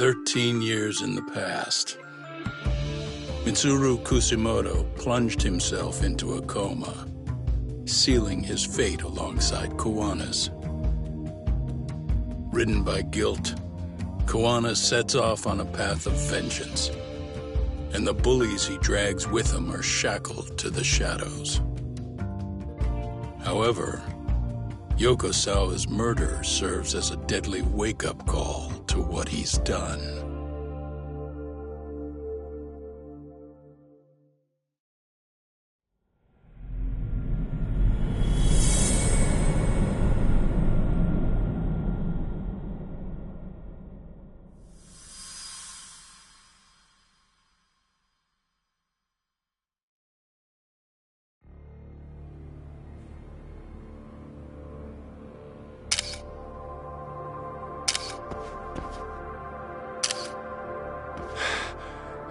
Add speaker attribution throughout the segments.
Speaker 1: 13 years in the past. Mitsuru Kusumoto plunged himself into a coma, sealing his fate alongside Kuwana's. Ridden by guilt, Kuwana sets off on a path of vengeance, and the bullies he drags with him are shackled to the shadows. However, Yokosawa's murder serves as a deadly wake-up call to what he's done.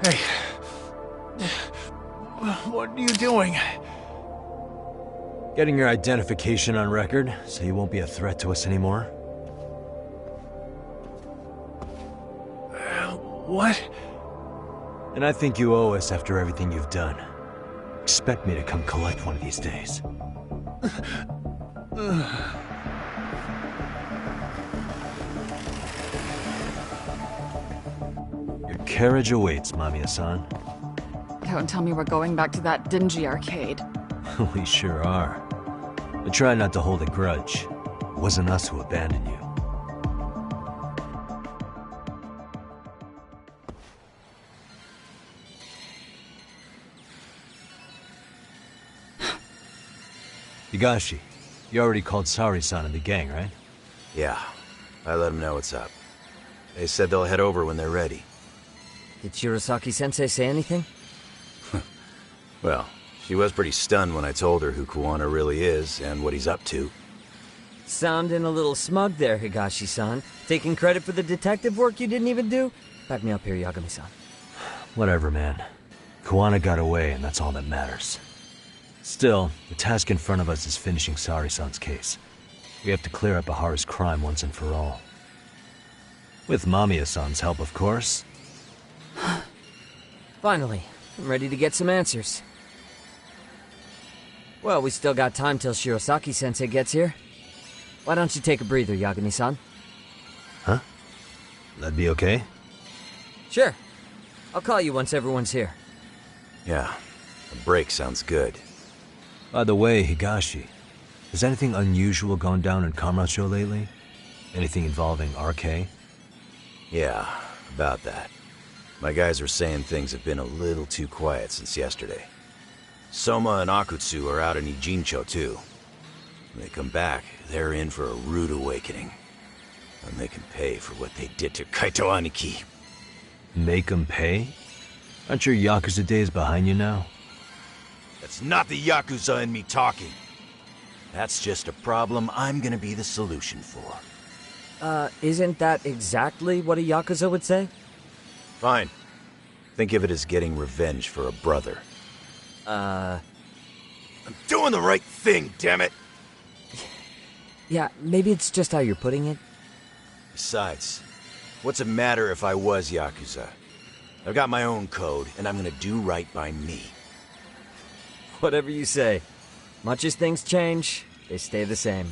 Speaker 2: Hey. What are you doing?
Speaker 3: Getting your identification on record, so you won't be a threat to us anymore.
Speaker 2: What?
Speaker 3: And I think you owe us after everything you've done. Expect me to come collect one of these days. Your carriage awaits, Mamiya-san.
Speaker 4: Don't tell me we're going back to that dingy arcade.
Speaker 3: We sure are. But try not to hold a grudge. It wasn't us who abandoned you. Higashi, you already called Sari-san and the gang, right?
Speaker 5: Yeah, I let them know what's up. They said they'll head over when they're ready.
Speaker 6: Did Shirosaki-sensei say anything?
Speaker 5: Well, she was pretty stunned when I told her who Kuwana really is and what he's up to.
Speaker 6: Sounding a little smug there, Higashi-san. Taking credit for the detective work you didn't even do? Back me up here, Yagami-san.
Speaker 3: Whatever, man. Kuwana got away, and that's all that matters. Still, the task in front of us is finishing Sari-san's case. We have to clear up Ahara's crime once and for all. With Mamiya-san's help, of course.
Speaker 6: Finally, I'm ready to get some answers. Well, we still got time till Shirosaki-sensei gets here. Why don't you take a breather, Yagami-san?
Speaker 3: Huh? That'd be okay?
Speaker 6: Sure. I'll call you once everyone's here.
Speaker 5: Yeah, a break sounds good.
Speaker 3: By the way, Higashi, has anything unusual gone down in Kamurocho lately? Anything involving RK?
Speaker 5: Yeah, about that. My guys are saying things have been a little too quiet since yesterday. Soma and Akutsu are out in Ijincho, too. When they come back, they're in for a rude awakening. And they can pay for what they did to Kaito Aniki.
Speaker 3: Make them pay? Aren't your Yakuza days behind you now?
Speaker 5: That's not the Yakuza in me talking. That's just a problem I'm gonna be the solution for.
Speaker 6: Isn't that exactly what a Yakuza would say?
Speaker 5: Fine. Think of it as getting revenge for a brother. I'm doing the right thing, damn it!
Speaker 6: Yeah, maybe it's just how you're putting it.
Speaker 5: Besides, what's it matter if I was Yakuza? I've got my own code, and I'm gonna do right by me.
Speaker 6: Whatever you say. Much as things change, they stay the same.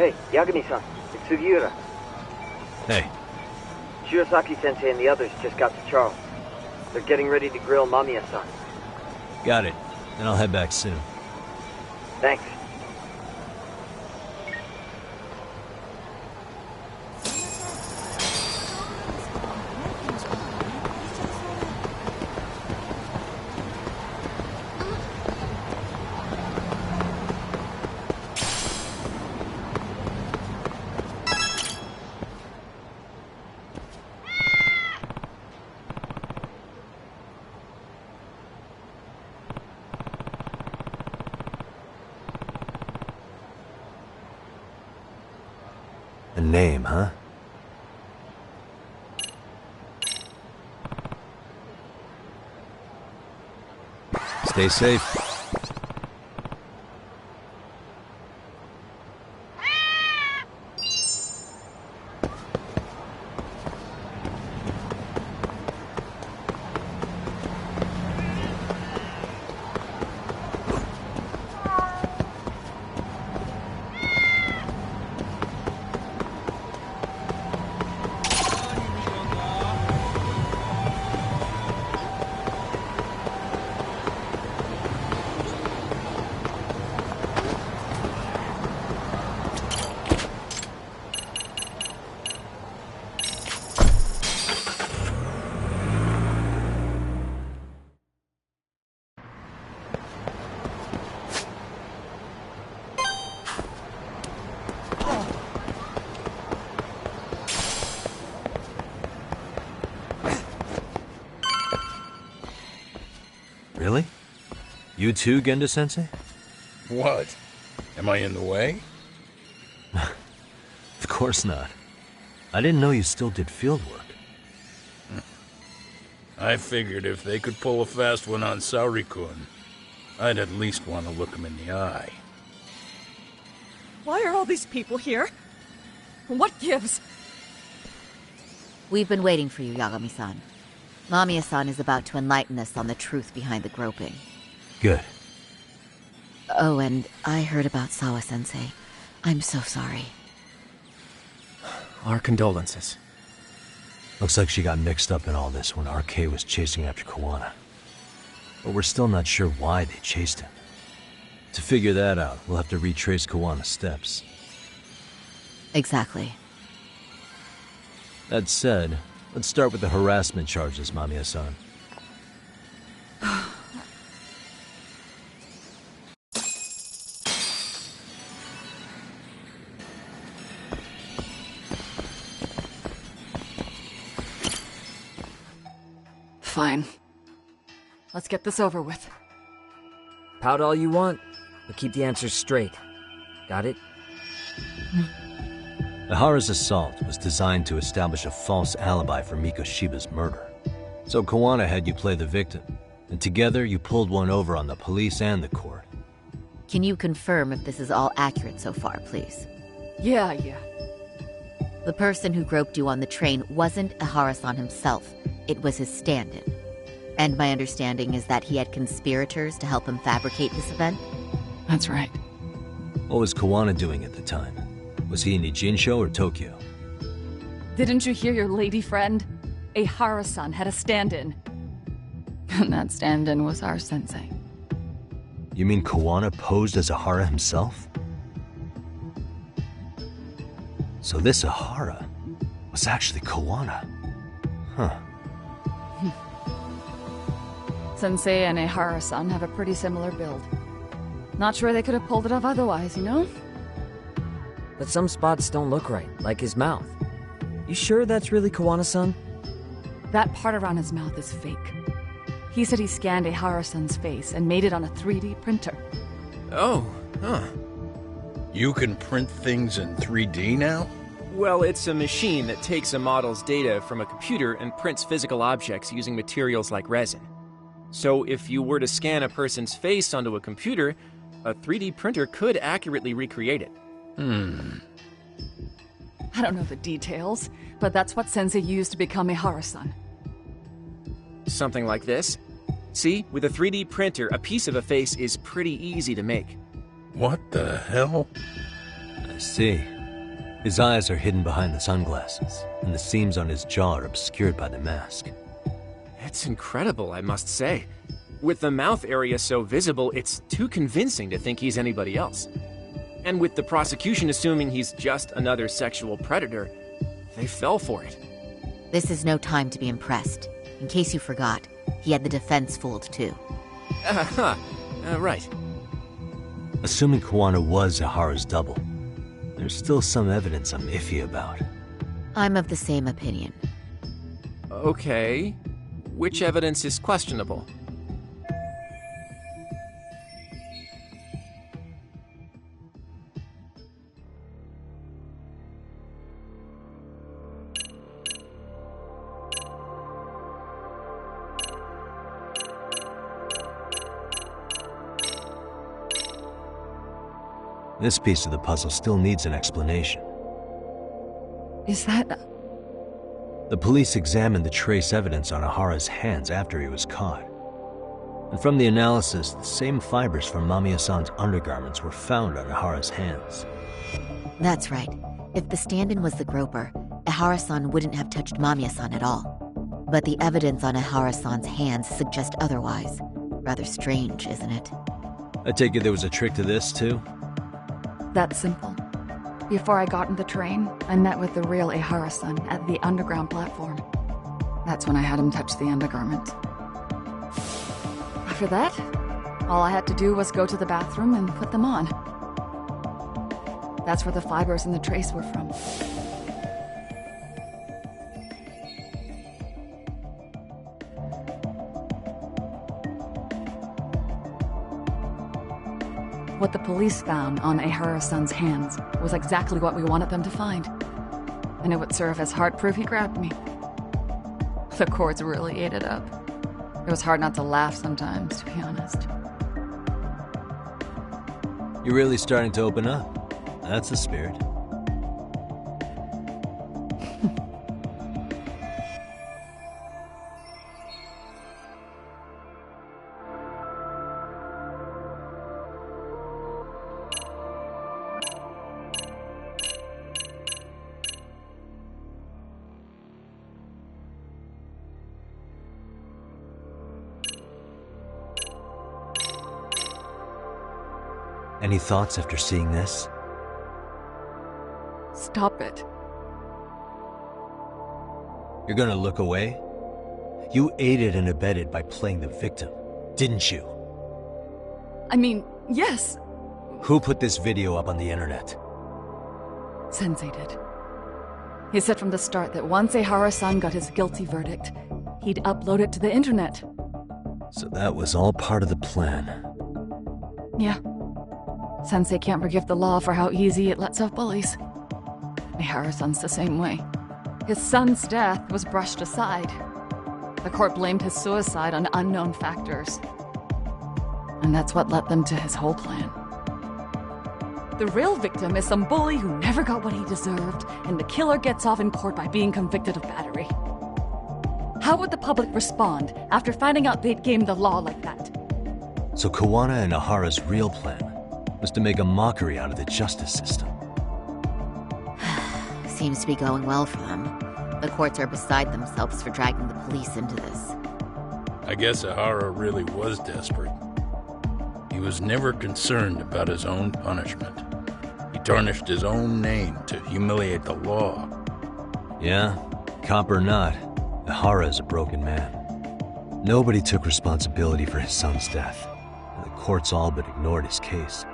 Speaker 2: Hey, Yagami-san, it's Sugiura.
Speaker 3: Hey,
Speaker 2: Shirosaki-sensei and the others just got to Charles. They're getting ready to grill Mamiya-san.
Speaker 3: got it. And I'll head back soon.
Speaker 2: Thanks.
Speaker 3: A name, huh? Stay safe. Really? You too, Gendo-sensei?
Speaker 1: What? Am I in the way?
Speaker 3: Of course not. I didn't know you still did field work.
Speaker 1: I figured if they could pull a fast one on Saori-kun, I'd at least want to look him in the eye.
Speaker 4: Why are all these people here? What gives?
Speaker 7: We've been waiting for you, Yagami-san. Mamiya-san is about to enlighten us on the truth behind the groping.
Speaker 3: Good.
Speaker 7: Oh, and I heard about Sawa-sensei. I'm so sorry.
Speaker 8: Our condolences.
Speaker 3: Looks like she got mixed up in all this when RK was chasing after Kawana. But we're still not sure why they chased him. To figure that out, we'll have to retrace Kawana's steps.
Speaker 7: Exactly.
Speaker 3: That said, let's start with the harassment charges, Mamiya-san.
Speaker 4: Fine. Let's get this over with.
Speaker 6: Pout all you want, but keep the answers straight. Got it?
Speaker 3: Ihara's assault was designed to establish a false alibi for Mikoshiba's murder. So Kawana had you play the victim, and together you pulled one over on the police and the court.
Speaker 7: Can you confirm if this is all accurate so far, please?
Speaker 4: Yeah.
Speaker 7: The person who groped you on the train wasn't Ihara-san himself. It was his stand-in. And my understanding is that he had conspirators to help him fabricate this event?
Speaker 4: That's right.
Speaker 3: What was Kawana doing at the time? Was he in Ijincho or Tokyo?
Speaker 4: Didn't you hear your lady friend? Ihara-san had a stand-in. And that stand-in was our sensei.
Speaker 3: You mean Kawana posed as Ihara himself? So this Ihara was actually Kawana. Huh.
Speaker 4: Sensei and Ihara-san have a pretty similar build. Not sure they could have pulled it off otherwise, you know?
Speaker 6: But some spots don't look right, like his mouth. You sure that's really Kawana-san?
Speaker 4: That part around his mouth is fake. He said he scanned Ihara-san's face and made it on a 3D printer.
Speaker 8: Oh, huh.
Speaker 1: You can print things in 3D now?
Speaker 8: Well, it's a machine that takes a model's data from a computer and prints physical objects using materials like resin. So if you were to scan a person's face onto a computer, a 3D printer could accurately recreate it.
Speaker 4: I don't know the details, but that's what Sensei used to become Ihara-san.
Speaker 8: Something like this. See, with a 3D printer, a piece of a face is pretty easy to make.
Speaker 1: What the hell?
Speaker 3: I see. His eyes are hidden behind the sunglasses, and the seams on his jaw are obscured by the mask.
Speaker 8: It's incredible, I must say. With the mouth area so visible, it's too convincing to think he's anybody else. And with the prosecution assuming he's just another sexual predator, they fell for it.
Speaker 7: This is no time to be impressed. In case you forgot, he had the defense fooled too.
Speaker 8: Right.
Speaker 3: Assuming Kuwana was Ihara's double, there's still some evidence I'm iffy about.
Speaker 7: I'm of the same opinion.
Speaker 8: Okay. Which evidence is questionable?
Speaker 3: This piece of the puzzle still needs an explanation.
Speaker 4: Is that...
Speaker 3: The police examined the trace evidence on Ihara's hands after he was caught. And from the analysis, the same fibers from Mamiya-san's undergarments were found on Ihara's hands.
Speaker 7: That's right. If the stand-in was the groper, Ihara-san wouldn't have touched Mamiya-san at all. But the evidence on Ihara-san's hands suggests otherwise. Rather strange, isn't it?
Speaker 3: I take it there was a trick to this, too?
Speaker 4: That's simple. Before I got in the train, I met with the real Ihara-san at the underground platform. That's when I had him touch the undergarment. After that, all I had to do was go to the bathroom and put them on. That's where the fibers in the trace were from. What the police found on Ihara-san's hands was exactly what we wanted them to find. And it would serve as hard proof he grabbed me. The courts really ate it up. It was hard not to laugh sometimes, to be honest.
Speaker 3: You're really starting to open up. That's the spirit. Any thoughts after seeing this?
Speaker 4: Stop it.
Speaker 3: You're gonna look away? You aided and abetted by playing the victim, didn't you?
Speaker 4: I mean, yes.
Speaker 3: Who put this video up on the internet?
Speaker 4: Sensei did. He said from the start that once Ihara-san got his guilty verdict, he'd upload it to the internet.
Speaker 3: So that was all part of the plan.
Speaker 4: Yeah. Sensei can't forgive the law for how easy it lets off bullies. Ihara-san's the same way. His son's death was brushed aside. The court blamed his suicide on unknown factors. And that's what led them to his whole plan. The real victim is some bully who never got what he deserved, and the killer gets off in court by being convicted of battery. How would the public respond after finding out they'd gamed the law like that?
Speaker 3: So Kuwana and Ihara's real plan was to make a mockery out of the justice system.
Speaker 7: Seems to be going well for them. The courts are beside themselves for dragging the police into this.
Speaker 1: I guess Ihara really was desperate. He was never concerned about his own punishment. He tarnished his own name to humiliate the law.
Speaker 3: Yeah, cop or not, Ihara is a broken man. Nobody took responsibility for his son's death, and the courts all but ignored his case.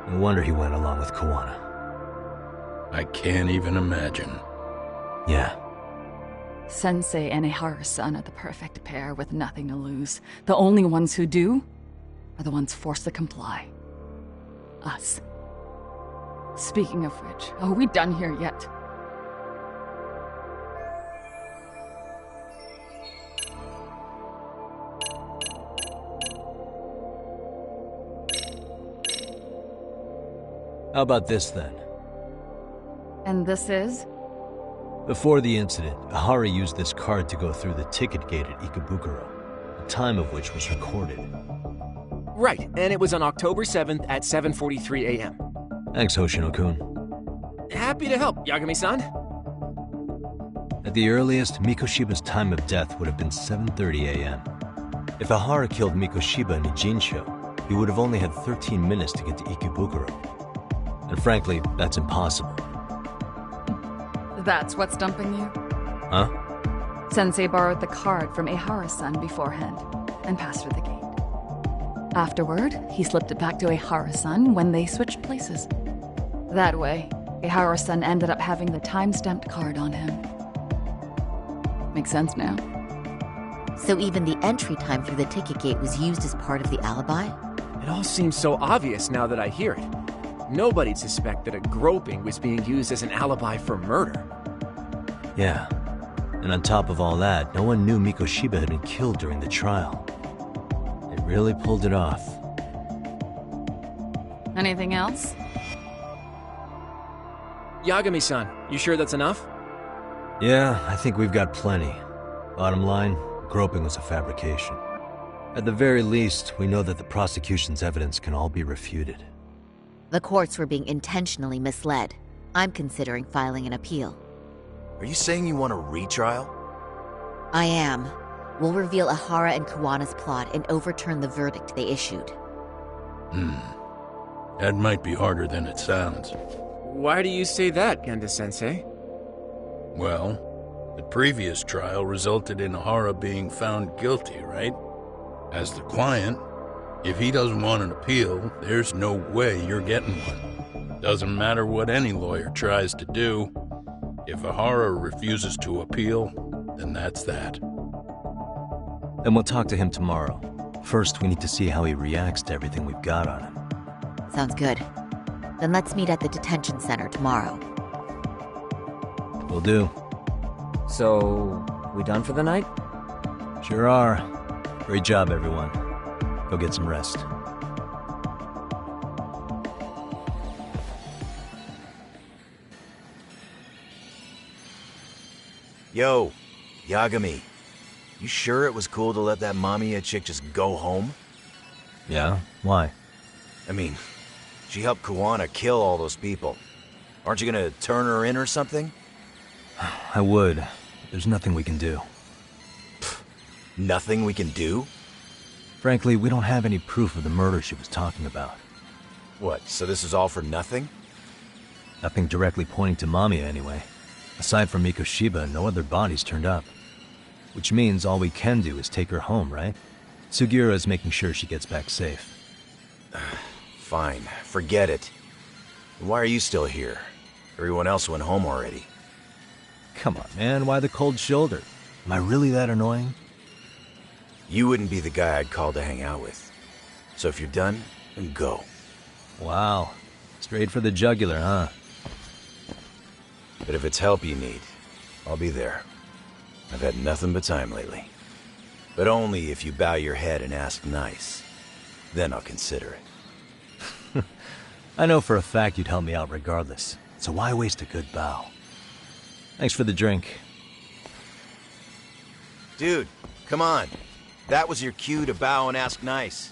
Speaker 3: No wonder he went along with Kuwana.
Speaker 1: I can't even imagine.
Speaker 3: Yeah.
Speaker 4: Sensei and Ihara-san are the perfect pair with nothing to lose. The only ones who do are the ones forced to comply. Us. Speaking of which, are we done here yet?
Speaker 3: How about this then?
Speaker 4: And this is?
Speaker 3: Before the incident, Ihara used this card to go through the ticket gate at Ikebukuro, the time of which was recorded.
Speaker 8: Right, and it was on October 7th at 7:43 a.m.
Speaker 3: Thanks, Hoshino-kun.
Speaker 8: Happy to help, Yagami-san.
Speaker 3: At the earliest, Mikoshiba's time of death would have been 7:30 a.m. If Ihara killed Mikoshiba in Ijincho, he would have only had 13 minutes to get to Ikebukuro. And frankly, that's impossible.
Speaker 4: That's what's stumping you?
Speaker 3: Huh?
Speaker 4: Sensei borrowed the card from Ihara-san beforehand and passed her the gate. Afterward, he slipped it back to Ihara-san when they switched places. That way, Ihara-san ended up having the time-stamped card on him. Makes sense now.
Speaker 7: So even the entry time through the ticket gate was used as part of the alibi?
Speaker 8: It all seems so obvious now that I hear it. Nobody'd suspect that a groping was being used as an alibi for murder.
Speaker 3: Yeah. And on top of all that, no one knew Mikoshiba had been killed during the trial. It really pulled it off.
Speaker 4: Anything else?
Speaker 8: Yagami-san, you sure that's enough?
Speaker 3: Yeah, I think we've got plenty. Bottom line, groping was a fabrication. At the very least, we know that the prosecution's evidence can all be refuted.
Speaker 7: The courts were being intentionally misled. I'm considering filing an appeal.
Speaker 5: Are you saying you want a retrial?
Speaker 7: I am. We'll reveal Ihara and Kuwana's plot and overturn the verdict they issued.
Speaker 1: That might be harder than it sounds.
Speaker 8: Why do you say that, Genda-sensei?
Speaker 1: Well, the previous trial resulted in Ihara being found guilty, right? As the client, if he doesn't want an appeal, there's no way you're getting one. Doesn't matter what any lawyer tries to do. If Ihara refuses to appeal, then that's that.
Speaker 3: Then we'll talk to him tomorrow. First, we need to see how he reacts to everything we've got on him.
Speaker 7: Sounds good. Then let's meet at the detention center tomorrow.
Speaker 3: Will do.
Speaker 6: So, we done for the night?
Speaker 3: Sure are. Great job, everyone. Go get some rest.
Speaker 5: Yo, Yagami. You sure it was cool to let that Mamiya chick just go home?
Speaker 3: Yeah? Why?
Speaker 5: I mean, she helped Kuwana kill all those people. Aren't you gonna turn her in or something?
Speaker 3: I would. There's nothing we can do.
Speaker 5: Nothing we can do?
Speaker 3: Frankly, we don't have any proof of the murder she was talking about.
Speaker 5: What, so this is all for nothing?
Speaker 3: Nothing directly pointing to Mamiya, anyway. Aside from Mikoshiba, no other bodies turned up. Which means all we can do is take her home, right? Sugiura is making sure she gets back safe.
Speaker 5: Fine, forget it. Why are you still here? Everyone else went home already.
Speaker 3: Come on, man, why the cold shoulder? Am I really that annoying?
Speaker 5: You wouldn't be the guy I'd call to hang out with. So if you're done, then go.
Speaker 3: Wow. Straight for the jugular, huh?
Speaker 5: But if it's help you need, I'll be there. I've had nothing but time lately. But only if you bow your head and ask nice. Then I'll consider it.
Speaker 3: I know for a fact you'd help me out regardless, so why waste a good bow? Thanks for the drink.
Speaker 5: Dude, come on. That was your cue to bow and ask nice.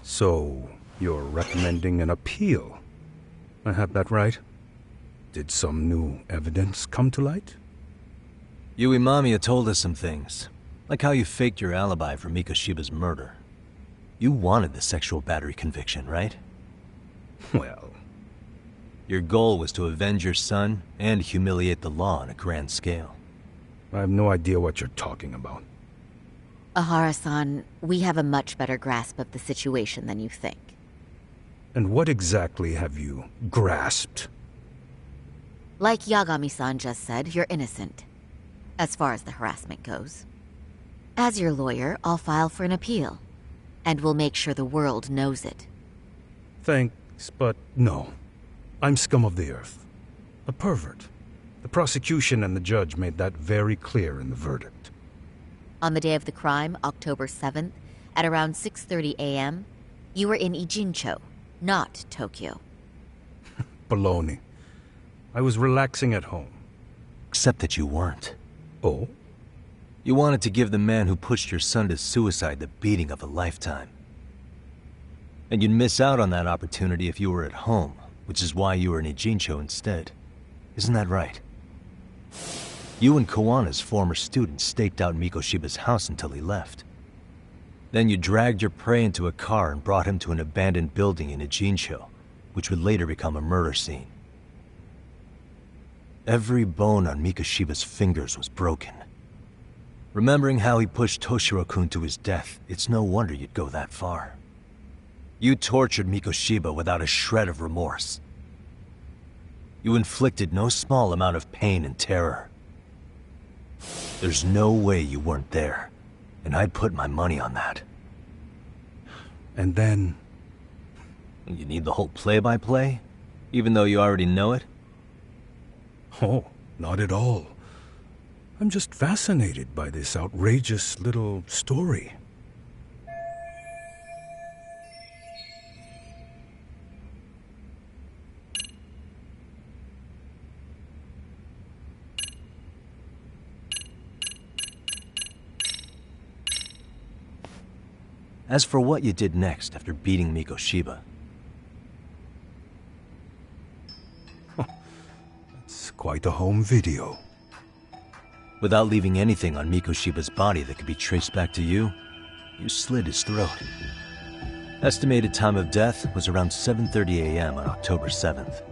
Speaker 1: So, you're recommending an appeal? I have that right? Did some new evidence come to light?
Speaker 3: Yui Mamiya told us some things, like how you faked your alibi for Mikoshiba's murder. You wanted the sexual battery conviction, right?
Speaker 1: Well...
Speaker 3: Your goal was to avenge your son and humiliate the law on a grand scale.
Speaker 1: I have no idea what you're talking about.
Speaker 7: Ahara-san, we have a much better grasp of the situation than you think.
Speaker 1: And what exactly have you grasped?
Speaker 7: Like Yagami-san just said, you're innocent, as far as the harassment goes. As your lawyer, I'll file for an appeal, and we'll make sure the world knows it.
Speaker 1: Thanks, but no. I'm scum of the earth. A pervert. The prosecution and the judge made that very clear in the verdict.
Speaker 7: On the day of the crime, October 7th, at around 6:30 a.m., you were in Ijincho, not Tokyo.
Speaker 1: Baloney. I was relaxing at home.
Speaker 3: Except that you weren't.
Speaker 1: Oh?
Speaker 3: You wanted to give the man who pushed your son to suicide the beating of a lifetime. And you'd miss out on that opportunity if you were at home, which is why you were in Ijincho instead. Isn't that right? You and Kawana's former student staked out Mikoshiba's house until he left. Then you dragged your prey into a car and brought him to an abandoned building in Ijincho, which would later become a murder scene. Every bone on Mikoshiba's fingers was broken. Remembering how he pushed Toshiro-kun to his death, it's no wonder you'd go that far. You tortured Mikoshiba without a shred of remorse. You inflicted no small amount of pain and terror. There's no way you weren't there, and I'd put my money on that.
Speaker 1: And then...
Speaker 3: You need the whole play-by-play, even though you already know it?
Speaker 1: Oh, not at all. I'm just fascinated by this outrageous little story.
Speaker 3: As for what you did next after beating Mikoshiba...
Speaker 1: It's quite a home video.
Speaker 3: Without leaving anything on Mikoshiba's body that could be traced back to you, you slit his throat. Estimated time of death was around 7:30 a.m. on October 7th.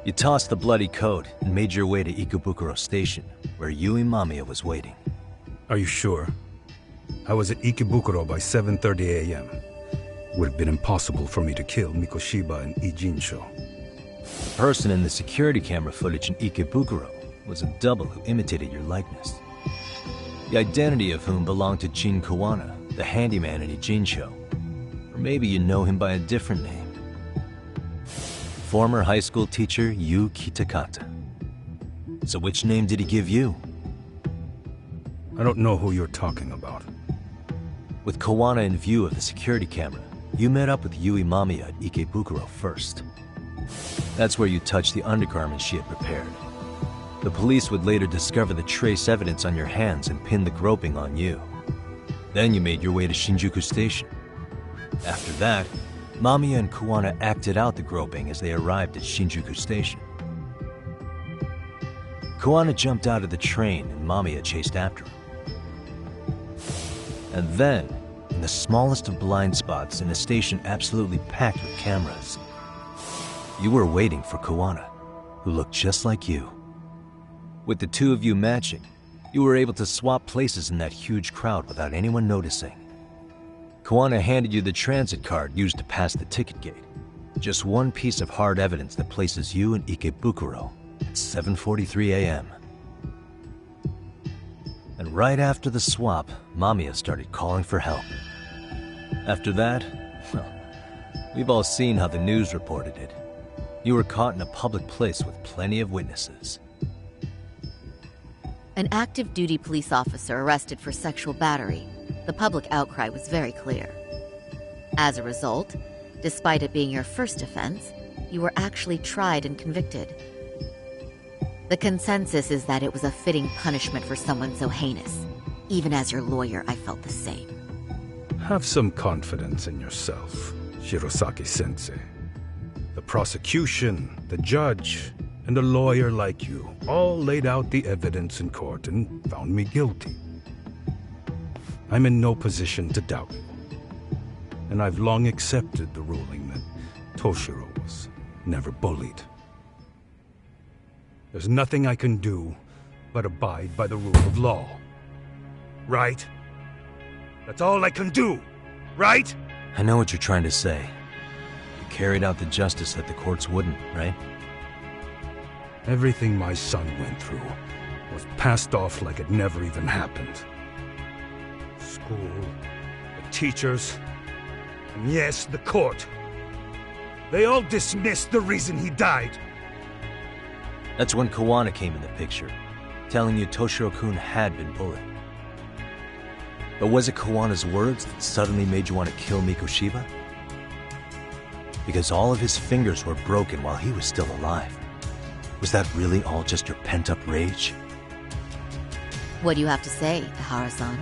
Speaker 3: You tossed the bloody coat and made your way to Ikebukuro Station, where Yui Mamiya was waiting.
Speaker 1: Are you sure? I was at Ikebukuro by 7:30 a.m. Would have been impossible for me to kill Mikoshiba in Ijincho.
Speaker 3: The person in the security camera footage in Ikebukuro was a double who imitated your likeness. The identity of whom belonged to Jin Kawana, the handyman in Ijincho. Or maybe you know him by a different name. Former high school teacher Yu Kitakata. So which name did he give you?
Speaker 1: I don't know who you're talking about.
Speaker 3: With Kawana in view of the security camera, you met up with Yui Mamiya at Ikebukuro first. That's where you touched the undergarments she had prepared. The police would later discover the trace evidence on your hands and pin the groping on you. Then you made your way to Shinjuku Station. After that, Mamiya and Kawana acted out the groping as they arrived at Shinjuku Station. Kawana jumped out of the train and Mamiya chased after him. And then, in the smallest of blind spots in a station absolutely packed with cameras, you were waiting for Kawana, who looked just like you. With the two of you matching, you were able to swap places in that huge crowd without anyone noticing. Kawana handed you the transit card used to pass the ticket gate. Just one piece of hard evidence that places you in Ikebukuro at 7:43 a.m. And right after the swap, Mamiya started calling for help. After that, well, we've all seen how the news reported it. You were caught in a public place with plenty of witnesses.
Speaker 7: An active duty police officer arrested for sexual battery. The public outcry was very clear. As a result, despite it being your first offense, you were actually tried and convicted. The consensus is that it was a fitting punishment for someone so heinous. Even as your lawyer, I felt the same.
Speaker 1: Have some confidence in yourself, Shirosaki-sensei. The prosecution, the judge, and a lawyer like you all laid out the evidence in court and found me guilty. I'm in no position to doubt it. And I've long accepted the ruling that Toshiro was never bullied. There's nothing I can do but abide by the rule of law. Right? That's all I can do, right?
Speaker 3: I know what you're trying to say. You carried out the justice that the courts wouldn't, right?
Speaker 1: Everything my son went through was passed off like it never even happened. School, the teachers, and yes, the court. They all dismissed the reason he died.
Speaker 3: That's when Kawana came in the picture, telling you Toshiro-kun had been bullied. But was it Kawana's words that suddenly made you want to kill Mikoshiba? Because all of his fingers were broken while he was still alive. Was that really all just your pent-up rage?
Speaker 7: What do you have to say, Ihara-san?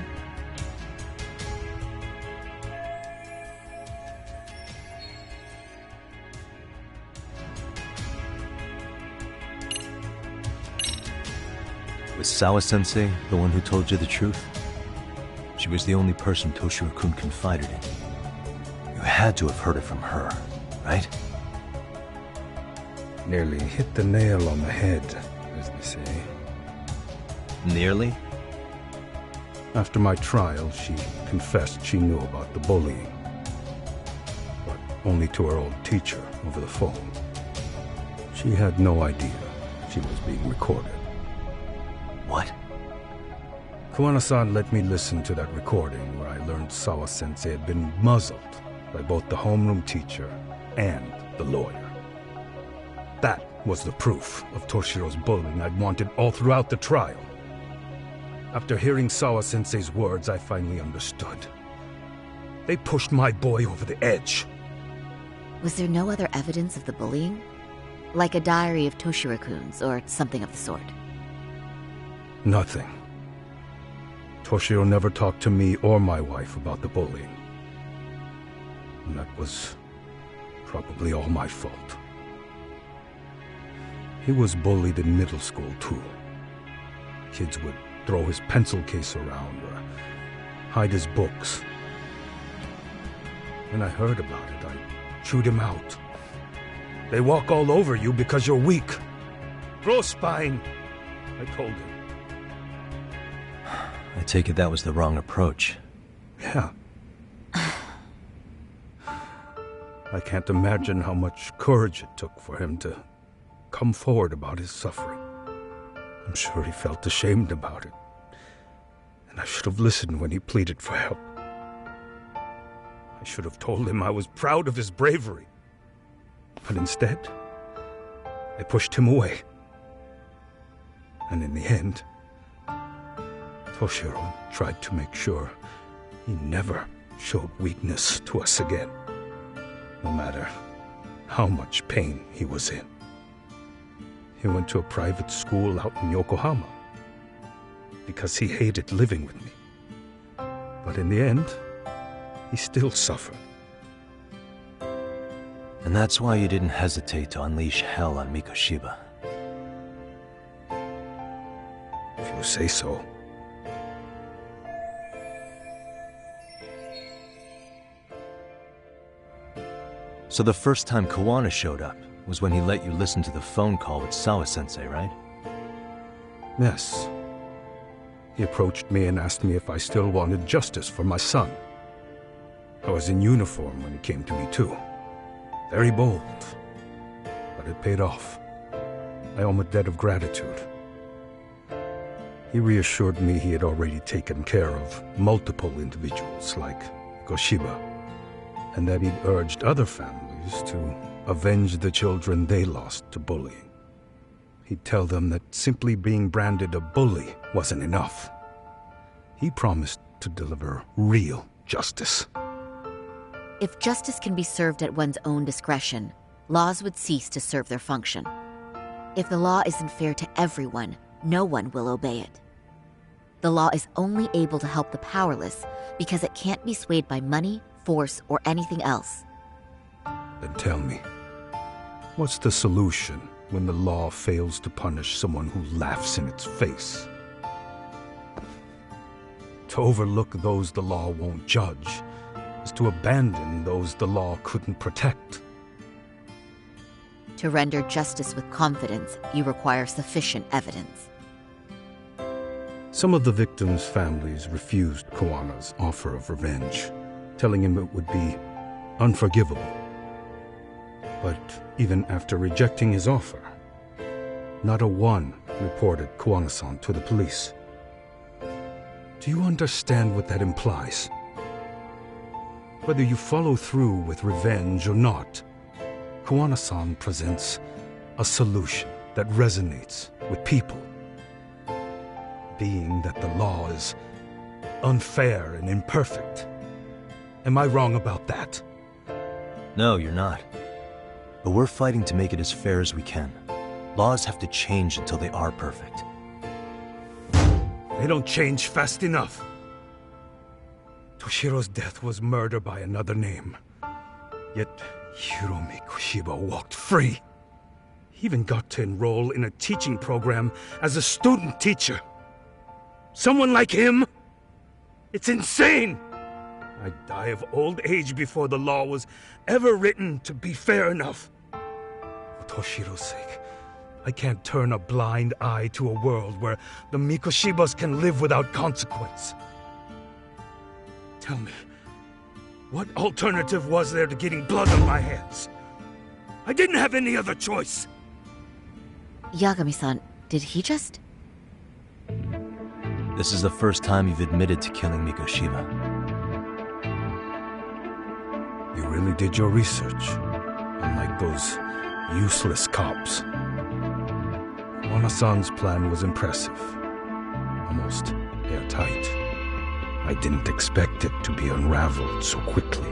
Speaker 3: Was Sawa-sensei the one who told you the truth? She was the only person Toshiro-kun confided in. You had to have heard it from her, right?
Speaker 1: Nearly hit the nail on the head, as they say.
Speaker 3: Nearly?
Speaker 1: After my trial, she confessed she knew about the bullying. But only to her old teacher over the phone. She had no idea she was being recorded.
Speaker 3: What?
Speaker 1: Kawana-san let me listen to that recording where I learned Sawa-sensei had been muzzled by both the homeroom teacher and the lawyer. That was the proof of Toshiro's bullying I'd wanted all throughout the trial. After hearing Sawa-sensei's words, I finally understood. They pushed my boy over the edge.
Speaker 7: Was there no other evidence of the bullying? Like a diary of Toshiro-kun's or something of the sort?
Speaker 1: Nothing. Toshiro never talked to me or my wife about the bullying. And that was probably all my fault. He was bullied in middle school, too. Kids would throw his pencil case around or hide his books. When I heard about it, I chewed him out. They walk all over you because you're weak. Grow spine, I told him.
Speaker 3: I take it that was the wrong approach.
Speaker 1: Yeah. I can't imagine how much courage it took for him to come forward about his suffering. I'm sure he felt ashamed about it. And I should have listened when he pleaded for help. I should have told him I was proud of his bravery. But instead, I pushed him away. And in the end, Toshiro tried to make sure he never showed weakness to us again, no matter how much pain he was in. He went to a private school out in Yokohama because he hated living with me. But in the end, he still suffered.
Speaker 3: And that's why you didn't hesitate to unleash hell on Mikoshiba.
Speaker 1: If you say so.
Speaker 3: So the first time Kawana showed up was when he let you listen to the phone call with Sawa-sensei, right?
Speaker 1: Yes. He approached me and asked me if I still wanted justice for my son. I was in uniform when he came to me, too. Very bold. But it paid off. I owe him a debt of gratitude. He reassured me he had already taken care of multiple individuals like Goshiba, and that he'd urged other families to avenge the children they lost to bullying. He'd tell them that simply being branded a bully wasn't enough. He promised to deliver real justice.
Speaker 7: If justice can be served at one's own discretion, laws would cease to serve their function. If the law isn't fair to everyone, no one will obey it. The law is only able to help the powerless because it can't be swayed by money, force, or anything else.
Speaker 9: Then tell me, what's the solution when the law fails to punish someone who laughs in its face? To overlook those the law won't judge is to abandon those the law couldn't protect.
Speaker 7: To render justice with confidence, you require sufficient evidence.
Speaker 9: Some of the victims' families refused Kawana's offer of revenge, telling him it would be unforgivable. But even after rejecting his offer, not a one reported Kawana-san to the police. Do you understand what that implies? Whether you follow through with revenge or not, Kawana-san presents a solution that resonates with people. Being that the law is unfair and imperfect. Am I wrong about that?
Speaker 3: No, you're not. But we're fighting to make it as fair as we can. Laws have to change until they are perfect.
Speaker 9: They don't change fast enough. Toshiro's death was murder by another name. Yet Hiromi Kushiba walked free. He even got to enroll in a teaching program as a student teacher. Someone like him? It's insane! I'd die of old age before the law was ever written to be fair enough. For Toshiro's sake, I can't turn a blind eye to a world where the Mikoshibas can live without consequence. Tell me, what alternative was there to getting blood on my hands? I didn't have any other choice.
Speaker 7: Yagami-san, did he just...
Speaker 3: This is the first time you've admitted to killing Mikoshiba.
Speaker 9: You really did your research, unlike those useless cops. Kawana-san's plan was impressive, almost airtight. I didn't expect it to be unraveled so quickly.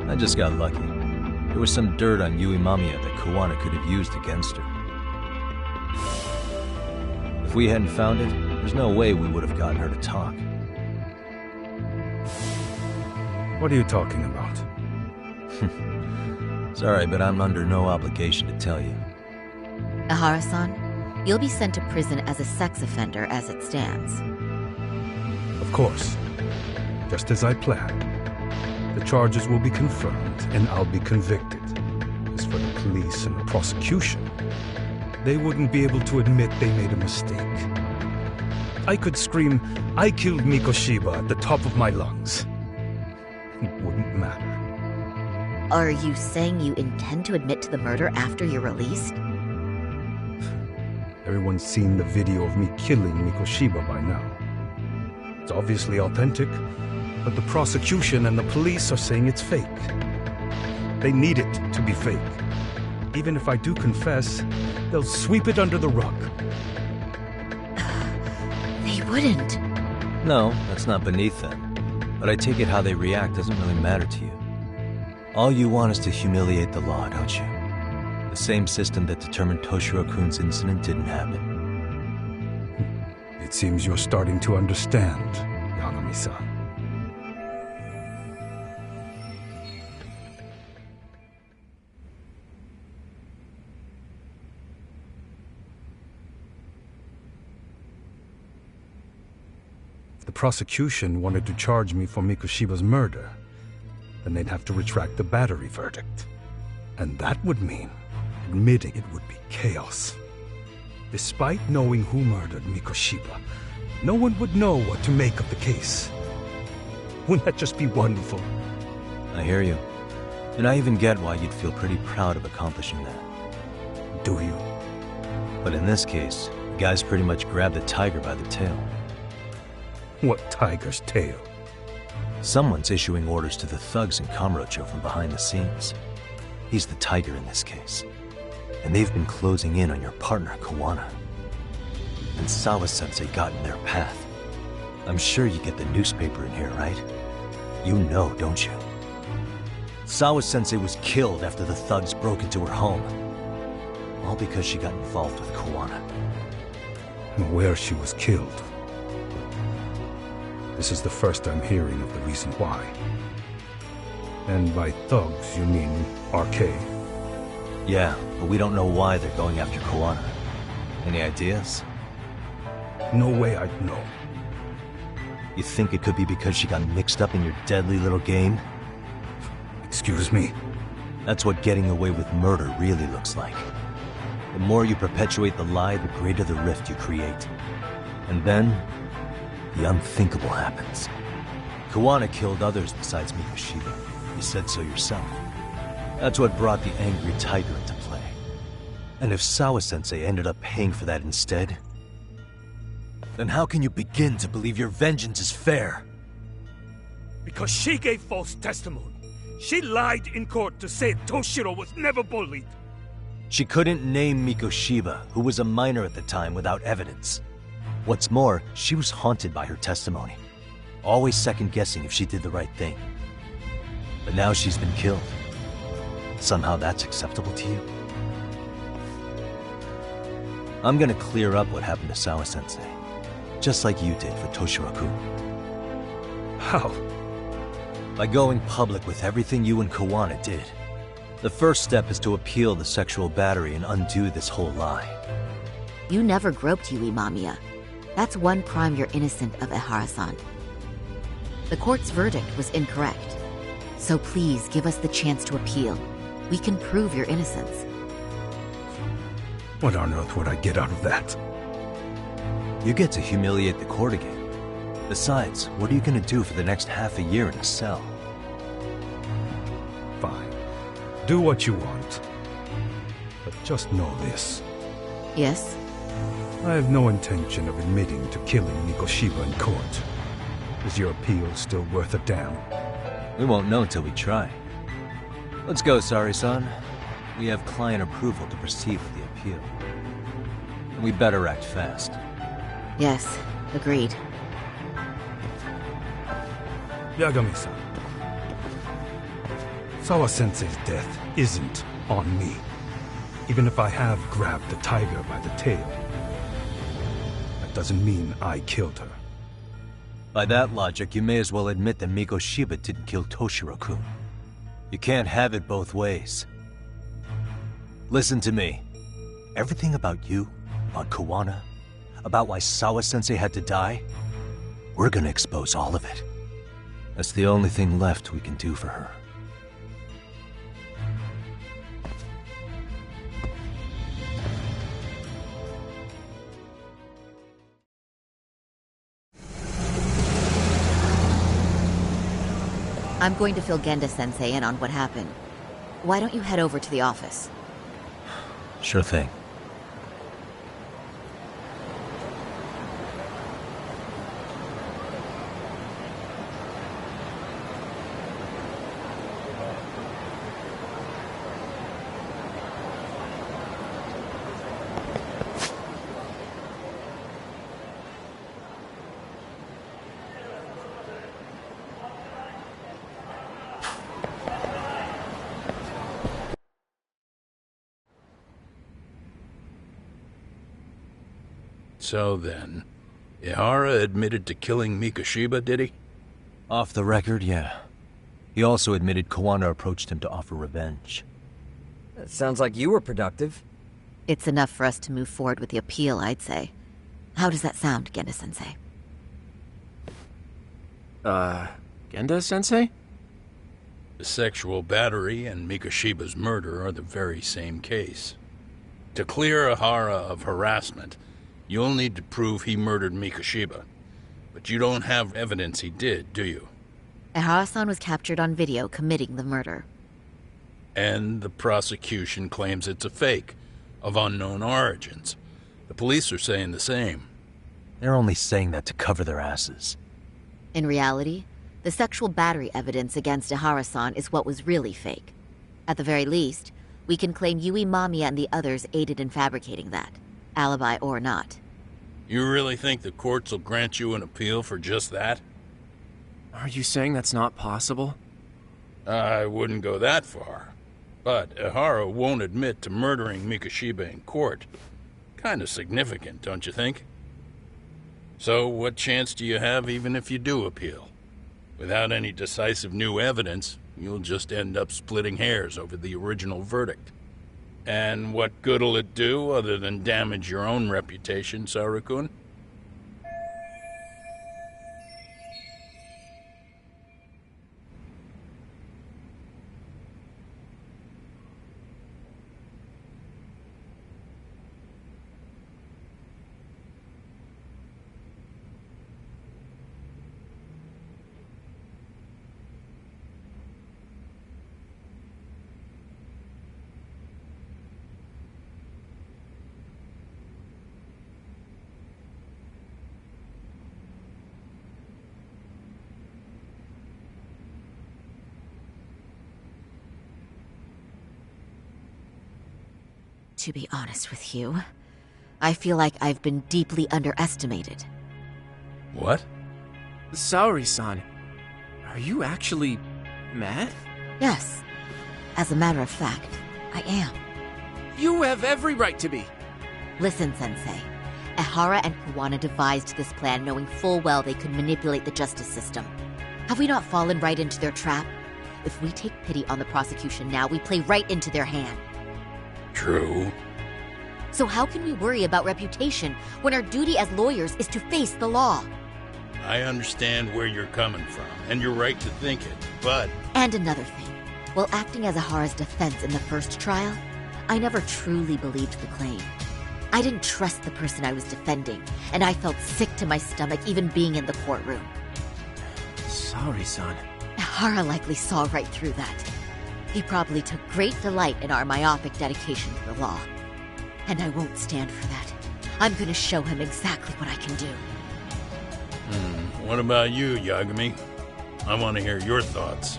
Speaker 3: I just got lucky. There was some dirt on Yui Mamiya that Kawana could have used against her. If we hadn't found it, there's no way we would have gotten her to talk.
Speaker 9: What are you talking about?
Speaker 3: Sorry, but I'm under no obligation to tell you.
Speaker 7: Ihara-san, you'll be sent to prison as a sex offender as it stands.
Speaker 9: Of course. Just as I planned. The charges will be confirmed, and I'll be convicted. As for the police and the prosecution, they wouldn't be able to admit they made a mistake. I could scream, "I killed Mikoshiba" at the top of my lungs. It wouldn't matter.
Speaker 7: Are you saying you intend to admit to the murder after you're released?
Speaker 9: Everyone's seen the video of me killing Mikoshiba by now. It's obviously authentic, but the prosecution and the police are saying it's fake. They need it to be fake. Even if I do confess, they'll sweep it under the rug.
Speaker 7: They wouldn't.
Speaker 3: No, that's not beneath them. But I take it how they react doesn't really matter to you. All you want is to humiliate the law, don't you? The same system that determined Toshiro-kun's incident didn't happen.
Speaker 9: It seems you're starting to understand, Yagami-san. If the prosecution wanted to charge me for Mikoshiba's murder, then they'd have to retract the battery verdict. And that would mean admitting it would be chaos. Despite knowing who murdered Mikoshiba, no one would know what to make of the case. Wouldn't that just be wonderful?
Speaker 3: I hear you. And I even get why you'd feel pretty proud of accomplishing that.
Speaker 9: Do you?
Speaker 3: But in this case, the guys pretty much grabbed the tiger by the tail.
Speaker 9: What tiger's tail?
Speaker 3: Someone's issuing orders to the thugs in Kamurocho from behind the scenes. He's the tiger in this case. And they've been closing in on your partner, Kawana. And Sawa-sensei got in their path. I'm sure you get the newspaper in here, right? You know, don't you? Sawa-sensei was killed after the thugs broke into her home. All because she got involved with Kawana.
Speaker 9: Where she was killed. This is the first I'm hearing of the reason why. And by thugs, you mean RK?
Speaker 3: Yeah, but we don't know why they're going after Koana. Any ideas?
Speaker 9: No way I'd know.
Speaker 3: You think it could be because she got mixed up in your deadly little game?
Speaker 9: Excuse me?
Speaker 3: That's what getting away with murder really looks like. The more you perpetuate the lie, the greater the rift you create. And then, the unthinkable happens. Koana killed others besides Mikoshiba. You said so yourself. That's what brought the angry tiger into play. And if Sawa-sensei ended up paying for that instead, then how can you begin to believe your vengeance is fair?
Speaker 9: Because she gave false testimony. She lied in court to say Toshiro was never bullied.
Speaker 3: She couldn't name Mikoshiba, who was a minor at the time, without evidence. What's more, she was haunted by her testimony, always second-guessing if she did the right thing. But now she's been killed. Somehow that's acceptable to you? I'm gonna clear up what happened to Sawa-sensei, just like you did for Toshiro-kun.
Speaker 9: How?
Speaker 3: By going public with everything you and Koana did. The first step is to appeal the sexual battery and undo this whole lie.
Speaker 7: You never groped Yui Mamiya. That's one crime you're innocent of, Ehara-san. The court's verdict was incorrect. So please give us the chance to appeal. We can prove your innocence.
Speaker 9: What on earth would I get out of that?
Speaker 3: You get to humiliate the court again. Besides, what are you gonna do for the next half a year in a cell?
Speaker 9: Fine. Do what you want. But just know this.
Speaker 7: Yes?
Speaker 9: I have no intention of admitting to killing Mikoshiba in court. Is your appeal still worth a damn?
Speaker 3: We won't know until we try. Let's go, Sari-san. We have client approval to proceed with the appeal. And we better act fast.
Speaker 7: Yes, agreed.
Speaker 9: Yagami-san. Sawa-sensei's death isn't on me. Even if I have grabbed the tiger by the tail. That doesn't mean I killed her.
Speaker 3: By that logic, you may as well admit that Mikoshiba didn't kill Toshiro-kun. You can't have it both ways. Listen to me. Everything about you, about Koana, about why Sawa-sensei had to die, we're gonna expose all of it. That's the only thing left we can do for her.
Speaker 7: I'm going to fill Genda-sensei in on what happened. Why don't you head over to the office?
Speaker 3: Sure thing.
Speaker 1: So then, Ihara admitted to killing Mikoshiba, did he?
Speaker 3: Off the record, yeah. He also admitted Koana approached him to offer revenge.
Speaker 6: That sounds like you were productive.
Speaker 7: It's enough for us to move forward with the appeal, I'd say. How does that sound, Genda-sensei?
Speaker 8: Genda-sensei?
Speaker 1: The sexual battery and Mikoshiba's murder are the very same case. To clear Ihara of harassment, you'll need to prove he murdered Mikoshiba. But you don't have evidence he did, do you?
Speaker 7: Ehara-san was captured on video committing the murder.
Speaker 1: And the prosecution claims it's a fake, of unknown origins. The police are saying the same.
Speaker 3: They're only saying that to cover their asses.
Speaker 7: In reality, the sexual battery evidence against Ehara-san is what was really fake. At the very least, we can claim Yui Mamiya and the others aided in fabricating that, alibi or not.
Speaker 1: You really think the courts will grant you an appeal for just that?
Speaker 8: Are you saying that's not possible?
Speaker 1: I wouldn't go that far. But Ihara won't admit to murdering Mikoshiba in court. Kinda significant, don't you think? So what chance do you have even if you do appeal? Without any decisive new evidence, you'll just end up splitting hairs over the original verdict. And what good'll it do other than damage your own reputation, Saru-kun?
Speaker 7: To be honest with you, I feel like I've been deeply underestimated.
Speaker 1: What?
Speaker 8: Saori-san, are you actually mad?
Speaker 7: Yes. As a matter of fact, I am.
Speaker 8: You have every right to be.
Speaker 7: Listen, Sensei. Ehara and Kuwana devised this plan knowing full well they could manipulate the justice system. Have we not fallen right into their trap? If we take pity on the prosecution now, we play right into their hand.
Speaker 1: True.
Speaker 7: So how can we worry about reputation when our duty as lawyers is to face the law?
Speaker 1: I understand where you're coming from, and you're right to think it, but...
Speaker 7: And another thing. While acting as Ehara's defense in the first trial, I never truly believed the claim. I didn't trust the person I was defending, and I felt sick to my stomach even being in the courtroom.
Speaker 8: Saori-san.
Speaker 7: Ehara likely saw right through that. He probably took great delight in our myopic dedication to the law. And I won't stand for that. I'm gonna show him exactly what I can do.
Speaker 1: What about you, Yagami? I want to hear your thoughts.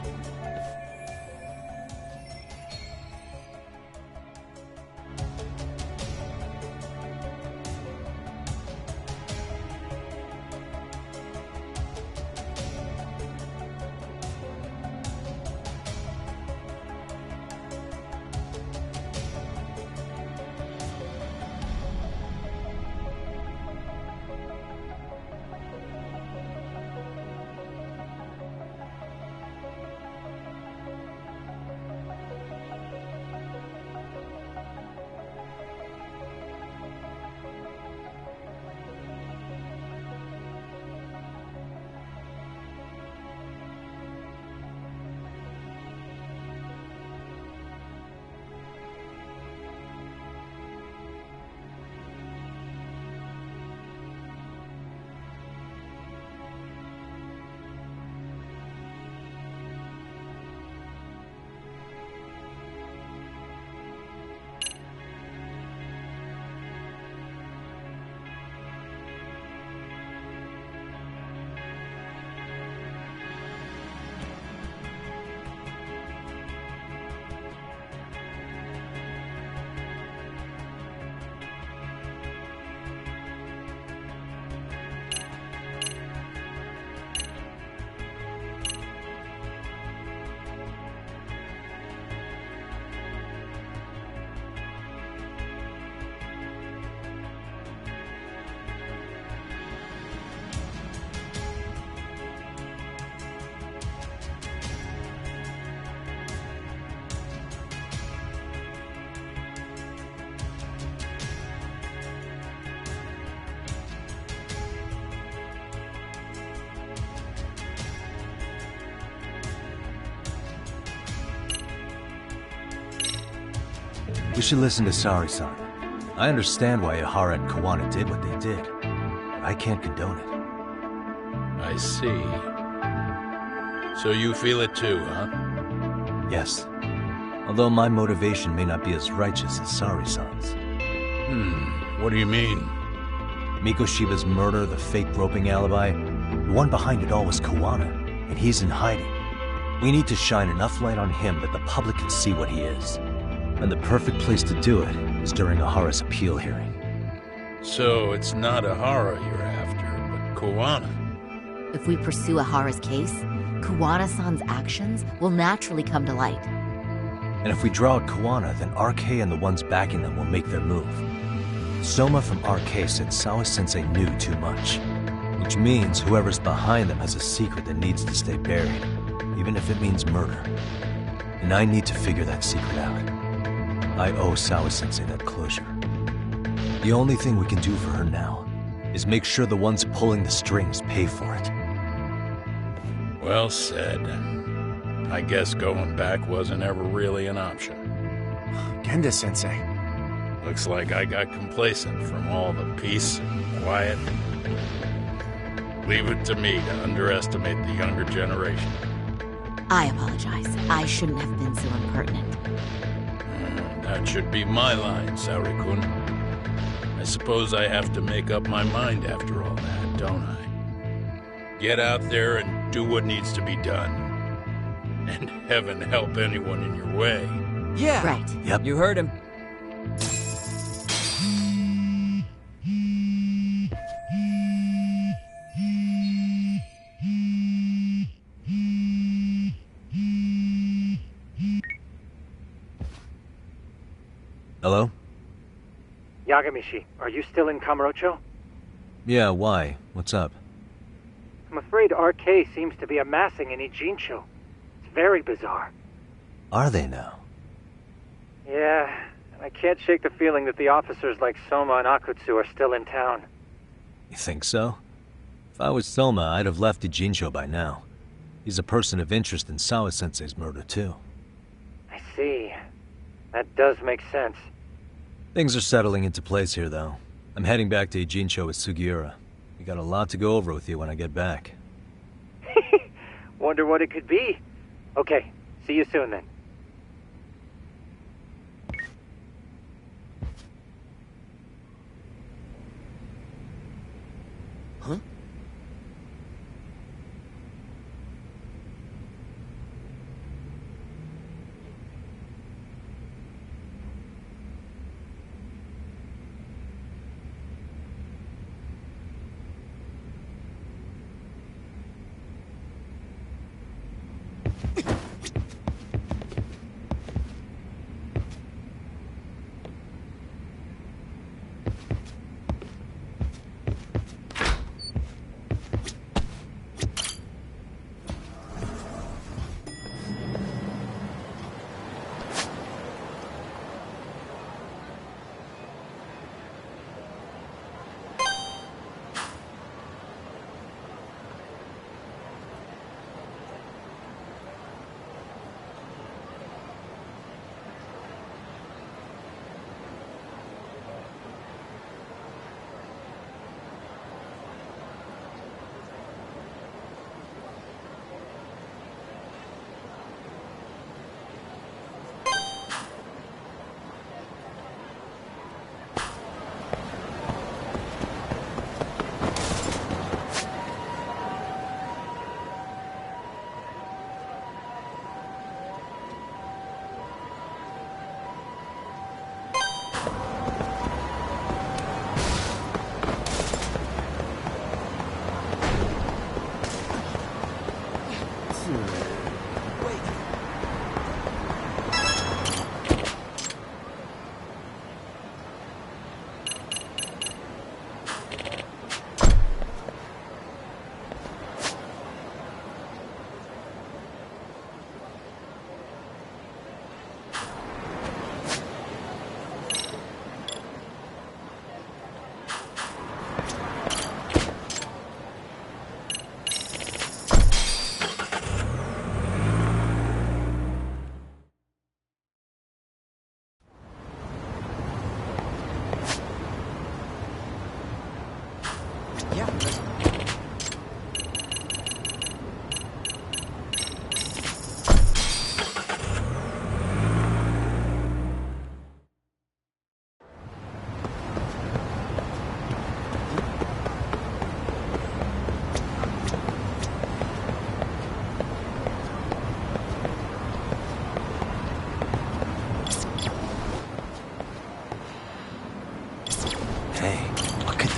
Speaker 3: We should listen to Saori-san. I understand why Ehara and Kuwana did what they did, but I can't condone it.
Speaker 1: I see. So you feel it too, huh?
Speaker 3: Yes. Although my motivation may not be as righteous as Saori-san's.
Speaker 1: What do you mean?
Speaker 3: Mikoshiba's murder, the fake roping alibi, the one behind it all was Kuwana, and he's in hiding. We need to shine enough light on him that the public can see what he is. And the perfect place to do it is during Ehara's appeal hearing.
Speaker 1: So it's not Ehara you're after, but Kuwana.
Speaker 7: If we pursue Ehara's case, Kuwana-san's actions will naturally come to light.
Speaker 3: And if we draw out Kuwana, then RK and the ones backing them will make their move. Soma from RK said Sawa-sensei knew too much. Which means whoever's behind them has a secret that needs to stay buried, even if it means murder. And I need to figure that secret out. I owe Sawa-sensei that closure. The only thing we can do for her now is make sure the ones pulling the strings pay for it.
Speaker 1: Well said. I guess going back wasn't ever really an option.
Speaker 8: Genda-sensei.
Speaker 1: Looks like I got complacent from all the peace and quiet. Leave it to me to underestimate the younger generation.
Speaker 7: I apologize. I shouldn't have been so impertinent.
Speaker 1: That should be my line, Saori-kun. I suppose I have to make up my mind after all that, don't I? Get out there and do what needs to be done. And heaven help anyone in your way.
Speaker 8: Yeah!
Speaker 7: Right.
Speaker 3: Yep.
Speaker 6: You heard him.
Speaker 3: Hello?
Speaker 10: Yagamishi, are you still in Kamurocho?
Speaker 3: Yeah, why? What's up?
Speaker 10: I'm afraid RK seems to be amassing in Ijincho. It's very bizarre.
Speaker 3: Are they now?
Speaker 10: Yeah, and I can't shake the feeling that the officers like Soma and Akutsu are still in town.
Speaker 3: You think so? If I was Soma, I'd have left Ijincho by now. He's a person of interest in Sawa-sensei's murder, too.
Speaker 10: I see. That does make sense.
Speaker 3: Things are settling into place here, though. I'm heading back to Ijincho with Sugiura. We got a lot to go over with you when I get back.
Speaker 10: Wonder what it could be. Okay, see you soon then.
Speaker 5: Huh?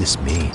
Speaker 3: this mean?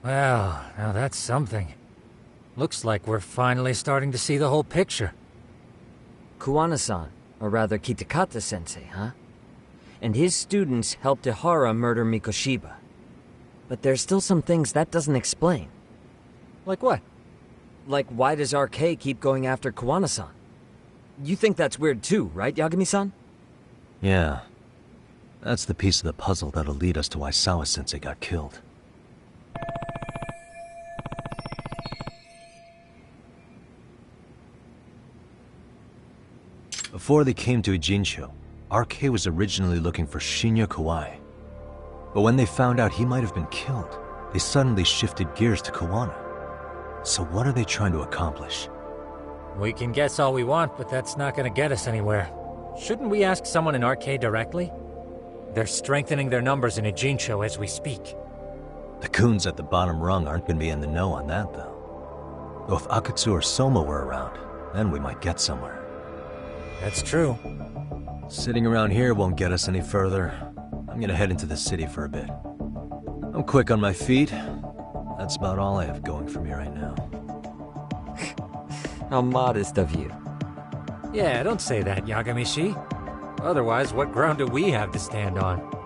Speaker 11: Well, now that's something. Looks like we're finally starting to see the whole picture.
Speaker 6: Kuwana-san, or rather Kitakata-sensei, huh? And his students helped Ihara murder Mikoshiba. But there's still some things that doesn't explain.
Speaker 11: Like what?
Speaker 6: Like, why does RK keep going after Kuwana-san? You think that's weird too, right, Yagami-san?
Speaker 3: Yeah. That's the piece of the puzzle that'll lead us to why Sawa-sensei got killed. Before they came to Ijincho, RK was originally looking for Shinya Kawai. But when they found out he might have been killed, they suddenly shifted gears to Kuwana. So what are they trying to accomplish?
Speaker 11: We can guess all we want, but that's not gonna get us anywhere. Shouldn't we ask someone in RK directly? They're strengthening their numbers in Ijincho as we speak.
Speaker 3: The goons at the bottom rung aren't gonna be in the know on that, though. Though if Akutsu or Soma were around, then we might get somewhere.
Speaker 11: That's true.
Speaker 3: Sitting around here won't get us any further. I'm gonna head into the city for a bit. I'm quick on my feet. That's about all I have going for me right now.
Speaker 6: How modest of you.
Speaker 11: Yeah, don't say that, Yagami-shi. Otherwise, what ground do we have to stand on?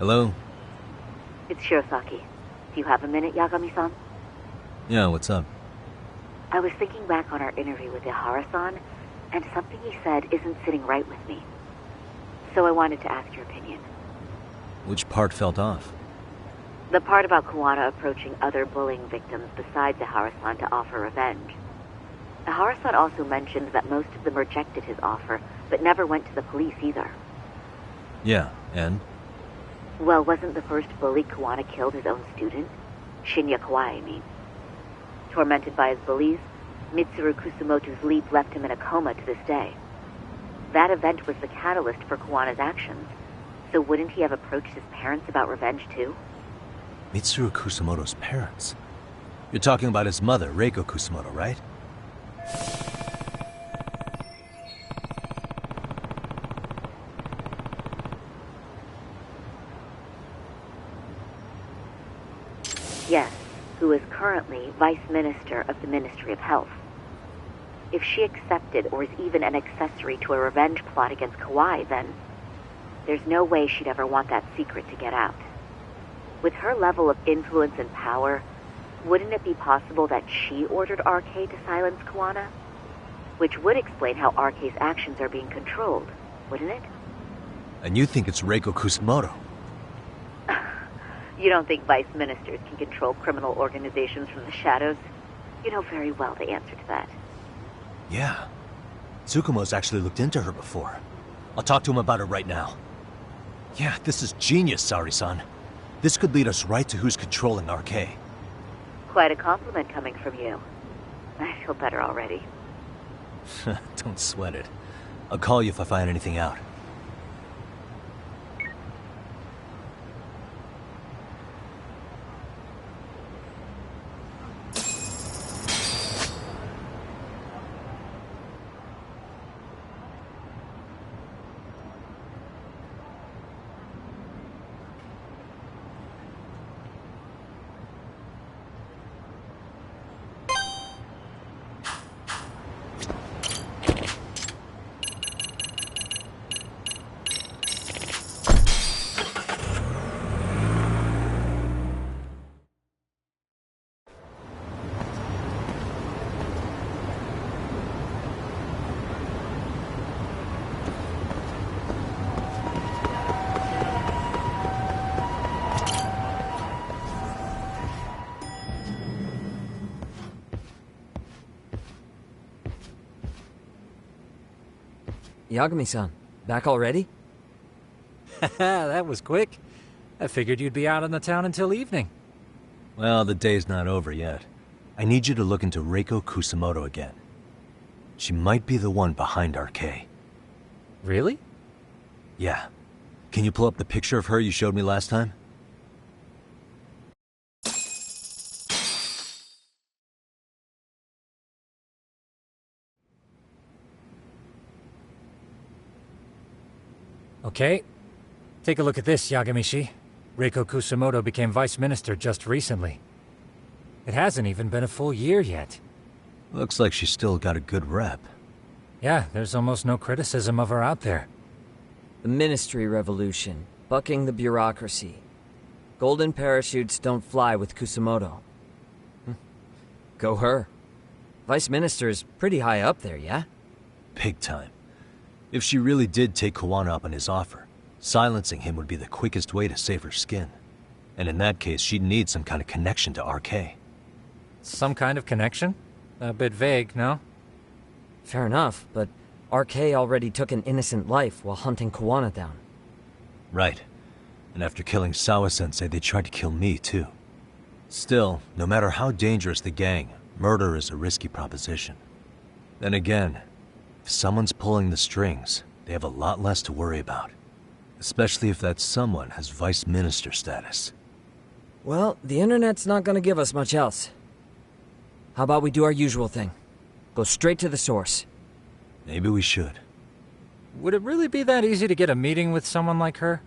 Speaker 3: Hello?
Speaker 7: It's Shirosaki. Do you have a minute, Yagami-san?
Speaker 3: Yeah, what's up?
Speaker 7: I was thinking back on our interview with Ihara-san, and something he said isn't sitting right with me. So I wanted to ask your opinion.
Speaker 3: Which part felt off?
Speaker 7: The part about Kuwana approaching other bullying victims besides Ihara-san to offer revenge. Ihara-san also mentioned that most of them rejected his offer, but never went to the police either.
Speaker 3: Yeah, and?
Speaker 7: Well, wasn't the first bully Kuwana killed his own student? Shinya Kawai, I mean. Tormented by his bullies, Mitsuru Kusumoto's leap left him in a coma to this day. That event was the catalyst for Kuwana's actions, so wouldn't he have approached his parents about revenge too?
Speaker 3: Mitsuru Kusumoto's parents? You're talking about his mother, Reiko Kusumoto, right?
Speaker 7: Yes, who is currently Vice Minister of the Ministry of Health. If she accepted or is even an accessory to a revenge plot against Kauai, then there's no way she'd ever want that secret to get out. With her level of influence and power, wouldn't it be possible that she ordered RK to silence Kuwana? Which would explain how RK's actions are being controlled, wouldn't it?
Speaker 3: And you think it's Reiko Kusumoto?
Speaker 7: You don't think vice ministers can control criminal organizations from the shadows? You know very well the answer to that.
Speaker 3: Yeah. Tsukumo's actually looked into her before. I'll talk to him about it right now. Yeah, this is genius, Sari-san. This could lead us right to who's controlling RK.
Speaker 7: Quite a compliment coming from you. I feel better already.
Speaker 3: Don't sweat it. I'll call you if I find anything out.
Speaker 6: Yagami-san, back already?
Speaker 11: That was quick. I figured you'd be out in the town until evening.
Speaker 3: Well, the day's not over yet. I need you to look into Reiko Kusumoto again. She might be the one behind RK.
Speaker 11: Really?
Speaker 3: Yeah. Can you pull up the picture of her you showed me last time?
Speaker 11: Okay. Take a look at this, Yagamishi. Reiko Kusumoto became vice minister just recently. It hasn't even been a full year yet.
Speaker 3: Looks like she's still got a good rep.
Speaker 11: Yeah, there's almost no criticism of her out there.
Speaker 6: The Ministry Revolution, bucking the bureaucracy. Golden parachutes don't fly with Kusumoto. Go her. Vice Minister's pretty high up there, yeah?
Speaker 3: Big time. If she really did take Kuwana up on his offer, silencing him would be the quickest way to save her skin. And in that case, she'd need some kind of connection to RK.
Speaker 11: Some kind of connection? A bit vague, no?
Speaker 6: Fair enough, but RK already took an innocent life while hunting Kuwana down.
Speaker 3: Right. And after killing Sawa-sensei, they tried to kill me, too. Still, no matter how dangerous the gang, murder is a risky proposition. Then again, if someone's pulling the strings, they have a lot less to worry about. Especially if that someone has vice minister status.
Speaker 6: Well, the internet's not gonna give us much else. How about we do our usual thing? Go straight to the source.
Speaker 3: Maybe we should.
Speaker 11: Would it really be that easy to get a meeting with someone like her?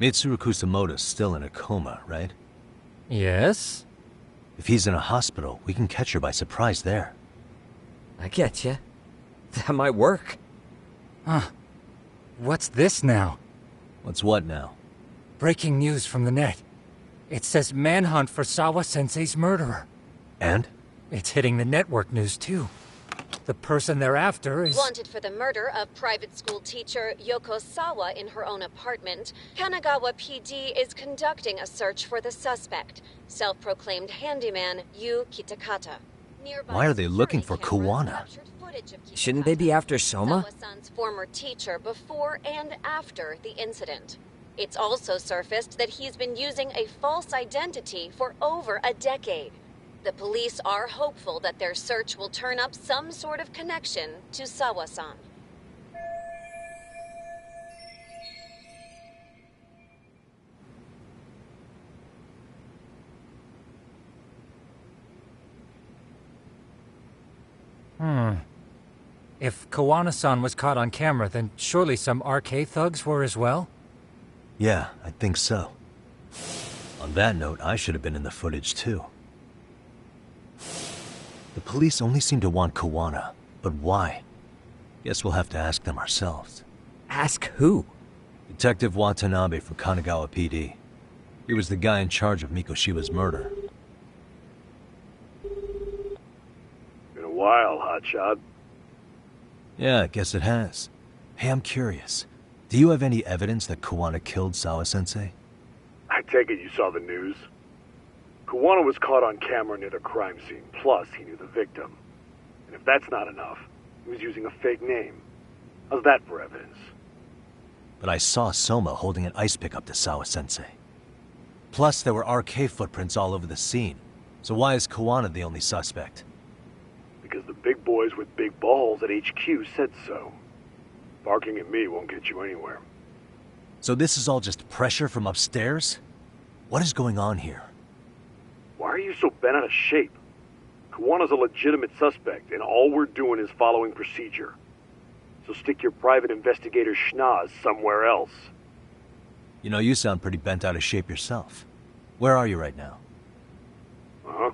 Speaker 3: Mitsuru Kusumoto's still in a coma, right?
Speaker 11: Yes?
Speaker 3: If he's in a hospital, we can catch her by surprise there.
Speaker 6: I get ya. That might work.
Speaker 11: Huh. What's this now?
Speaker 3: What's what now?
Speaker 11: Breaking news from the net. It says manhunt for Sawa-sensei's murderer.
Speaker 3: And?
Speaker 11: It's hitting the network news, too. The person they're after is...
Speaker 12: Wanted for the murder of private school teacher Yoko Sawa in her own apartment, Kanagawa PD is conducting a search for the suspect, self-proclaimed handyman Yu Kitakata.
Speaker 3: Why are they looking for Kuwana?
Speaker 6: Shouldn't they be after Soma?
Speaker 12: Sawa-san's former teacher before and after the incident. It's also surfaced that he's been using a false identity for over a decade. The police are hopeful that their search will turn up some sort of connection to Sawa-san.
Speaker 11: If Kawana-san was caught on camera, then surely some RK thugs were as well?
Speaker 3: Yeah, I think so. On that note, I should have been in the footage too. The police only seem to want Kawana, but why? Guess we'll have to ask them ourselves.
Speaker 6: Ask who?
Speaker 3: Detective Watanabe from Kanagawa PD. He was the guy in charge of Mikoshiba's murder.
Speaker 13: Been a while, hotshot.
Speaker 3: Yeah, I guess it has. Hey, I'm curious. Do you have any evidence that Kawana killed Sawa-sensei?
Speaker 13: I take it you saw the news. Kawana was caught on camera near the crime scene, plus he knew the victim. And if that's not enough, he was using a fake name. How's that for evidence?
Speaker 3: But I saw Soma holding an ice pick up to Sawa-sensei. Plus, there were RK footprints all over the scene. So why is Kawana the only suspect?
Speaker 13: Because the big boys with big balls at HQ said so. Barking at me won't get you anywhere.
Speaker 3: So this is all just pressure from upstairs? What is going on here?
Speaker 13: Why are you so bent out of shape? Kawana's a legitimate suspect, and all we're doing is following procedure. So stick your private investigator schnoz somewhere else.
Speaker 3: You know, you sound pretty bent out of shape yourself. Where are you right now?
Speaker 13: Uh-huh.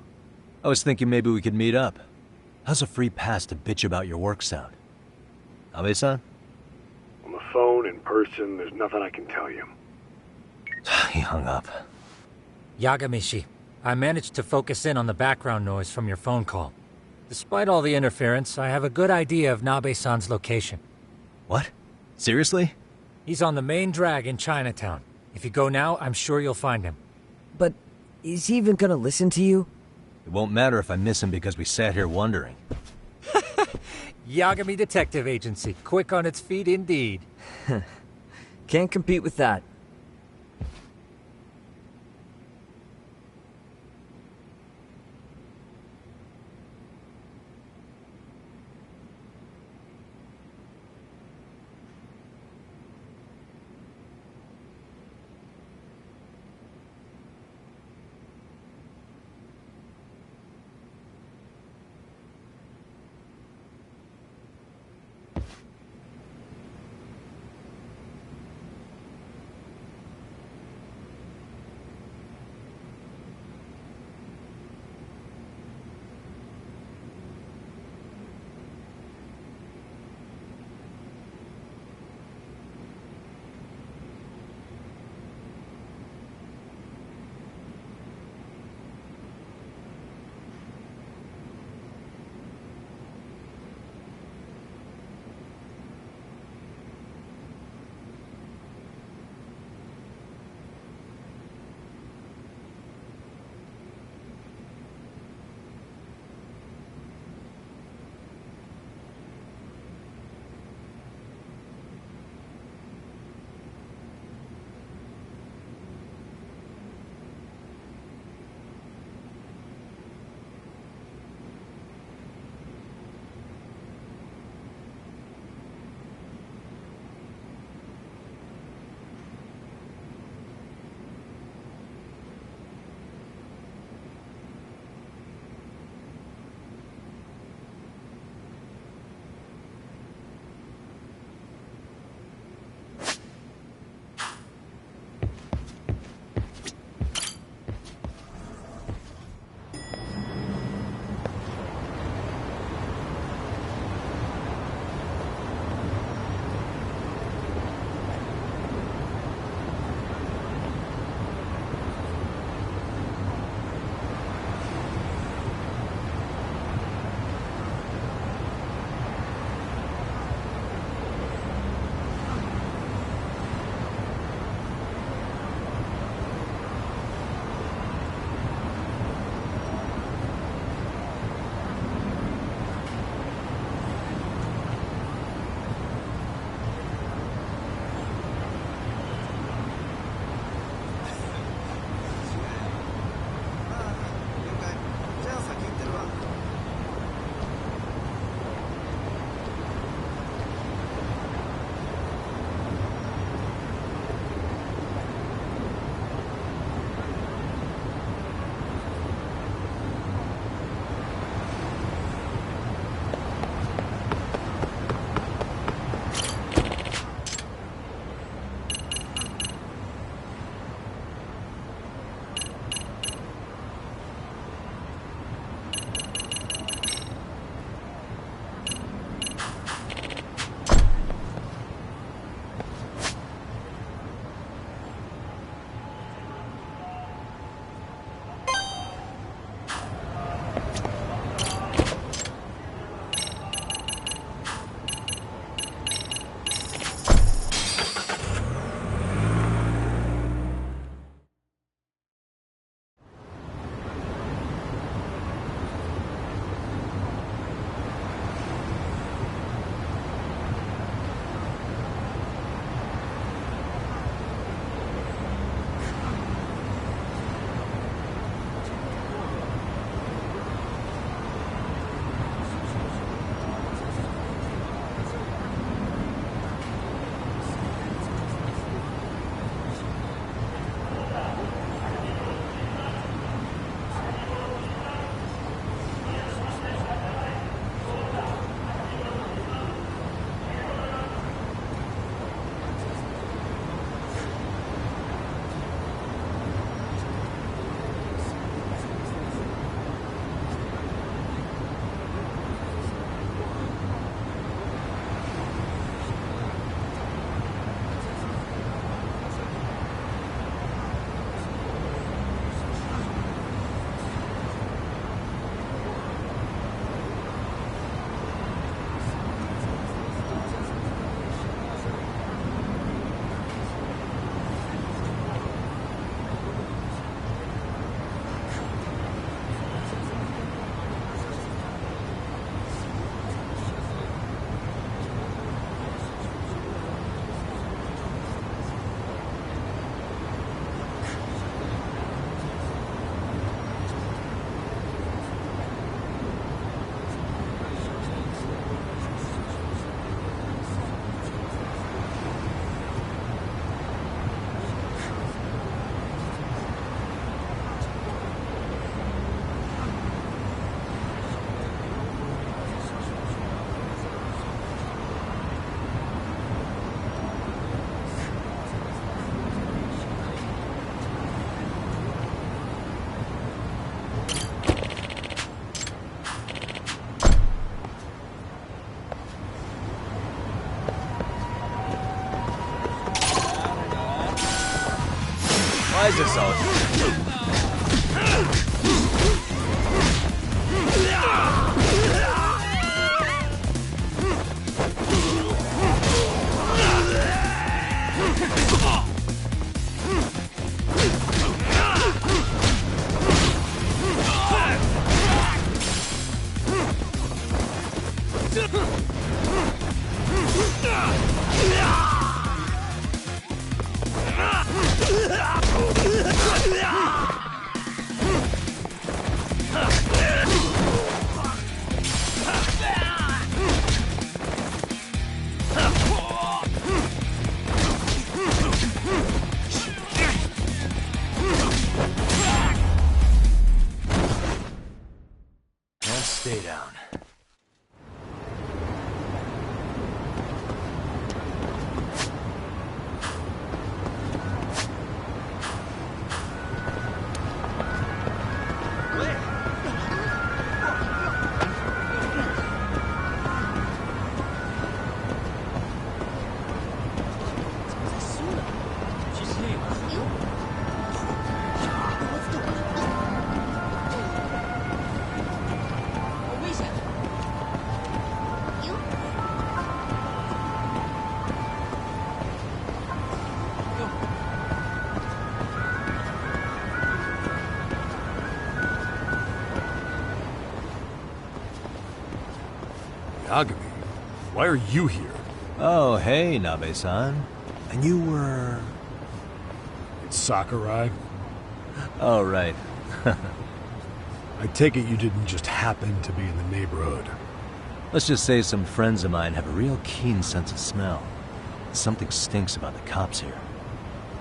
Speaker 3: I was thinking maybe we could meet up. How's a free pass to bitch about your work sound? Abe-san?
Speaker 13: On the phone, in person, there's nothing I can tell you.
Speaker 3: He hung up.
Speaker 11: Yagamishi, I managed to focus in on the background noise from your phone call. Despite all the interference, I have a good idea of Nabe-san's location.
Speaker 3: What? Seriously?
Speaker 11: He's on the main drag in Chinatown. If you go now, I'm sure you'll find him.
Speaker 6: But is he even gonna listen to you?
Speaker 3: It won't matter if I miss him because we sat here wondering.
Speaker 11: Yagami Detective Agency, quick on its feet indeed.
Speaker 6: Can't compete with that.
Speaker 3: surprise us all. And stay down.
Speaker 9: Yagami, why are you here?
Speaker 3: Oh, hey, Nabe-san. And you were...
Speaker 9: It's Sakurai.
Speaker 3: Oh, right.
Speaker 9: I take it you didn't just happen to be in the neighborhood.
Speaker 3: Let's just say some friends of mine have a real keen sense of smell. Something stinks about the cops here.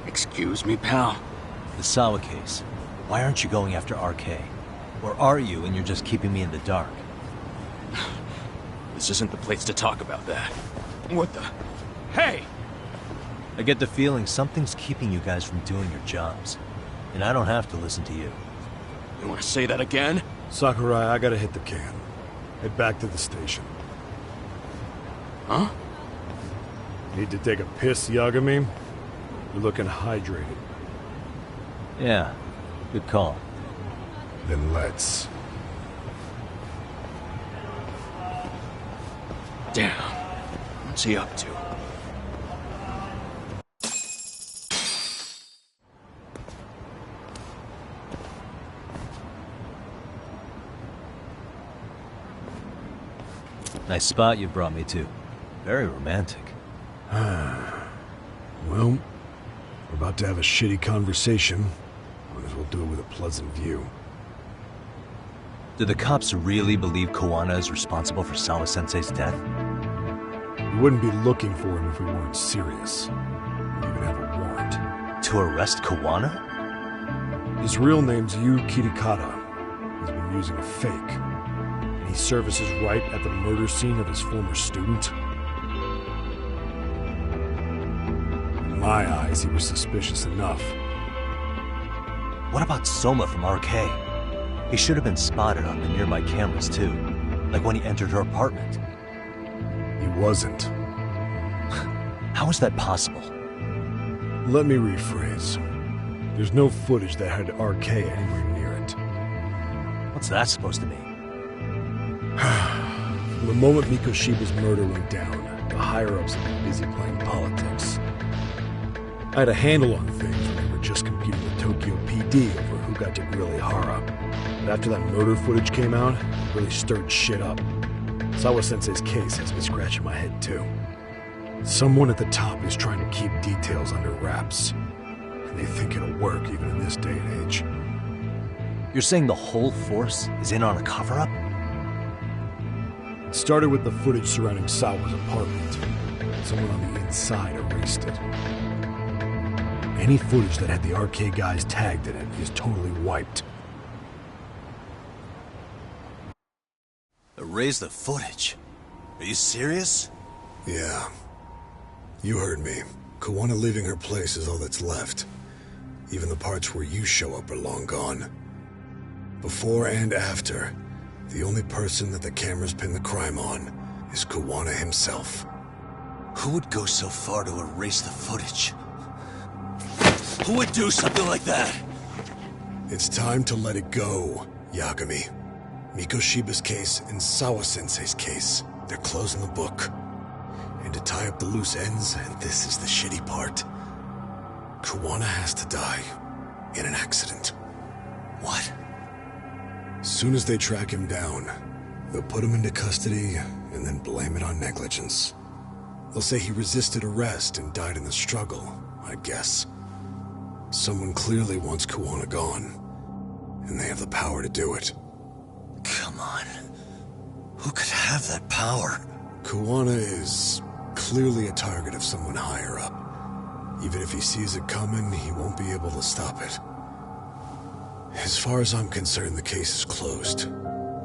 Speaker 14: Excuse me, pal?
Speaker 3: The Sawa case. Why aren't you going after RK? Or are you and you're just keeping me in the dark?
Speaker 14: This isn't the place to talk about that. What the... Hey!
Speaker 3: I get the feeling something's keeping you guys from doing your jobs. And I don't have to listen to you.
Speaker 14: You want to say that again?
Speaker 9: Sakurai, I gotta hit the can. Head back to the station.
Speaker 14: Huh?
Speaker 9: Need to take a piss, Yagami? You're looking hydrated.
Speaker 3: Yeah, good call.
Speaker 9: Then let's.
Speaker 14: Damn. What's he up to?
Speaker 3: Nice spot you brought me to. Very romantic.
Speaker 9: Well, we're about to have a shitty conversation. Might as well do it with a pleasant view.
Speaker 3: Do the cops really believe Kowana is responsible for Sawa-sensei's death?
Speaker 9: We wouldn't be looking for him if we weren't serious. We even have a warrant.
Speaker 3: To arrest Kowana?
Speaker 9: His real name's Yu Kitakata. He's been using a fake. And he services right at the murder scene of his former student. In my eyes, he was suspicious enough.
Speaker 3: What about Soma from RK? He should have been spotted on the nearby cameras too. Like when he entered her apartment.
Speaker 9: He wasn't.
Speaker 3: How is that possible?
Speaker 9: Let me rephrase. There's no footage that had RK anywhere near it.
Speaker 3: What's that supposed to mean?
Speaker 9: From the moment Mikoshiba's murder went down, the higher-ups have been busy playing politics. I had a handle on things when they were just competing with Tokyo PD over who got to grill Ihara. But after that murder footage came out, it really stirred shit up. Sawa-sensei's case has me scratching my head too. Someone at the top is trying to keep details under wraps. And they think it'll work even in this day and age.
Speaker 3: You're saying the whole force is in on a cover-up?
Speaker 9: It started with the footage surrounding Sawa's apartment. Someone on the inside erased it. Any footage that had the RK guys tagged in it is totally wiped.
Speaker 3: Erase the footage? Are you serious?
Speaker 15: Yeah. You heard me. Kowana leaving her place is all that's left. Even the parts where you show up are long gone. Before and after, the only person that the cameras pin the crime on is Kowana himself.
Speaker 3: Who would go so far to erase the footage? Who would do something like that?
Speaker 15: It's time to let it go, Yagami. Mikoshiba's case and Sawa-sensei's case, they're closing the book. And to tie up the loose ends, and this is the shitty part, Kuwana has to die in an accident.
Speaker 3: What?
Speaker 15: Soon as they track him down, they'll put him into custody and then blame it on negligence. They'll say he resisted arrest and died in the struggle, I guess. Someone clearly wants Kuwana gone, and they have the power to do it.
Speaker 3: Come on. Who could have that power?
Speaker 15: Kuwana is clearly a target of someone higher up. Even if he sees it coming, he won't be able to stop it. As far as I'm concerned, the case is closed.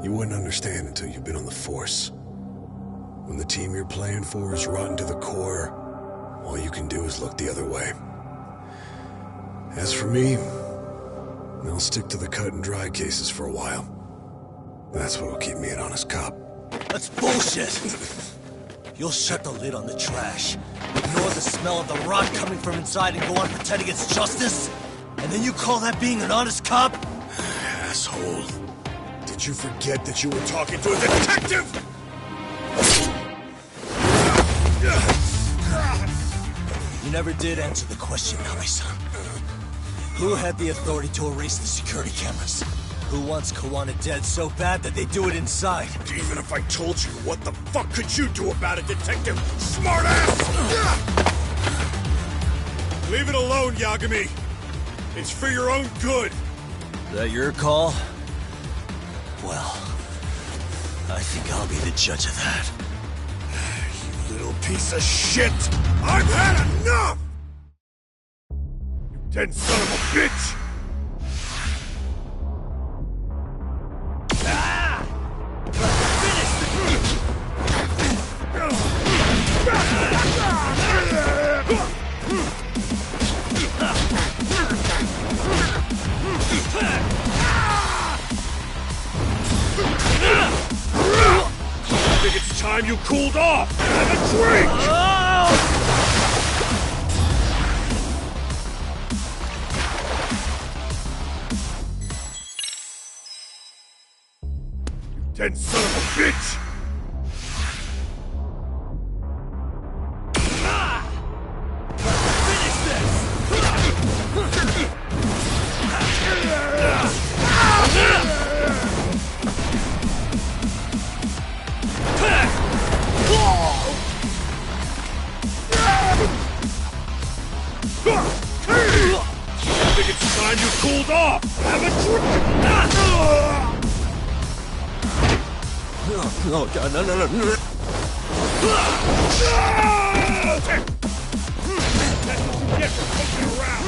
Speaker 15: You wouldn't understand until you've been on the force. When the team you're playing for is rotten to the core, all you can do is look the other way. As for me, I'll stick to the cut and dry cases for a while. That's what'll keep me an honest cop.
Speaker 3: That's bullshit! You'll shut the lid on the trash, ignore the smell of the rot coming from inside, and go on pretending it's justice? And then you call that being an honest cop?
Speaker 15: Asshole. Did you forget that you were talking to a detective?
Speaker 3: You never did answer the question, Nami-san. Who had the authority to erase the security cameras? Who wants Kuwana dead so bad that they do it inside?
Speaker 15: Even if I told you, what the fuck could you do about it, detective? Smartass! Leave it alone, Yagami. It's for your own good.
Speaker 3: Is that your call? Well, I think I'll be the judge of that.
Speaker 15: You little piece of shit! I've had enough! You dead son of a bitch!
Speaker 9: I think it's time you cooled off! Have a drink! Dead son of a bitch! I think it's time you cooled off! Have a drink!
Speaker 3: Oh, God, no.
Speaker 9: That's what you get for poking around!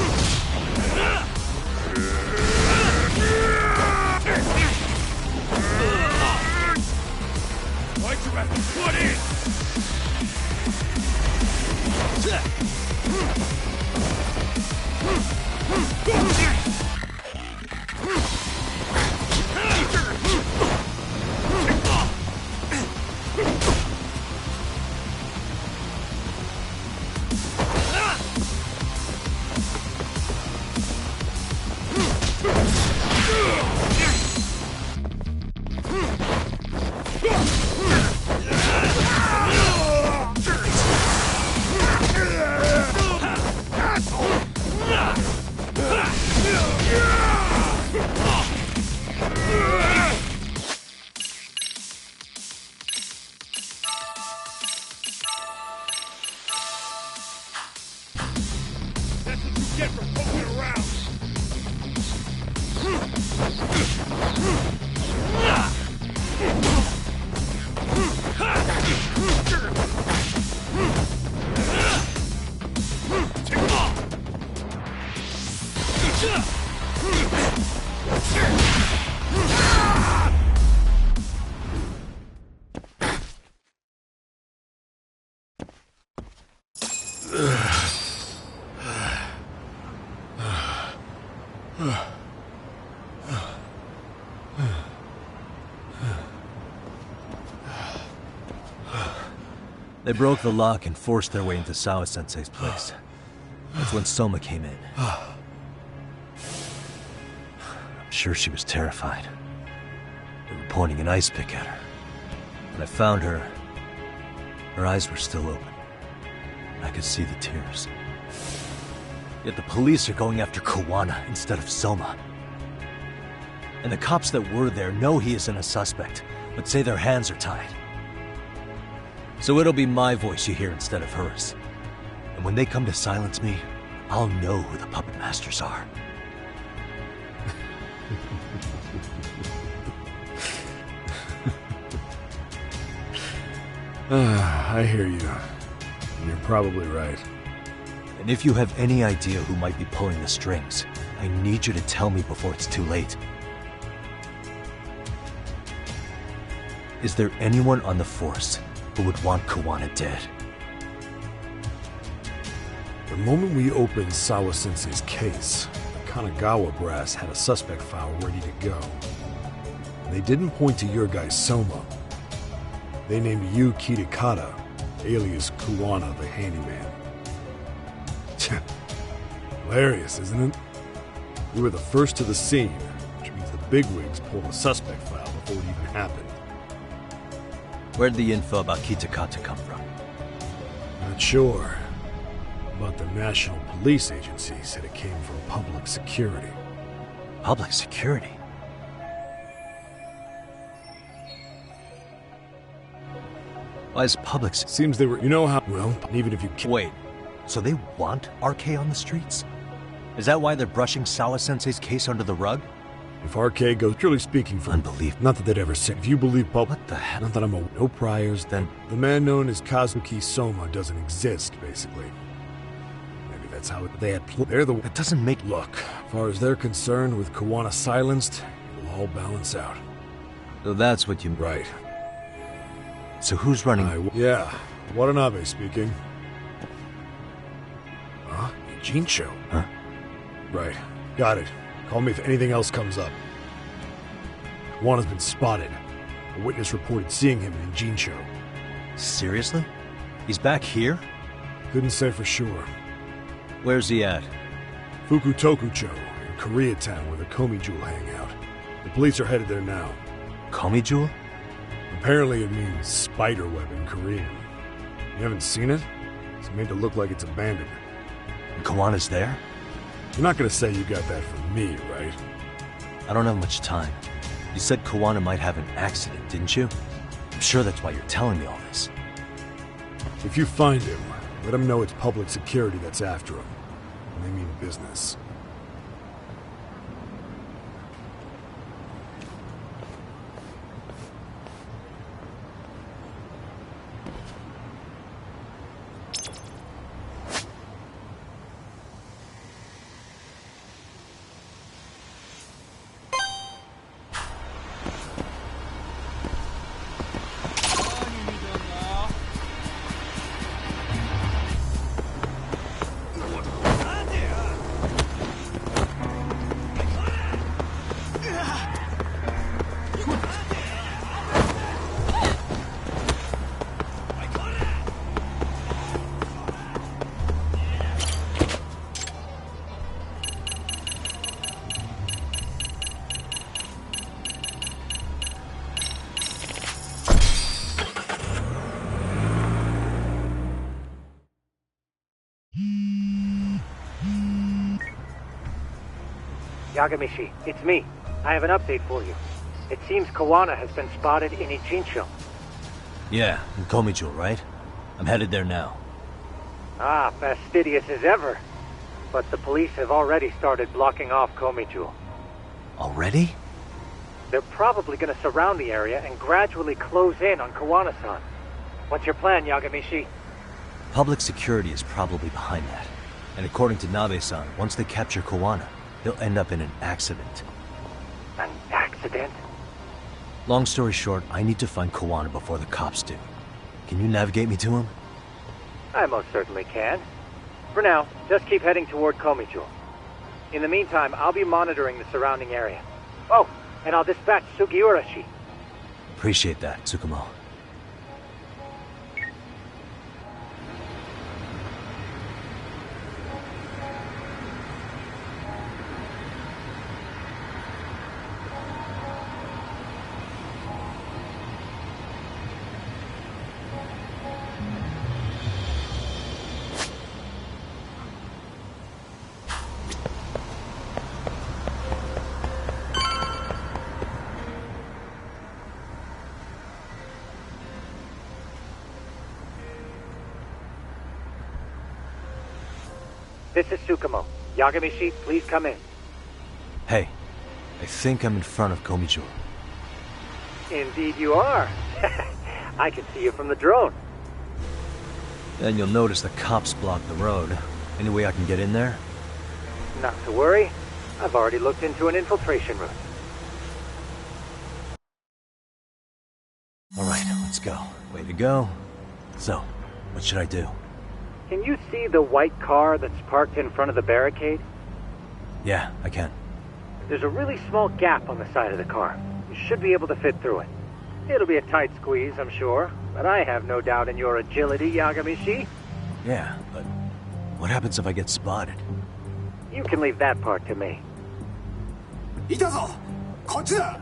Speaker 9: Why'd you have to put in? Get from poking around!
Speaker 3: They broke the lock and forced their way into Sawa-sensei's place. That's when Soma came in. sure she was terrified. They were pointing an ice pick at her. When I found her, her eyes were still open. I could see the tears. Yet the police are going after Kawana instead of Soma. And the cops that were there know he isn't a suspect, but say their hands are tied. So it'll be my voice you hear instead of hers. And when they come to silence me, I'll know who the puppet masters are.
Speaker 15: I hear you. And you're probably right.
Speaker 3: And if you have any idea who might be pulling the strings, I need you to tell me before it's too late. Is there anyone on the force who would want Kawana dead?
Speaker 15: The moment we opened Sawa-sensei's case, the Kanagawa brass had a suspect file ready to go. And they didn't point to your guy Soma. They named you Kitakata, alias Kawana the handyman. Hilarious, isn't it? We were the first to the scene, which means the bigwigs pulled a suspect file before it even happened.
Speaker 3: Where'd the info about Kitakata come from?
Speaker 15: Not sure. But the National Police Agency said it came from public security.
Speaker 3: Public security? Why is public...
Speaker 15: Seems they were... You know how... Well, even if you...
Speaker 3: Wait, so they want RK on the streets? Is that why they're brushing Sawa-sensei's case under the rug?
Speaker 15: If RK goes, purely speaking, for
Speaker 3: unbelievable.
Speaker 15: Not that they'd ever say. If you believe
Speaker 3: What the hell?
Speaker 15: Not that I'm a... No priors, then... The man known as Kazuki Soma doesn't exist, basically. Maybe that's how they had... They're the...
Speaker 3: That doesn't make...
Speaker 15: Look, as far as they're concerned, with Kawana silenced, it'll all balance out.
Speaker 3: So that's what you...
Speaker 15: Right.
Speaker 3: So who's running...
Speaker 15: Yeah, Watanabe speaking. Huh? Jincho?
Speaker 3: Huh?
Speaker 15: Right. Got it. Call me if anything else comes up. Kawana's been spotted. A witness reported seeing him in Jincho.
Speaker 3: Seriously? He's back here?
Speaker 15: Couldn't say for sure.
Speaker 3: Where's he at?
Speaker 15: Fukutokucho, in Koreatown, where the Komi Jewel hang out. The police are headed there now.
Speaker 3: Komi Jewel?
Speaker 15: Apparently it means spider web in Korean. You haven't seen it? It's made to look like it's abandoned.
Speaker 3: And Kawana's there?
Speaker 15: You're not gonna say you got that from me, right?
Speaker 3: I don't have much time. You said Kawana might have an accident, didn't you? I'm sure that's why you're telling me all this.
Speaker 15: If you find him, let him know it's public security that's after him. And they mean business.
Speaker 10: Yagamishi, it's me. I have an update for you. It seems Kawana has been spotted in Ijincho.
Speaker 3: Yeah, in Komi Jewel, right? I'm headed there now.
Speaker 10: Ah, fastidious as ever. But the police have already started blocking off Komi Jewel.
Speaker 3: Already?
Speaker 10: They're probably going to surround the area and gradually close in on Kawana-san. What's your plan, Yagamishi?
Speaker 3: Public security is probably behind that. And according to Nabe-san, once they capture Kawana, he'll end up in an accident.
Speaker 10: An accident?
Speaker 3: Long story short, I need to find Kawana before the cops do. Can you navigate me to him?
Speaker 10: I most certainly can. For now, just keep heading toward Komi Jewel. In the meantime, I'll be monitoring the surrounding area. Oh, and I'll dispatch Sugiurashi.
Speaker 3: Appreciate that, Tsukumo.
Speaker 10: This is Tsukumo. Yagamishi, please come in.
Speaker 3: Hey, I think I'm in front of Komijo.
Speaker 10: Indeed you are. I can see you from the drone.
Speaker 3: And you'll notice the cops block the road. Any way I can get in there?
Speaker 10: Not to worry. I've already looked into an infiltration route.
Speaker 3: Alright, let's go. Way to go. So, what should I do?
Speaker 10: Can you see the white car that's parked in front of the barricade?
Speaker 3: Yeah, I can.
Speaker 10: There's a really small gap on the side of the car. You should be able to fit through it. It'll be a tight squeeze, I'm sure, but I have no doubt in your agility, Yagamishi.
Speaker 3: Yeah, but what happens if I get spotted?
Speaker 10: You can leave that part to me.
Speaker 15: いたぞこっちだ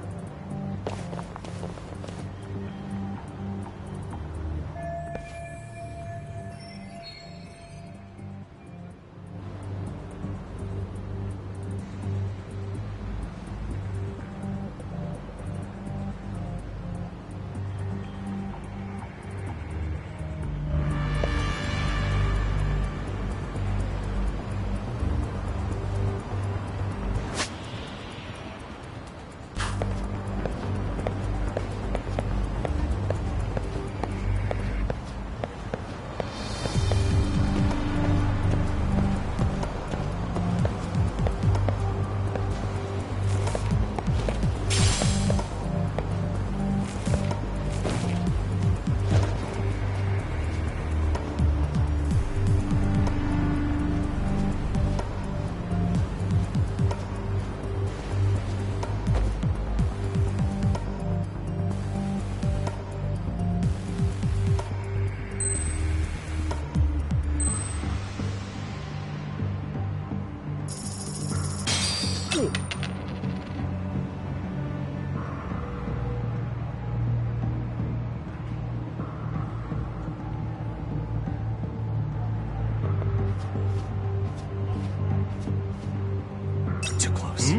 Speaker 3: Too close.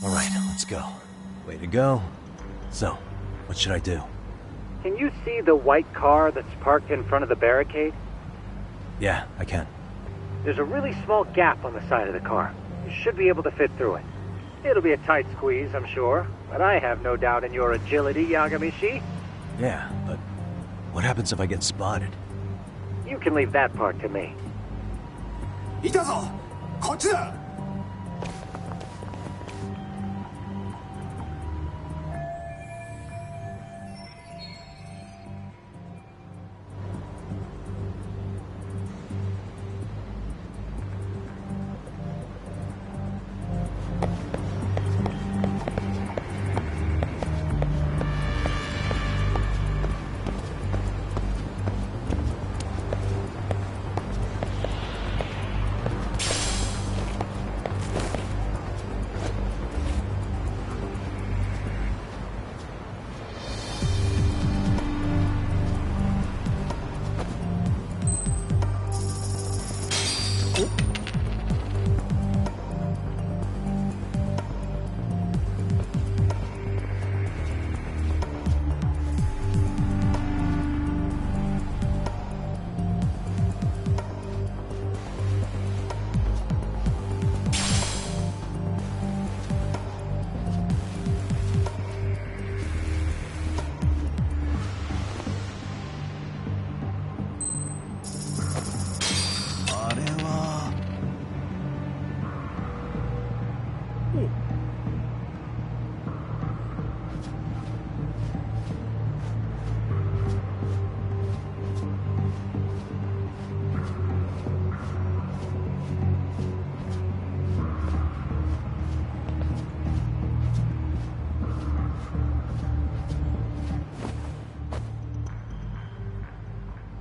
Speaker 3: Alright, let's go. Way to go. So, what should I do?
Speaker 10: Can you see the white car that's parked in front of the barricade?
Speaker 3: Yeah, I can.
Speaker 10: There's a really small gap on the side of the car. You should be able to fit through it. It'll be a tight squeeze, I'm sure, but I have no doubt in your agility, Yagamishi.
Speaker 3: Yeah, but what happens if I get spotted?
Speaker 10: You can leave that part to me.
Speaker 15: いたぞこっちだ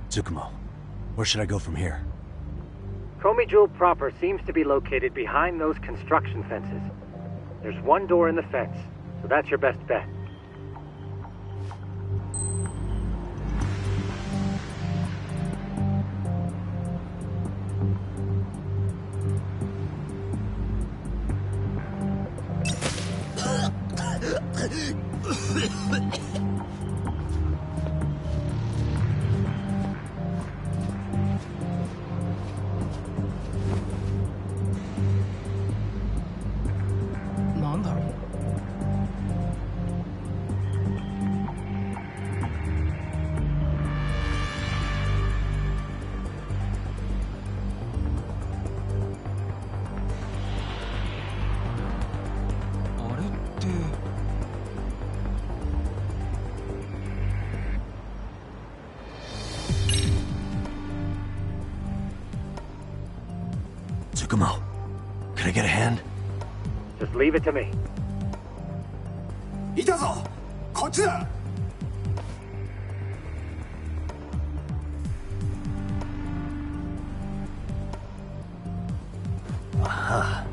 Speaker 3: Tsukumo, where should I go from here?
Speaker 10: Komi proper seems to be located behind those construction fences. There's one door in the fence, so that's your best bet.
Speaker 3: I get a hand?
Speaker 10: Just leave it to me.
Speaker 16: いたぞこっちだ
Speaker 3: Aha.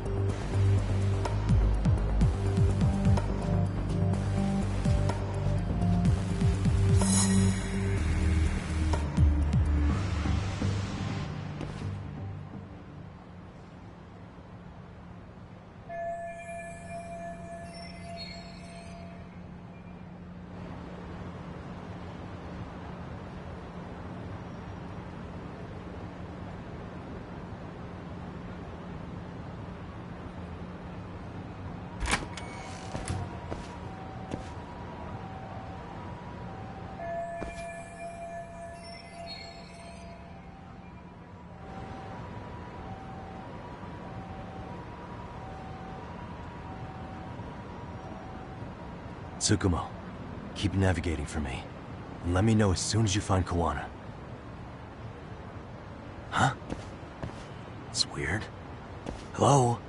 Speaker 3: Tsukumo, keep navigating for me. And let me know as soon as you find Kawana. Huh? It's weird. Hello?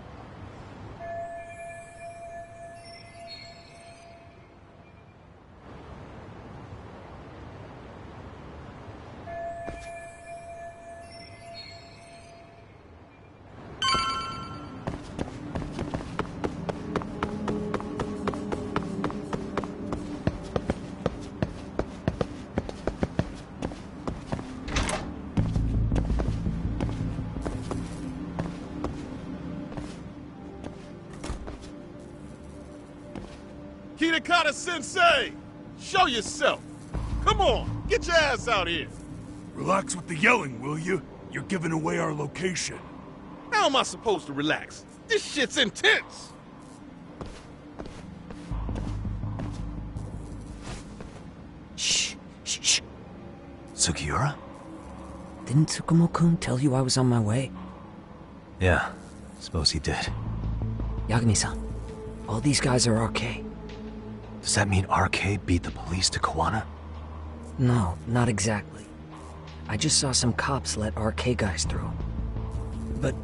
Speaker 17: Sensei! Show yourself! Come on, get your ass out here!
Speaker 18: Relax with the yelling, will you? You're giving away our location.
Speaker 17: How am I supposed to relax? This shit's intense!
Speaker 6: Shh.
Speaker 3: Sugiura?
Speaker 6: Didn't Tsukumo-kun tell you I was on my way?
Speaker 3: Yeah, suppose he did.
Speaker 6: Yagami-san, all these guys are RK.
Speaker 3: Does that mean RK beat the police to Kawana?
Speaker 6: No, not exactly. I just saw some cops let RK guys through. But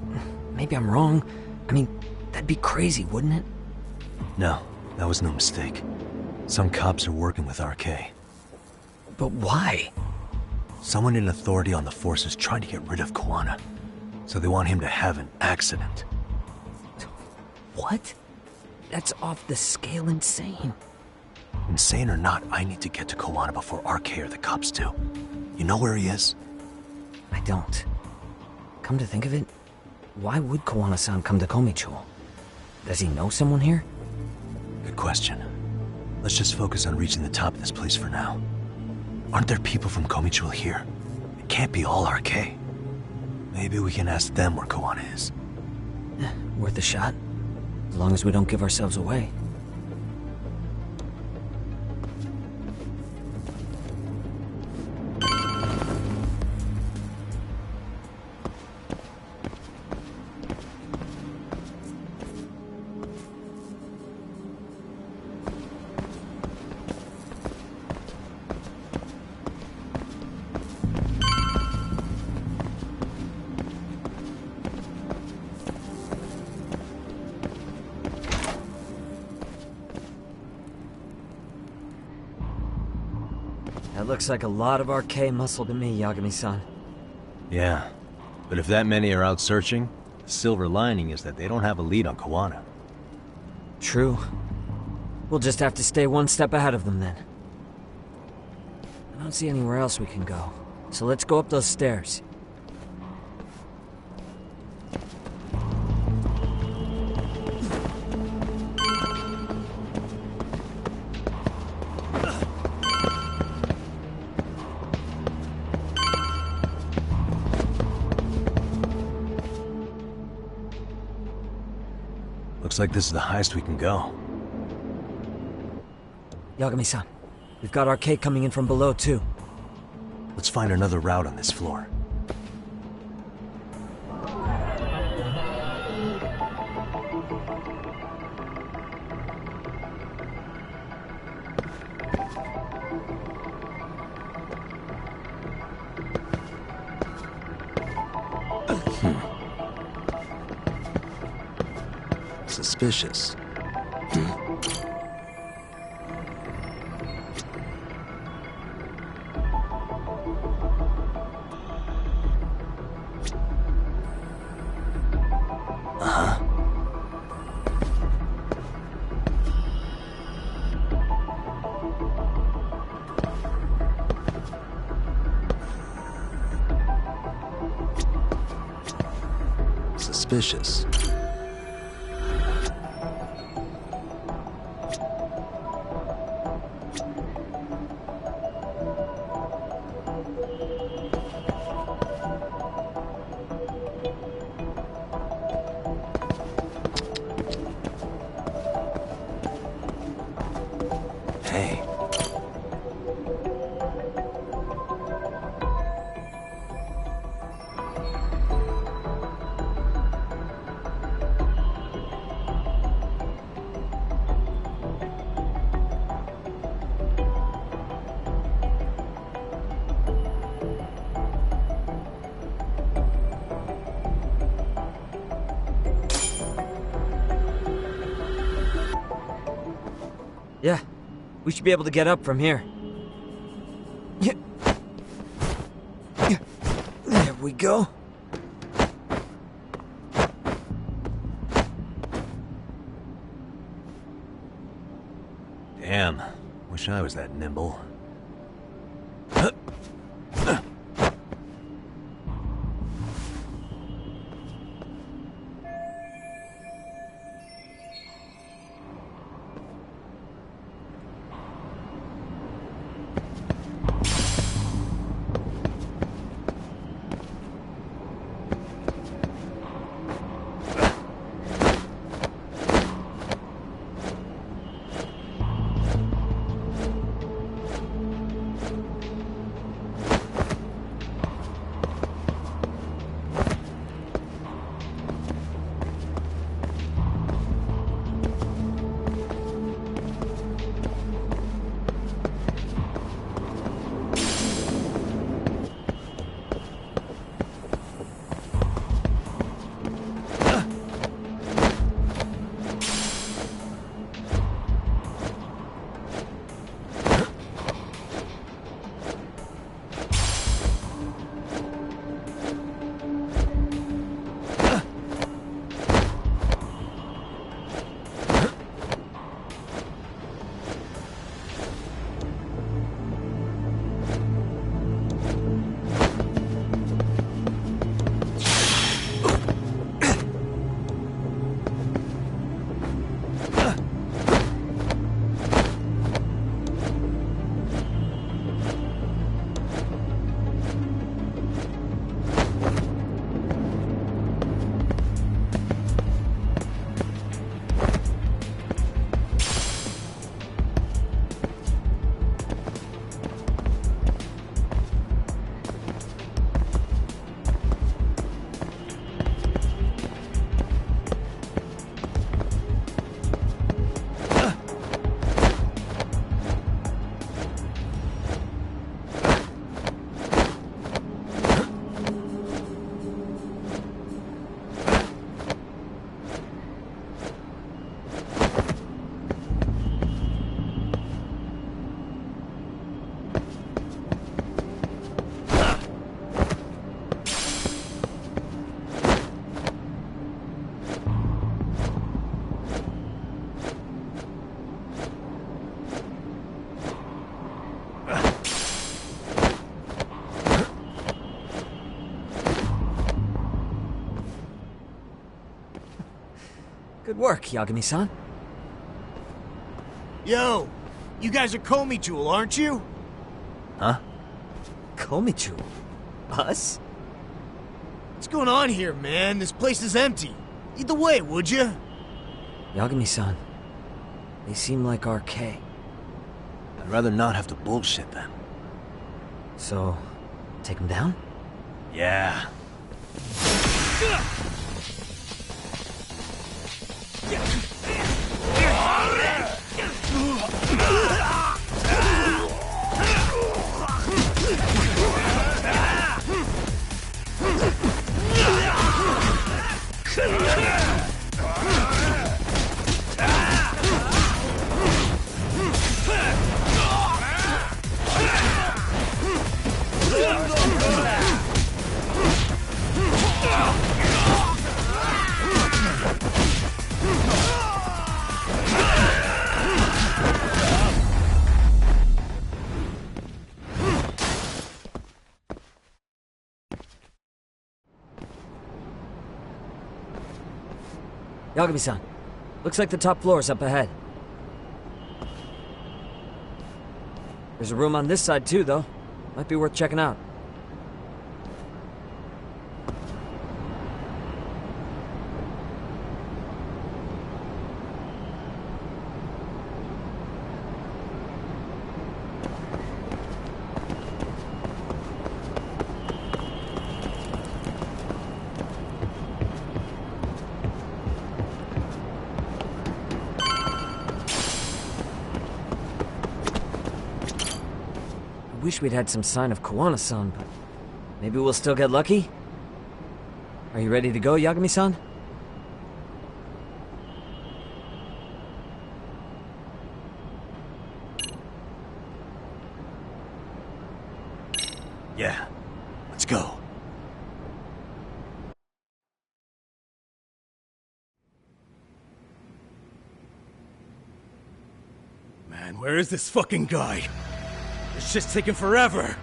Speaker 6: maybe I'm wrong. I mean, that'd be crazy, wouldn't it?
Speaker 3: No, that was no mistake. Some cops are working with RK.
Speaker 6: But why?
Speaker 3: Someone in authority on the force is trying to get rid of Kawana. So they want him to have an accident.
Speaker 6: What? That's off the scale insane.
Speaker 3: Insane or not, I need to get to Kawana before RK or the cops do. You know where he is?
Speaker 6: I don't. Come to think of it, why would Kawana-san come to Komicho? Does he know someone here?
Speaker 3: Good question. Let's just focus on reaching the top of this place for now. Aren't there people from Komicho here? It can't be all RK. Maybe we can ask them where Kawana is.
Speaker 6: Worth a shot. As long as we don't give ourselves away. That looks like a lot of RK muscle to me, Yagami-san.
Speaker 3: Yeah, but if that many are out searching, the silver lining is that they don't have a lead on Kawana.
Speaker 6: True. We'll just have to stay one step ahead of them then. I don't see anywhere else we can go, so let's go up those stairs.
Speaker 3: Looks like this is the highest we can go.
Speaker 6: Yagami-san, we've got RK coming in from below too.
Speaker 3: Let's find another route on this floor. Suspicious. Suspicious. Hey.
Speaker 6: Yeah, we should be able to get up from here. There we go.
Speaker 3: Damn, wish I was that nimble.
Speaker 6: Good work, Yagami-san.
Speaker 19: Yo, you guys are Komi-Jewel, aren't you?
Speaker 3: Huh?
Speaker 6: Komi-Jewel? Us?
Speaker 19: What's going on here, man? This place is empty. Lead the way, would you?
Speaker 6: Yagami-san, they seem like RK.
Speaker 3: I'd rather not have to bullshit them.
Speaker 6: So, take them down?
Speaker 3: Yeah.
Speaker 6: Yagami-san, looks like the top floor is up ahead. There's a room on this side too, though. Might be worth checking out. I wish we'd had some sign of Kawana-san, but maybe we'll still get lucky? Are you ready to go, Yagami-san?
Speaker 3: Yeah, let's go.
Speaker 18: Man, where is this fucking guy? This shit's taking forever.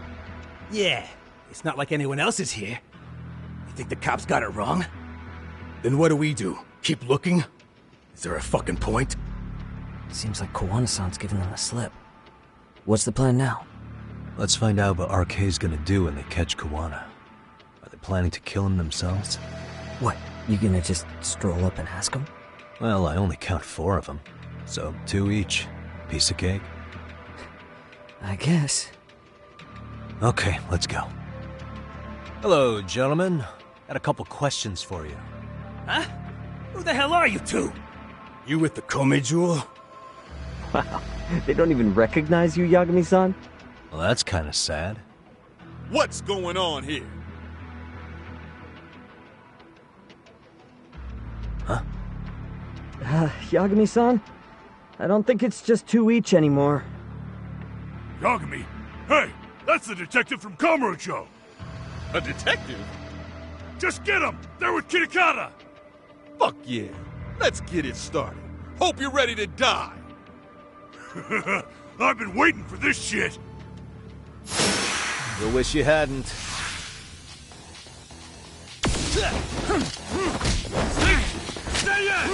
Speaker 18: Yeah, it's not like anyone else is here. You think the cops got it wrong? Then what do? Keep looking? Is there a fucking point?
Speaker 6: Seems like Kawana-san's giving them a slip. What's the plan now?
Speaker 3: Let's find out what RK's gonna do when they catch Kawana. Are they planning to kill him themselves?
Speaker 6: What, you gonna just stroll up and ask them?
Speaker 3: Well, I only count 4 of them, so 2 each. Piece of cake?
Speaker 6: I guess.
Speaker 3: Okay, let's go. Hello, gentlemen. Got a couple questions for you.
Speaker 18: Huh? Who the hell are you two? You with the Kome jewel?
Speaker 6: Wow, they don't even recognize you, Yagami-san?
Speaker 3: Well, that's kind of sad.
Speaker 17: What's going on here?
Speaker 3: Huh?
Speaker 6: Yagami-san? I don't think it's just 2 each anymore.
Speaker 18: Yagami? Hey, that's the detective from Kamurocho!
Speaker 17: A detective?
Speaker 18: Just get him! They're with Kitakata!
Speaker 17: Fuck yeah. Let's get it started. Hope you're ready to die.
Speaker 18: I've been waiting for this shit!
Speaker 3: You'll wish you hadn't.
Speaker 18: Stay in!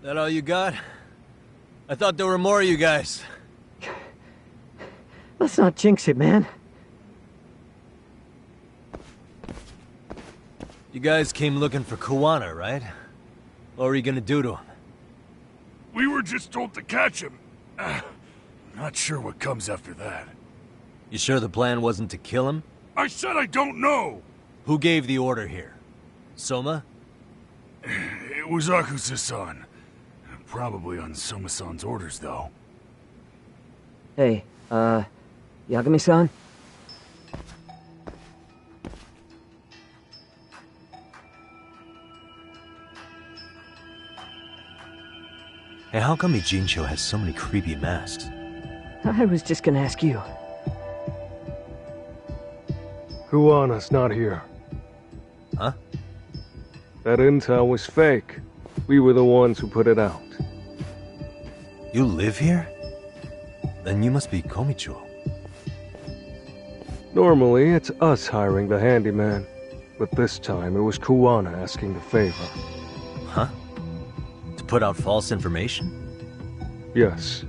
Speaker 3: That all you got? I thought there were more of you guys.
Speaker 6: Let's not jinx it, man.
Speaker 3: You guys came looking for Kawana, right? What were you gonna do to him?
Speaker 18: We were just told to catch him. Not sure what comes after that.
Speaker 3: You sure the plan wasn't to kill him?
Speaker 18: I said I don't know!
Speaker 3: Who gave the order here? Soma?
Speaker 18: It was Akusa-san. Probably on Soma-san's orders, though.
Speaker 6: Hey, Yagami-san?
Speaker 3: Hey, how come Ijincho has so many creepy masks?
Speaker 6: I was just gonna ask you.
Speaker 20: Kuwana's not here.
Speaker 3: Huh?
Speaker 20: That intel was fake. We were the ones who put it out.
Speaker 3: You live here? Then you must be Komicho.
Speaker 20: Normally, it's us hiring the handyman. But this time, it was Kuwana asking the favor.
Speaker 3: Huh? To put out false information?
Speaker 20: Yes.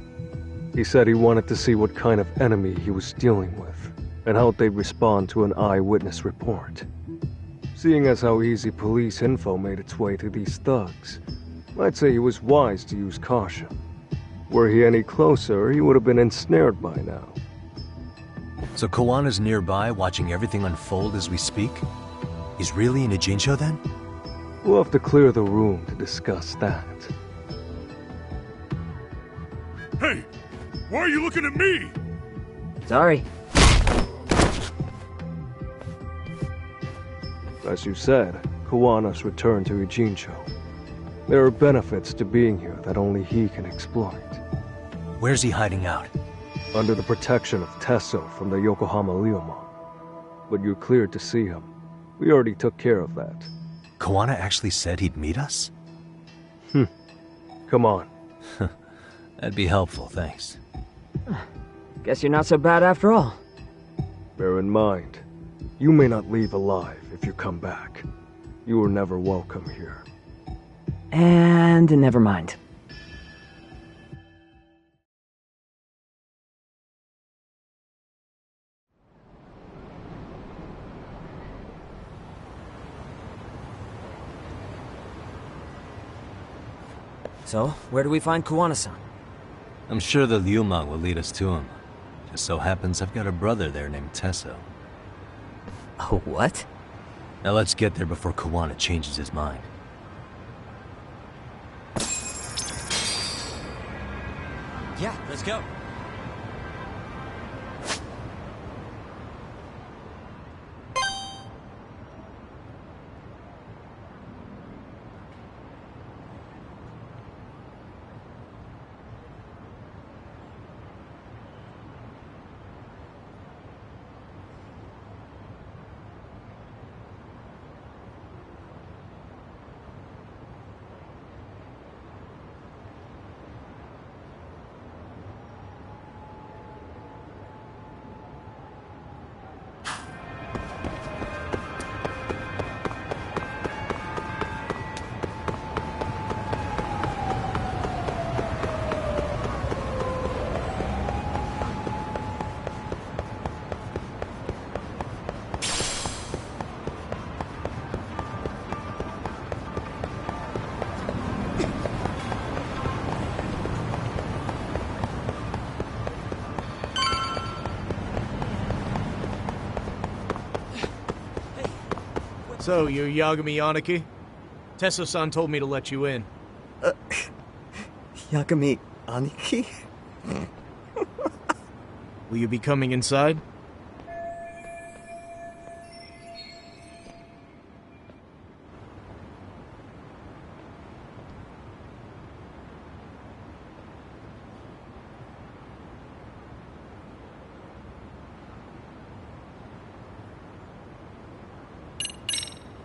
Speaker 20: He said he wanted to see what kind of enemy he was dealing with, and how they'd respond to an eyewitness report. Seeing as how easy police info made its way to these thugs, I'd say he was wise to use caution. Were he any closer, he would have been ensnared by now.
Speaker 3: So Kawana's nearby, watching everything unfold as we speak? He's really in Ijincho then?
Speaker 20: We'll have to clear the room to discuss that.
Speaker 17: Hey! Why are you looking at me?
Speaker 6: Sorry.
Speaker 20: As you said, Kawana's returned to Ijincho. There are benefits to being here that only he can exploit.
Speaker 3: Where's he hiding out?
Speaker 20: Under the protection of Tesso from the Yokohama Ryomon. But you're cleared to see him. We already took care of that.
Speaker 3: Kawana actually said he'd meet us?
Speaker 20: Come on.
Speaker 3: That'd be helpful, thanks.
Speaker 6: Guess you're not so bad after all.
Speaker 20: Bear in mind, you may not leave alive if you come back. You were never welcome here.
Speaker 6: And never mind. So, where do we find Kuwana-san?
Speaker 3: I'm sure the Ryomon will lead us to him. Just so happens I've got a brother there named Tesso.
Speaker 6: Oh, what?
Speaker 3: Now let's get there before Kawana changes his mind.
Speaker 11: Yeah, let's go.
Speaker 19: So, you're Yagami Aniki? Tesso-san told me to let you in.
Speaker 6: Yagami Aniki?
Speaker 19: Will you be coming inside?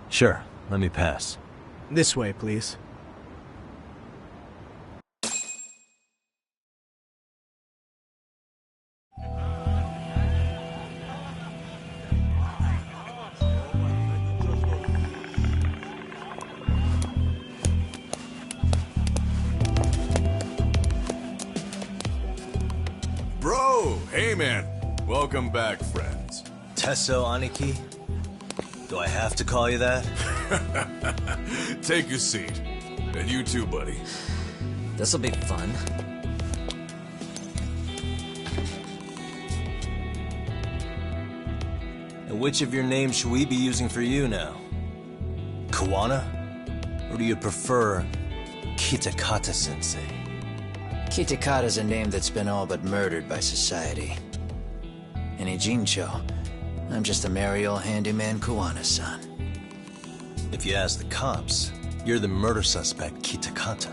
Speaker 3: Sure, let me pass.
Speaker 19: This way, please.
Speaker 14: Bro! Hey, man. Welcome back, friends.
Speaker 3: Tesso Aniki? Do I have to call you that?
Speaker 14: Take your seat. And you too, buddy.
Speaker 6: This'll be fun.
Speaker 3: And which of your names should we be using for you now? Kawana? Or do you prefer Kitakata-sensei?
Speaker 21: Kitakata's a name that's been all but murdered by society. In Ijincho, I'm just a merry old handyman Kuwana-san.
Speaker 3: If you ask the cops, you're the murder suspect Kitakata.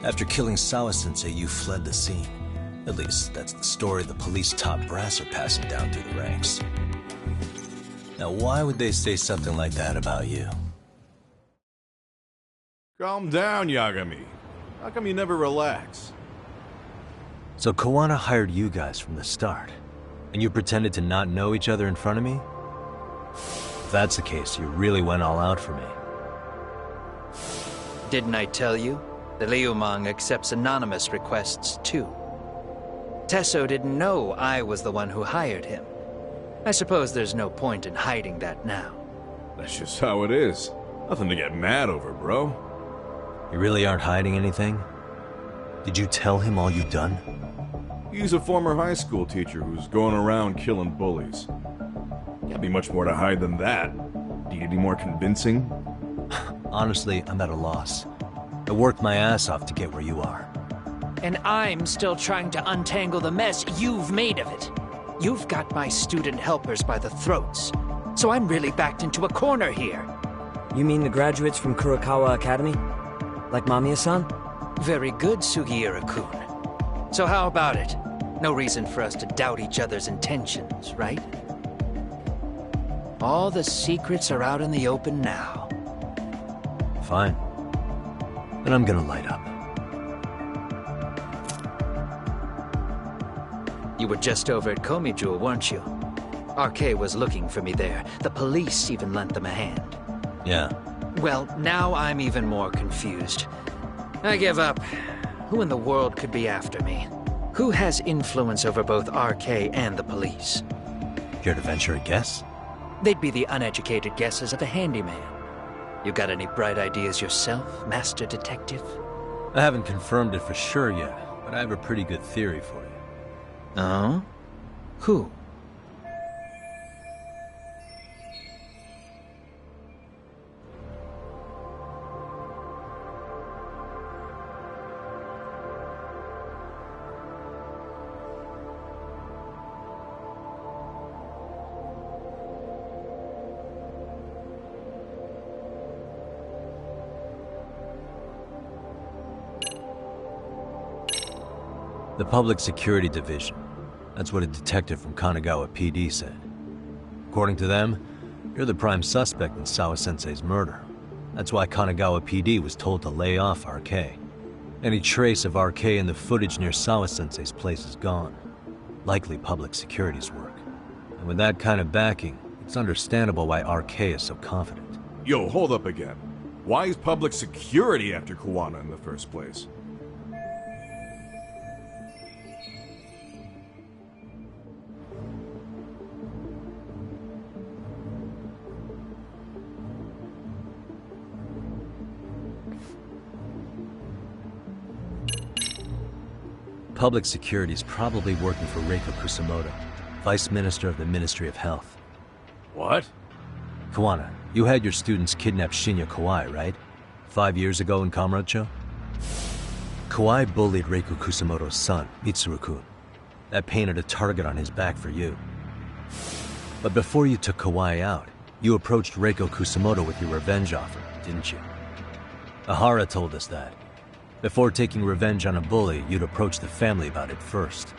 Speaker 3: After killing Sawa-sensei, you fled the scene. At least, that's the story the police top brass are passing down through the ranks. Now, why would they say something like that about you?
Speaker 17: Calm down, Yagami. How come you never relax?
Speaker 3: So Kawana hired you guys from the start, and you pretended to not know each other in front of me? If that's the case, you really went all out for me.
Speaker 21: Didn't I tell you? The Liumang accepts anonymous requests, too. Tesso didn't know I was the one who hired him. I suppose there's no point in hiding that now.
Speaker 17: That's just how it is. Nothing to get mad over, bro.
Speaker 3: You really aren't hiding anything? Did you tell him all you've done?
Speaker 17: He's a former high school teacher who's going around killing bullies. Can't be much more to hide than that. Do you need any more convincing?
Speaker 3: Honestly, I'm at a loss. I worked my ass off to get where you are.
Speaker 21: And I'm still trying to untangle the mess you've made of it. You've got my student helpers by the throats, so I'm really backed into a corner here.
Speaker 6: You mean the graduates from Kurokawa Academy? Like Mamiya-san?
Speaker 21: Very good, Sugiura-kun. So how about it? No reason for us to doubt each other's intentions, right? All the secrets are out in the open now.
Speaker 3: Fine. Then I'm gonna light up.
Speaker 21: You were just over at Komijul, weren't you? RK was looking for me there. The police even lent them a hand.
Speaker 3: Yeah.
Speaker 21: Well, now I'm even more confused. I give up. Who in the world could be after me? Who has influence over both RK and the police?
Speaker 3: Care to venture a guess?
Speaker 21: They'd be the uneducated guesses of a handyman. You got any bright ideas yourself, Master Detective?
Speaker 3: I haven't confirmed it for sure yet, but I have a pretty good theory for you.
Speaker 21: Oh? Who?
Speaker 3: The Public Security Division. That's what a detective from Kanagawa PD said. According to them, you're the prime suspect in Sawa-sensei's murder. That's why Kanagawa PD was told to lay off RK. Any trace of RK in the footage near Sawa-sensei's place is gone. Likely Public Security's work. And with that kind of backing, it's understandable why RK is so confident.
Speaker 17: Yo, hold up again. Why is Public Security after Kawana in the first place?
Speaker 3: Public Security is probably working for Reiko Kusamoto, Vice Minister of the Ministry of Health.
Speaker 17: What?
Speaker 3: Kawana, you had your students kidnap Shinya Kawai, right? 5 years ago in Kamurocho? Kawai bullied Reiko Kusamoto's son, Mitsuru-kun. That painted a target on his back for you. But before you took Kawai out, you approached Reiko Kusamoto with your revenge offer, didn't you? Ahara told us that. Before taking revenge on a bully, you'd approach the family about it first.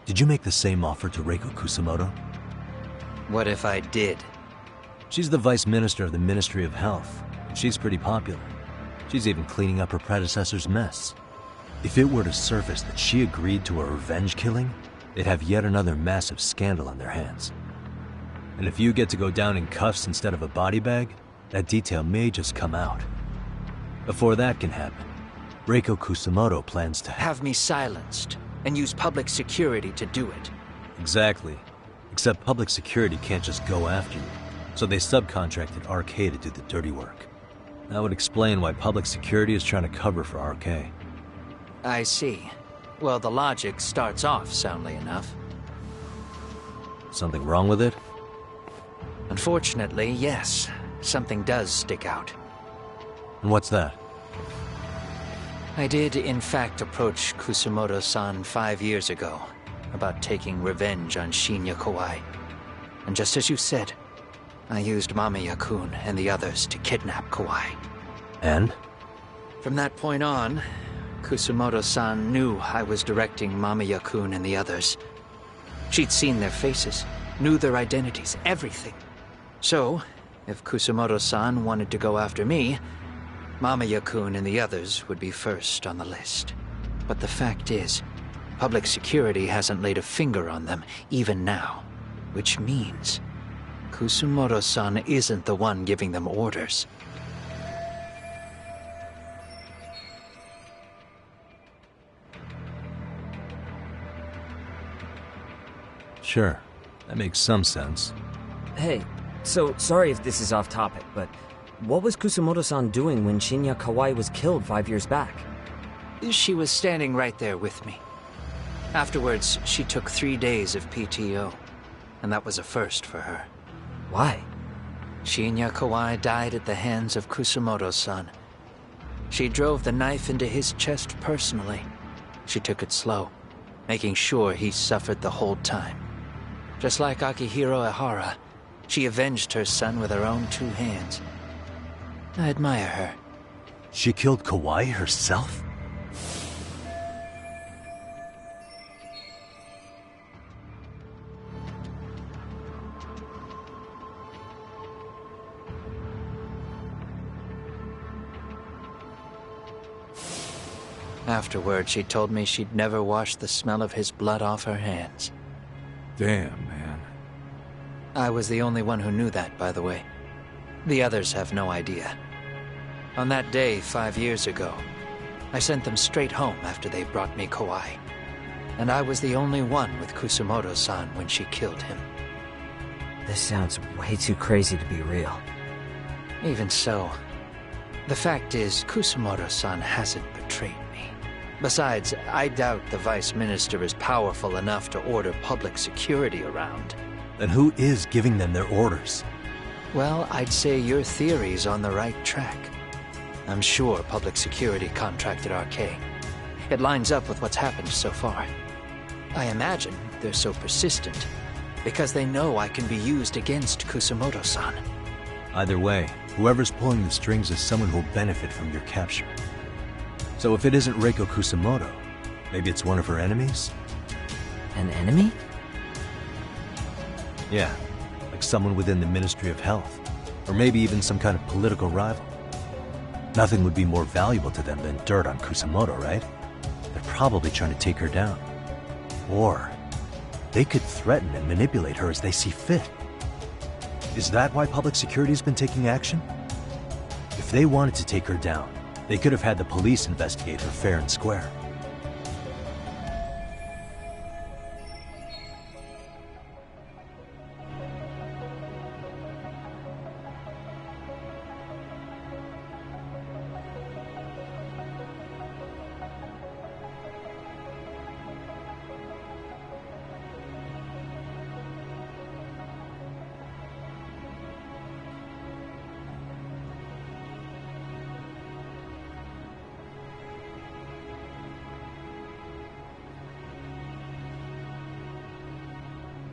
Speaker 3: Did you make the same offer to Reiko Kusamoto?
Speaker 21: What if I did?
Speaker 3: She's the Vice Minister of the Ministry of Health, and she's pretty popular. She's even cleaning up her predecessor's mess. If it were to surface that she agreed to a revenge killing, they'd have yet another massive scandal on their hands. And if you get to go down in cuffs instead of a body bag, that detail may just come out. Before that can happen, Reiko Kusamoto plans to
Speaker 21: have me silenced and use Public Security to do it.
Speaker 3: Exactly. Except Public Security can't just go after you, so they subcontracted RK to do the dirty work. That would explain why Public Security is trying to cover for RK.
Speaker 21: I see. Well, the logic starts off soundly enough.
Speaker 3: Something wrong with it?
Speaker 21: Unfortunately, yes. Something does stick out.
Speaker 3: And what's that?
Speaker 21: I did, in fact, approach Kusamoto-san 5 years ago about taking revenge on Shinya Kawai. And just as you said, I used Mamiya-kun and the others to kidnap Kawai.
Speaker 3: And?
Speaker 21: From that point on, Kusumoto-san knew I was directing Mamiya-kun and the others. She'd seen their faces, knew their identities, everything. So, if Kusumoto-san wanted to go after me, Mamiya-kun and the others would be first on the list. But the fact is, public security hasn't laid a finger on them, even now. Which means, Kusumoto-san isn't the one giving them orders.
Speaker 3: Sure, that makes some sense.
Speaker 6: Hey, so sorry if this is off topic, but what was Kusumoto-san doing when Shinya Kawai was killed 5 years back?
Speaker 21: She was standing right there with me. Afterwards, she took 3 days of PTO, and that was a first for her.
Speaker 6: Why?
Speaker 21: Shinya Kawai died at the hands of Kusumoto-san. She drove the knife into his chest personally. She took it slow, making sure he suffered the whole time. Just like Akihiro Ehara, she avenged her son with her own 2 hands. I admire her.
Speaker 3: She killed Kawai herself?
Speaker 21: Afterward, she told me she'd never wash the smell of his blood off her hands.
Speaker 17: Damn, man.
Speaker 21: I was the only one who knew that, by the way. The others have no idea. On that day 5 years ago, I sent them straight home after they brought me Kawai. And I was the only one with Kusumoto-san when she killed him.
Speaker 6: This sounds way too crazy to be real.
Speaker 21: Even so, the fact is, Kusumoto-san hasn't betrayed me. Besides, I doubt the Vice Minister is powerful enough to order public security around.
Speaker 3: Then who is giving them their orders?
Speaker 21: Well, I'd say your theory's on the right track. I'm sure public security contracted RK. It lines up with what's happened so far. I imagine they're so persistent because they know I can be used against Kusumoto-san.
Speaker 3: Either way, whoever's pulling the strings is someone who'll benefit from your capture. So if it isn't Reiko Kusumoto, maybe it's one of her enemies?
Speaker 6: An enemy?
Speaker 3: Yeah, like someone within the Ministry of Health. Or maybe even some kind of political rival. Nothing would be more valuable to them than dirt on Kusumoto, right? They're probably trying to take her down. Or they could threaten and manipulate her as they see fit. Is that why public security's been taking action? If they wanted to take her down, they could have had the police investigate her fair and square.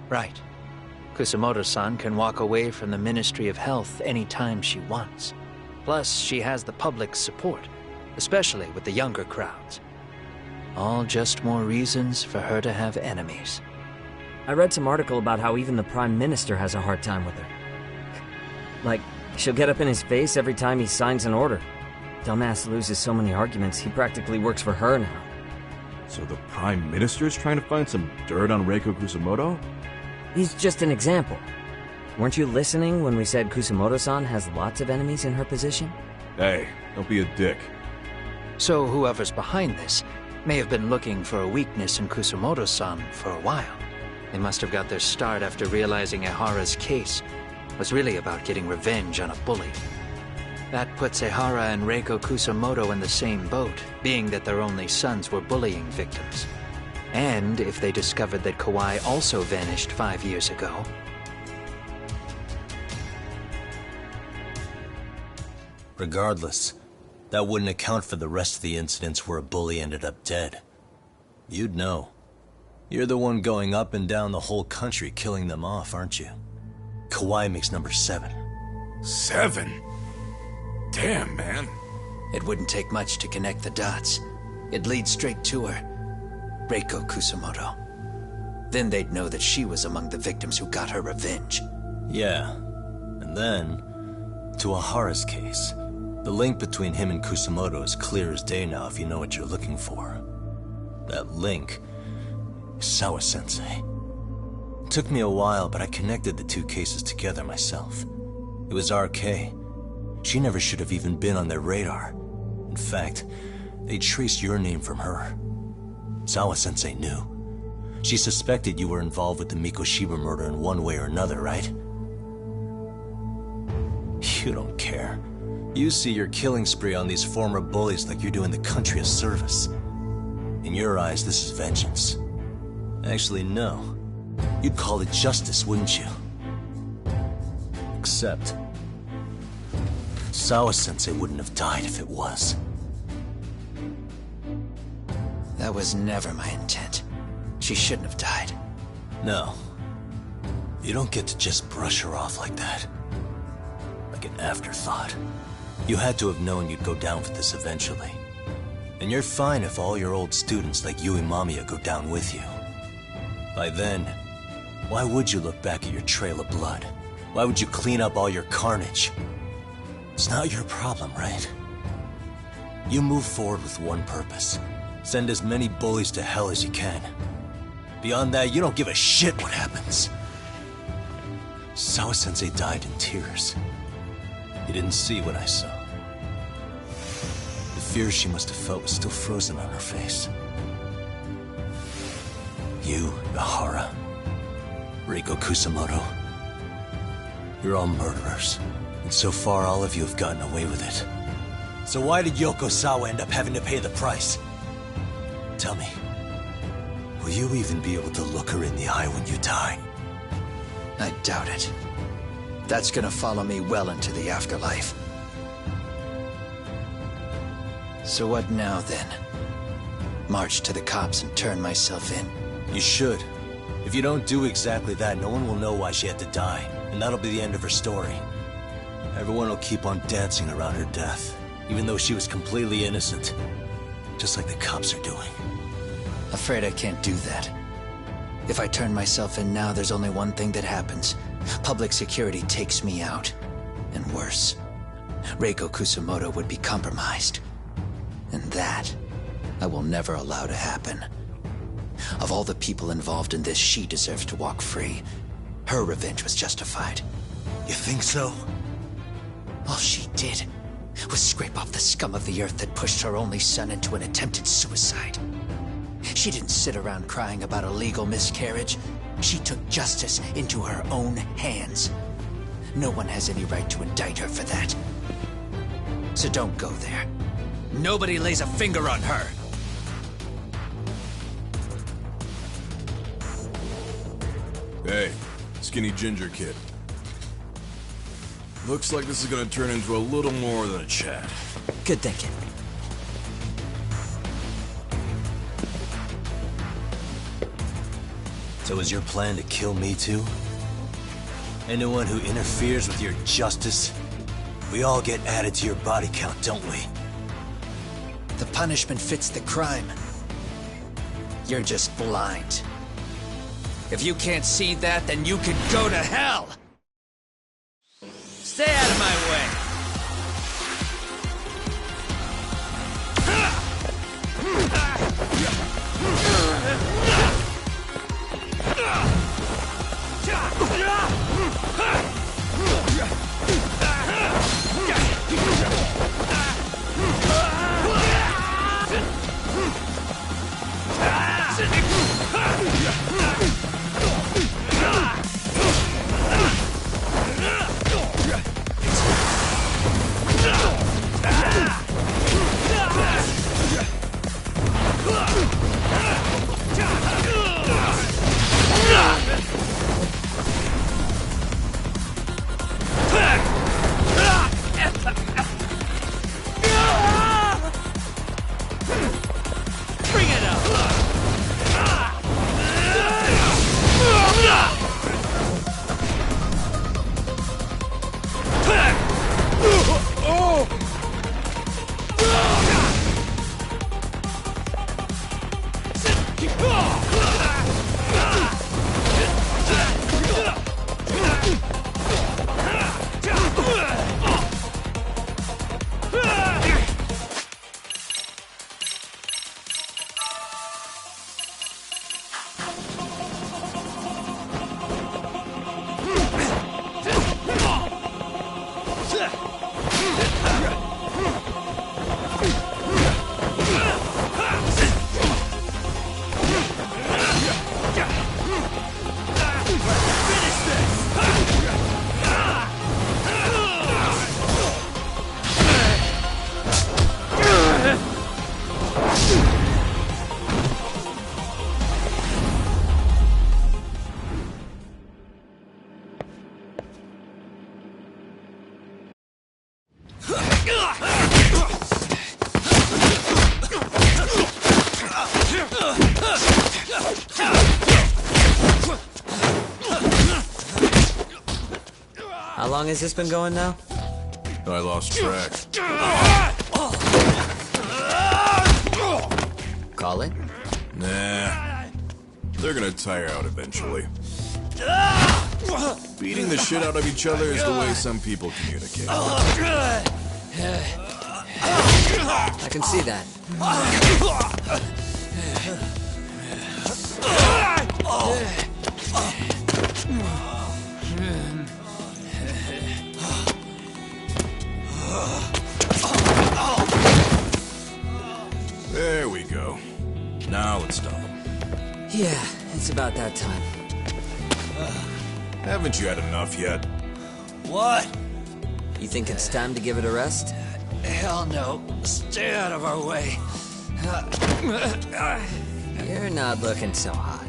Speaker 21: Right. Kusumoto-san can walk away from the Ministry of Health anytime she wants. Plus, she has the public's support, especially with the younger crowds. All just more reasons for her to have enemies.
Speaker 6: I read some article about how even the Prime Minister has a hard time with her. Like, she'll get up in his face every time he signs an order. Dumbass loses so many arguments, he practically works for her now.
Speaker 17: So the Prime Minister's trying to find some dirt on Reiko Kusumoto?
Speaker 6: He's just an example. Weren't you listening when we said Kusumoto-san has lots of enemies in her position?
Speaker 17: Hey, don't be a dick.
Speaker 21: So whoever's behind this may have been looking for a weakness in Kusumoto-san for a while. They must have got their start after realizing Ehara's case was really about getting revenge on a bully. That puts Ehara and Reiko Kusumoto in the same boat, being that their only sons were bullying victims. And if they discovered that Kawai also vanished 5 years ago...
Speaker 3: Regardless, that wouldn't account for the rest of the incidents where a bully ended up dead. You'd know. You're the one going up and down the whole country killing them off, aren't you? Kawai makes number 7.
Speaker 14: 7? Damn, man.
Speaker 21: It wouldn't take much to connect the dots. It'd lead straight to her. Reiko Kusumoto. Then they'd know that she was among the victims who got her revenge.
Speaker 3: Yeah. And then, to Ahara's case. The link between him and Kusumoto is clear as day now if you know what you're looking for. That link is Sawa-sensei. It took me a while, but I connected the two cases together myself. It was RK. She never should have even been on their radar. In fact, they traced your name from her. Sawa-sensei knew. She suspected you were involved with the Mikoshiba murder in one way or another, right? You don't care. You see your killing spree on these former bullies like you're doing the country a service. In your eyes, this is vengeance. Actually, no. You'd call it justice, wouldn't you? Except, Sawa-sensei wouldn't have died if it was.
Speaker 21: That was never my intent. She shouldn't have died.
Speaker 3: No. You don't get to just brush her off like that. Like an afterthought. You had to have known you'd go down for this eventually. And you're fine if all your old students like Yui Mamiya go down with you. By then, why would you look back at your trail of blood? Why would you clean up all your carnage? It's not your problem, right? You move forward with one purpose. Send as many bullies to hell as you can. Beyond that, you don't give a shit what happens. Sawa-sensei died in tears. You didn't see what I saw. The fear she must have felt was still frozen on her face. You, Ahara, Reiko Kusumoto, you're all murderers. And so far, all of you have gotten away with it. So why did Yoko Sawa end up having to pay the price? Tell me, will you even be able to look her in the eye when you die?
Speaker 21: I doubt it. That's gonna follow me well into the afterlife. So what now, then? March to the cops and turn myself in?
Speaker 3: You should. If you don't do exactly that, no one will know why she had to die, and that'll be the end of her story. Everyone will keep on dancing around her death, even though she was completely innocent. Just like the cops are doing.
Speaker 21: Afraid I can't do that. If I turn myself in now, there's only one thing that happens. Public security takes me out. And worse, Reiko Kusumoto would be compromised. And that, I will never allow to happen. Of all the people involved in this, she deserves to walk free. Her revenge was justified.
Speaker 3: You think so?
Speaker 21: All she did was scrape off the scum of the earth that pushed her only son into an attempted suicide. She didn't sit around crying about a legal miscarriage. She took justice into her own hands. No one has any right to indict her for that. So don't go there. Nobody lays a finger on her.
Speaker 17: Hey, skinny ginger kid. Looks like this is gonna turn into a little more than a chat.
Speaker 21: Good thinking.
Speaker 3: So is your plan to kill me too? Anyone who interferes with your justice, we all get added to your body count, don't we?
Speaker 21: The punishment fits the crime. You're just blind. If you can't see that, then you can go to hell! Stay out of my way!
Speaker 6: long has this been going now?
Speaker 17: I lost track.
Speaker 6: Call it?
Speaker 17: Nah. They're gonna tire out eventually. Beating the shit out of each other is the way some people communicate.
Speaker 6: I can see that.
Speaker 17: There we go. Now let's stop them.
Speaker 6: Yeah, it's about that time.
Speaker 17: Haven't you had enough yet?
Speaker 6: What? You think it's time to give it a rest?
Speaker 21: Hell no. Stay out of our way.
Speaker 6: You're not looking so hot.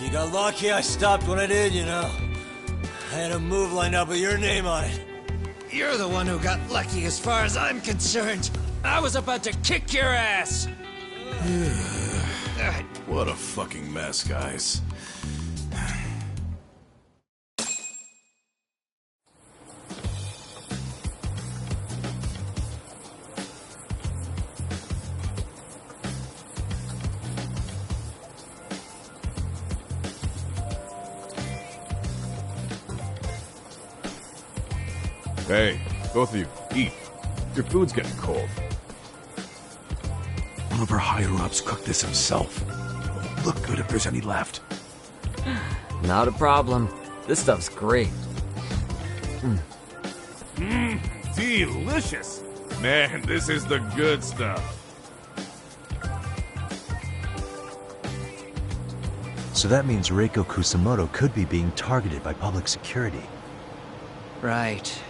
Speaker 18: You got lucky I stopped when I did, you know. I had a move lined up with your name on it.
Speaker 21: You're the one who got lucky as far as I'm concerned. I was about to kick your ass.
Speaker 17: What a fucking mess, guys. Hey, both of you, eat. Your food's getting cold.
Speaker 9: One of our higher-ups cooked this himself. It'll look good if there's any left.
Speaker 6: Not a problem. This stuff's great.
Speaker 17: Delicious! Man, this is the good stuff.
Speaker 3: So that means Reiko Kusamoto could be being targeted by public security.
Speaker 21: Right.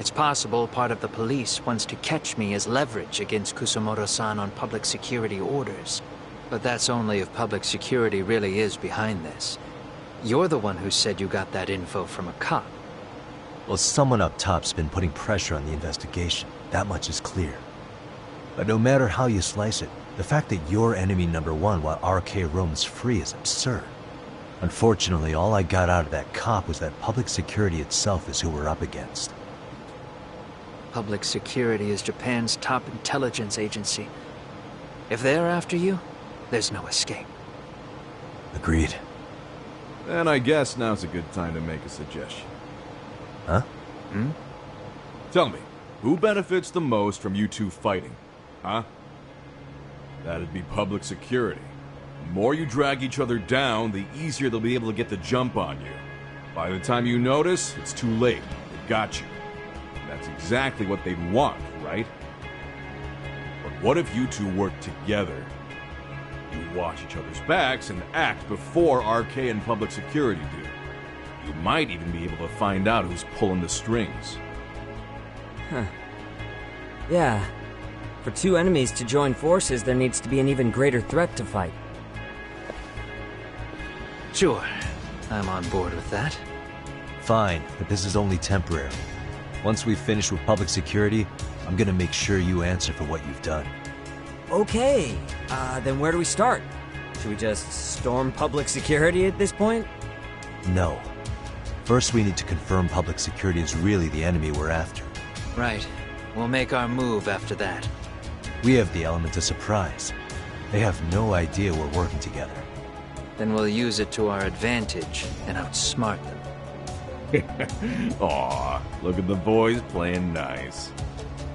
Speaker 21: It's possible part of the police wants to catch me as leverage against Kusamoto-san on public security orders. But that's only if public security really is behind this. You're the one who said you got that info from a cop.
Speaker 3: Well, someone up top's been putting pressure on the investigation. That much is clear. But no matter how you slice it, the fact that you're enemy number one while RK roams free is absurd. Unfortunately, all I got out of that cop was that public security itself is who we're up against.
Speaker 21: Public security is Japan's top intelligence agency. If they're after you, there's no escape.
Speaker 3: Agreed.
Speaker 17: And I guess now's a good time to make a suggestion.
Speaker 3: Huh?
Speaker 17: Tell me, who benefits the most from you two fighting? Huh? That'd be public security. The more you drag each other down, the easier they'll be able to get the jump on you. By the time you notice, it's too late. They've got you. That's exactly what they'd want, right? But what if you two work together? You watch each other's backs and act before RK and public security do. You might even be able to find out who's pulling the strings.
Speaker 6: Huh. Yeah. For two enemies to join forces, there needs to be an even greater threat to fight.
Speaker 21: Sure. I'm on board with that.
Speaker 3: Fine, but this is only temporary. Once we finish with public security, I'm gonna make sure you answer for what you've done.
Speaker 6: Okay, then where do we start? Should we just storm public security at this point?
Speaker 3: No. First, we need to confirm public security is really the enemy we're after.
Speaker 21: Right. We'll make our move after that.
Speaker 3: We have the element of surprise. They have no idea we're working together.
Speaker 21: Then we'll use it to our advantage and outsmart them.
Speaker 17: Aw, look at the boys playing nice.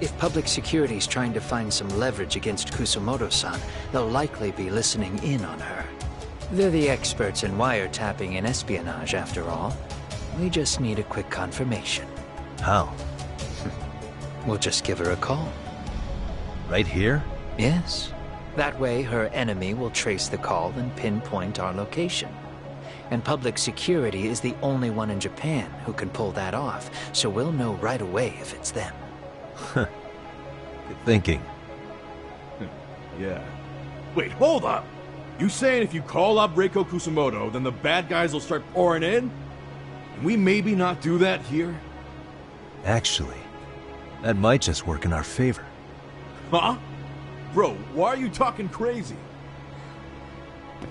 Speaker 21: If public security's trying to find some leverage against Kusamoto-san, they'll likely be listening in on her. They're the experts in wiretapping and espionage, after all. We just need a quick confirmation.
Speaker 3: How?
Speaker 21: We'll just give her a call.
Speaker 3: Right here?
Speaker 21: Yes. That way, her enemy will trace the call and pinpoint our location. And public security is the only one in Japan who can pull that off, so we'll know right away if it's them.
Speaker 3: Good thinking.
Speaker 17: Yeah. Wait, hold up! You saying if you call up Reiko Kusamoto, then the bad guys will start pouring in? Can we maybe not do that here?
Speaker 3: Actually, That might just work in our favor.
Speaker 17: Huh? Bro, why are you talking crazy?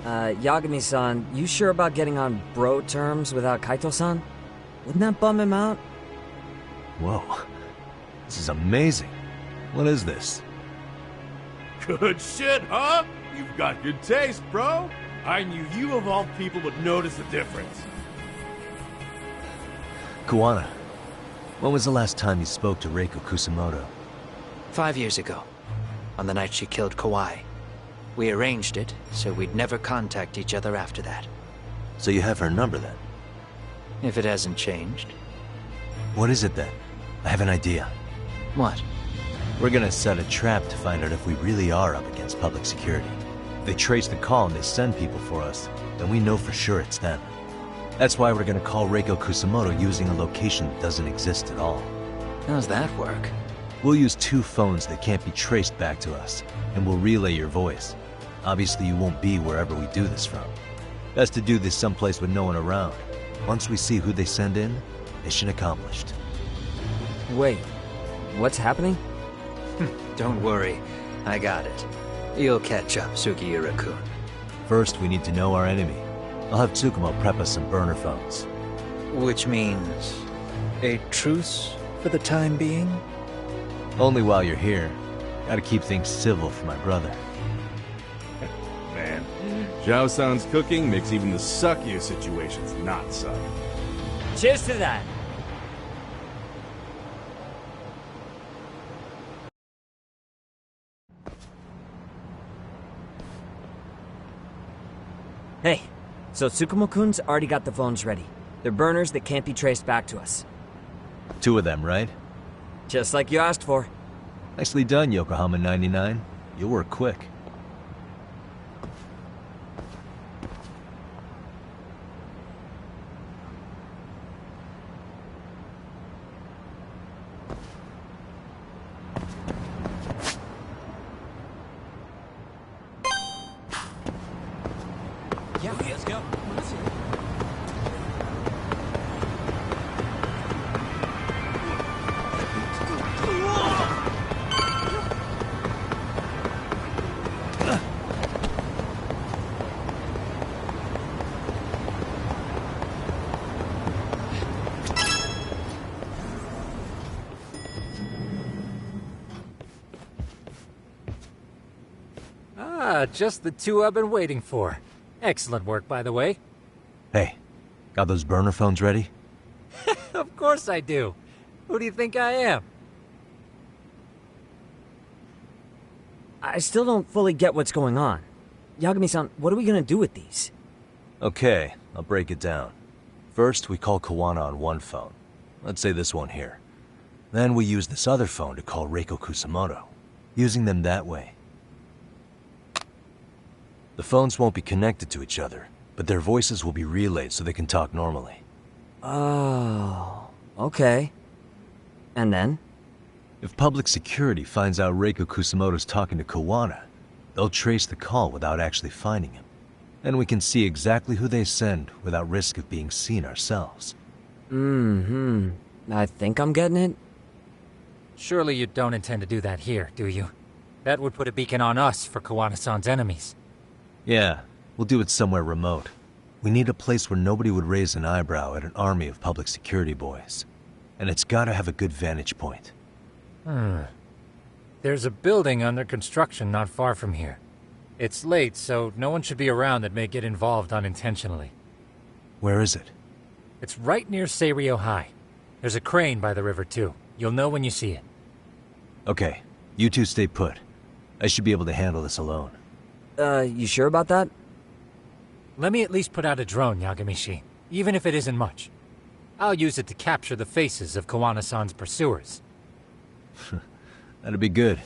Speaker 6: Yagami-san, you sure about getting on bro terms without Kaito-san? Wouldn't that bum him out?
Speaker 3: Whoa. This is amazing. What is this?
Speaker 17: Good shit, huh? You've got good taste, bro. I knew you of all people would notice the difference.
Speaker 3: Kuwana, when was the last time you spoke to Reiko Kusamoto?
Speaker 21: 5 years ago, on the night she killed Kawai. We arranged it so we'd never contact each other after that.
Speaker 3: So you have her number then?
Speaker 21: If it hasn't changed.
Speaker 3: What is it then? I have an idea.
Speaker 21: What?
Speaker 3: We're gonna set a trap to find out if we really are up against public security. If they trace the call and they send people for us, then we know for sure it's them. That's why we're gonna call Reiko Kusamoto using a location that doesn't exist at all.
Speaker 21: How's that work?
Speaker 3: We'll use 2 phones that can't be traced back to us, and we'll relay your voice. Obviously you won't be wherever we do this from. Best to do this someplace with no one around. Once we see who they send in, mission accomplished.
Speaker 6: Wait, what's happening?
Speaker 21: Don't worry, I got it. You'll catch up, Sugiura-kun.
Speaker 3: First, we need to know our enemy. I'll have Tsukumo prep us some burner phones.
Speaker 21: Which means a truce for the time being?
Speaker 3: Only while you're here. Gotta keep things civil for my brother.
Speaker 17: Man, Zhao-san's cooking makes even the suckiest situations not suck.
Speaker 11: Cheers to that!
Speaker 6: Hey, so Tsukumo-kun's already got the phones ready. They're burners that can't be traced back to us.
Speaker 3: 2 of them, right?
Speaker 6: Just like you asked for.
Speaker 3: Nicely done, Yokohama 99. You'll work quick.
Speaker 11: Yeah, let's go. Just the 2 I've been waiting for. Excellent work, by the way.
Speaker 3: Hey, got those burner phones ready?
Speaker 11: Of course I do. Who do you think I am?
Speaker 6: I still don't fully get what's going on. Yagami-san, what are we gonna do with these?
Speaker 3: Okay, I'll break it down. First, we call Kawana on one phone. Let's say this one here. Then we use this other phone to call Reiko Kusamoto, using them that way. The phones won't be connected to each other, but their voices will be relayed so they can talk normally.
Speaker 6: Oh, okay. And then?
Speaker 3: If public security finds out Reiko Kusamoto's talking to Kawana, they'll trace the call without actually finding him. And we can see exactly who they send without risk of being seen ourselves.
Speaker 6: I think I'm getting it.
Speaker 11: Surely you don't intend to do that here, do you? That would put a beacon on us for Kawana-san's enemies.
Speaker 3: Yeah, we'll do it somewhere remote. We need a place where nobody would raise an eyebrow at an army of public security boys. And it's gotta have a good vantage point.
Speaker 11: There's a building under construction not far from here. It's late, so no one should be around that may get involved unintentionally.
Speaker 3: Where is it?
Speaker 11: It's right near Seirio High. There's a crane by the river, too. You'll know when you see it.
Speaker 3: Okay, you 2 stay put. I should be able to handle this alone.
Speaker 6: You sure about that?
Speaker 11: Let me at least put out a drone, Yagami-shi, even if it isn't much. I'll use it to capture the faces of Kawana-san's pursuers.
Speaker 3: That'd be good.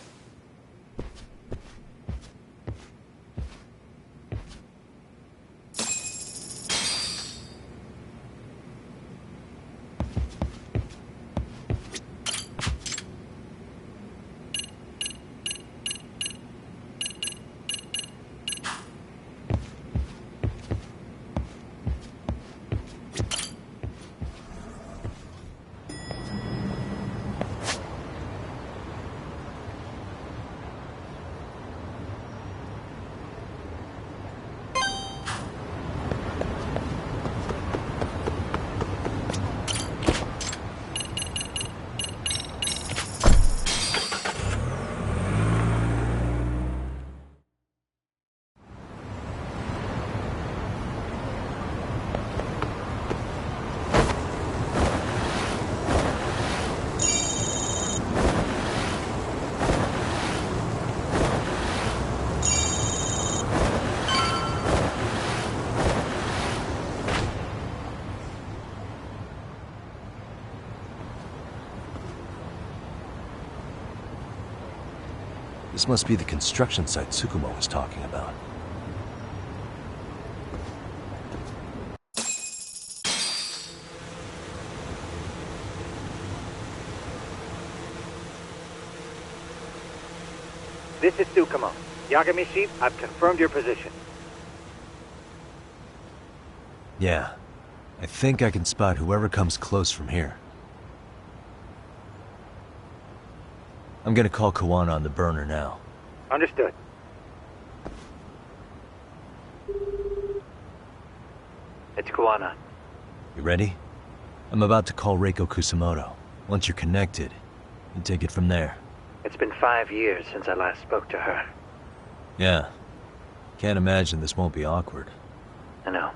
Speaker 3: This must be the construction site Tsukumo was talking about.
Speaker 10: This is Tsukumo. Yagami-shi, I've confirmed your position.
Speaker 3: Yeah. I think I can spot whoever comes close from here. I'm gonna call Kawana on the burner now.
Speaker 10: Understood. It's Kawana.
Speaker 3: You ready? I'm about to call Reiko Kusamoto. Once you're connected, you take it from there.
Speaker 2: It's been 5 years since I last spoke to her.
Speaker 3: Yeah. Can't imagine this won't be awkward.
Speaker 2: I know.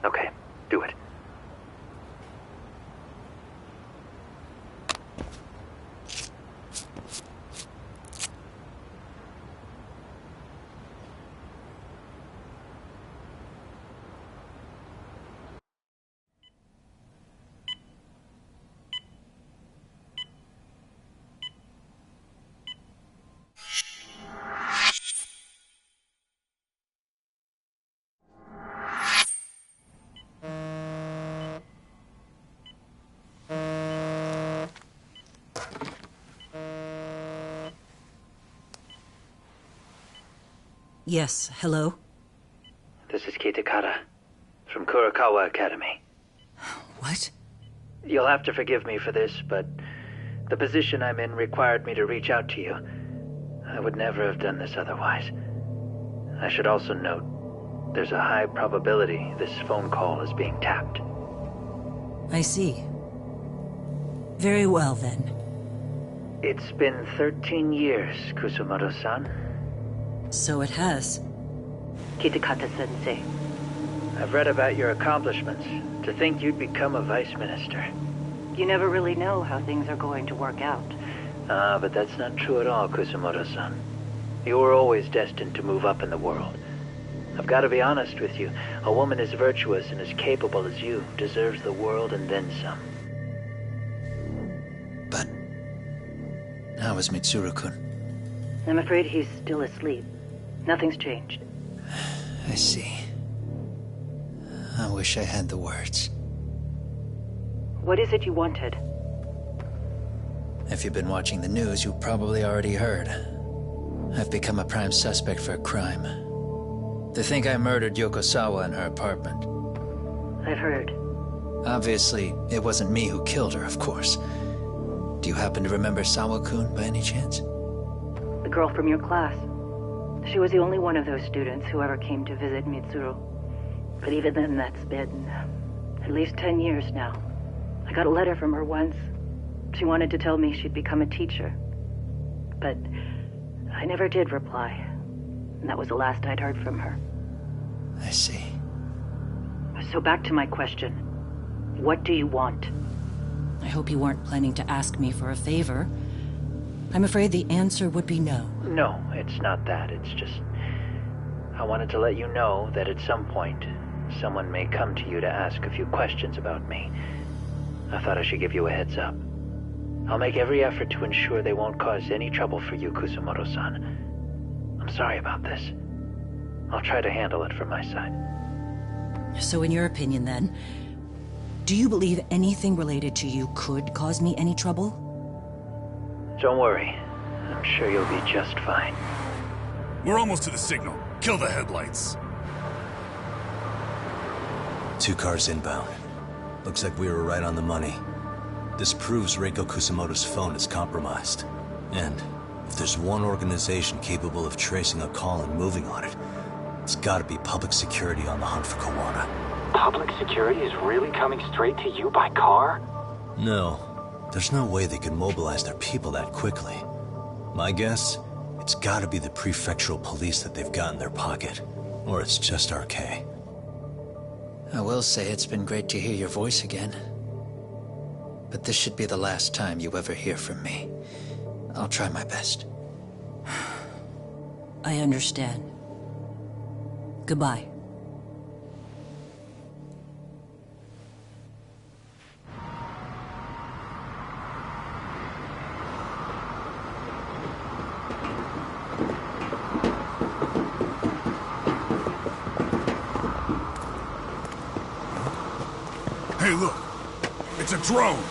Speaker 2: Okay, do it.
Speaker 22: Yes, hello?
Speaker 2: This is Kitakata, from Kurakawa Academy.
Speaker 22: What?
Speaker 2: You'll have to forgive me for this, but the position I'm in required me to reach out to you. I would never have done this otherwise. I should also note, there's a high probability this phone call is being tapped.
Speaker 22: I see. Very well, then.
Speaker 2: It's been 13 years, Kusumoto-san.
Speaker 22: So it has.
Speaker 2: Kitakata-sensei. I've read about your accomplishments. To think you'd become a vice minister.
Speaker 22: You never really know how things are going to work out.
Speaker 2: But that's not true at all, Kusumoto-san. You were always destined to move up in the world. I've got to be honest with you. A woman as virtuous and as capable as you deserves the world and then some.
Speaker 21: But how is Mitsuru-kun?
Speaker 22: I'm afraid he's still asleep. Nothing's changed.
Speaker 21: I see. I wish I had the words.
Speaker 22: What is it you wanted?
Speaker 21: If you've been watching the news, you've probably already heard. I've become a prime suspect for a crime. They think I murdered Yokosawa in her apartment.
Speaker 22: I've heard.
Speaker 21: Obviously, it wasn't me who killed her, of course. Do you happen to remember Sawa-kun by any chance?
Speaker 22: The girl from your class. She was the only one of those students who ever came to visit Mitsuru. But even then, that's been at least 10 years now. I got a letter from her once. She wanted to tell me she'd become a teacher. But I never did reply. And that was the last I'd heard from her.
Speaker 21: I see.
Speaker 22: So back to my question. What do you want? I hope you weren't planning to ask me for a favor. I'm afraid the answer would be no.
Speaker 2: No, it's not that. It's just... I wanted to let you know that at some point, someone may come to you to ask a few questions about me. I thought I should give you a heads up. I'll make every effort to ensure they won't cause any trouble for you, Kusumoto-san. I'm sorry about this. I'll try to handle it from my side.
Speaker 22: So in your opinion, then, do you believe anything related to you could cause me any trouble?
Speaker 2: Don't worry. I'm sure you'll be just fine.
Speaker 23: We're almost to the signal. Kill the headlights.
Speaker 3: 2 cars inbound. Looks like we were right on the money. This proves Reiko Kusamoto's phone is compromised. And if there's one organization capable of tracing a call and moving on it, it's gotta be public security on the hunt for Kawana.
Speaker 24: Public security is really coming straight to you by car?
Speaker 3: No. There's no way they could mobilize their people that quickly. My guess, it's gotta be the prefectural police that they've got in their pocket. Or it's just RK.
Speaker 21: I will say it's been great to hear your voice again. But this should be the last time you ever hear from me. I'll try my best.
Speaker 22: I understand. Goodbye.
Speaker 23: Hey, look. It's a drone.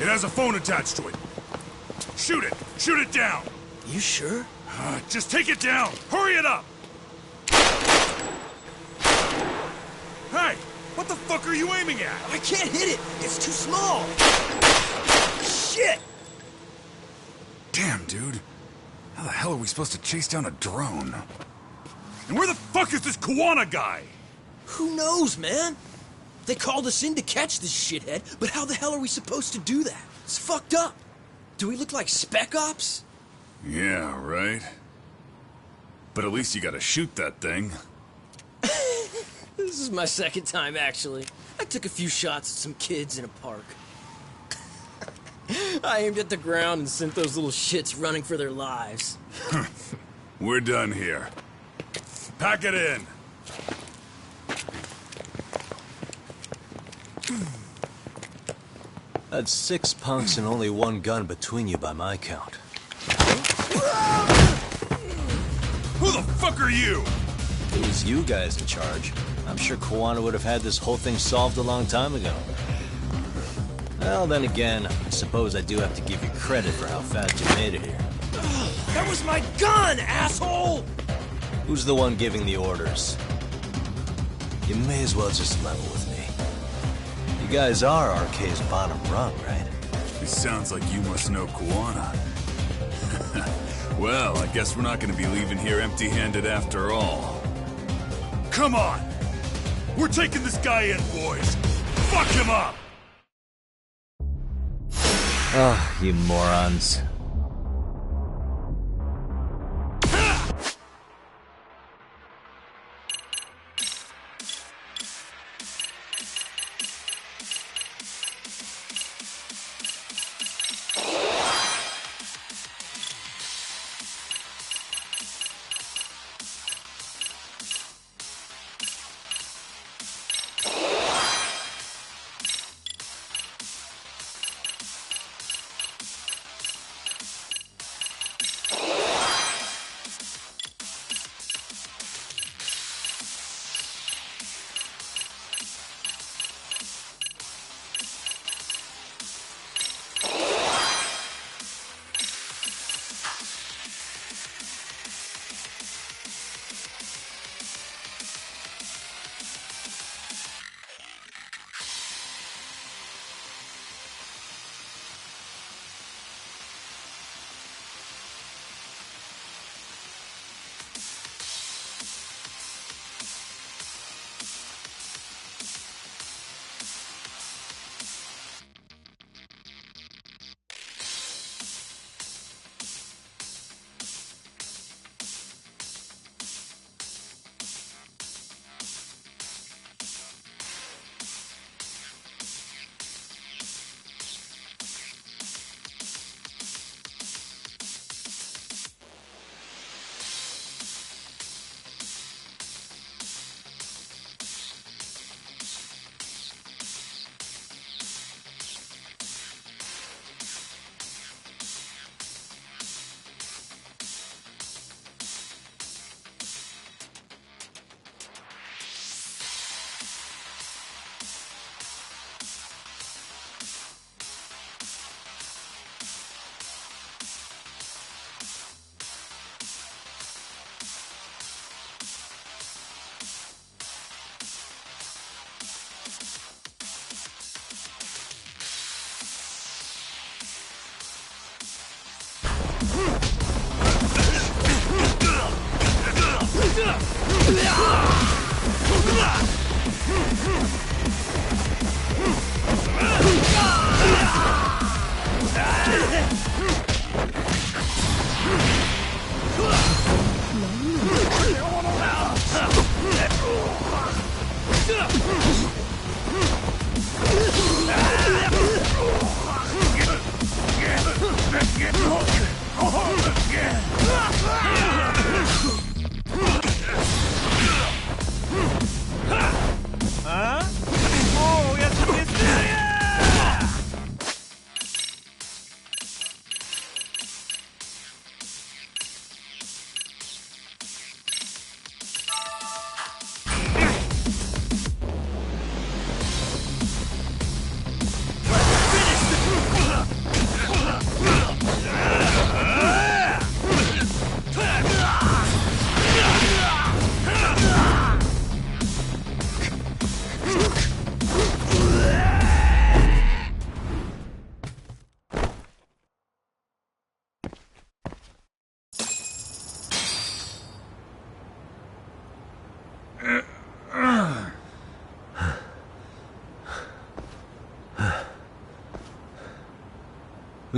Speaker 23: It has a phone attached to it. Shoot it! Shoot it down!
Speaker 19: You sure?
Speaker 23: Just take it down! Hurry it up! Hey! What the fuck are you aiming at?
Speaker 19: I can't hit it! It's too small! Shit!
Speaker 23: Damn, dude. How the hell are we supposed to chase down a drone? And where the fuck is this Kuwana guy?
Speaker 19: Who knows, man? They called us in to catch this shithead, but how the hell are we supposed to do that? It's fucked up. Do we look like spec ops?
Speaker 23: Yeah, right. But at least you gotta shoot that thing.
Speaker 19: This is my second time, actually. I took a few shots at some kids in a park. I aimed at the ground and sent those little shits running for their lives.
Speaker 23: We're done here. Pack it in.
Speaker 3: That's 6 punks and only 1 gun between you by my count.
Speaker 23: Who the fuck are you?
Speaker 3: It was you guys in charge. I'm sure Kuwana would have had this whole thing solved a long time ago. Well, then again, I suppose I do have to give you credit for how fast you made it here.
Speaker 19: That was my gun, asshole!
Speaker 3: Who's the one giving the orders? You may as well just level with me. You guys are RK's bottom rung, right?
Speaker 23: It sounds like you must know Kuwana. Well, I guess we're not gonna be leaving here empty-handed after all. Come on! We're taking this guy in, boys! Fuck him up!
Speaker 3: Ah, you morons.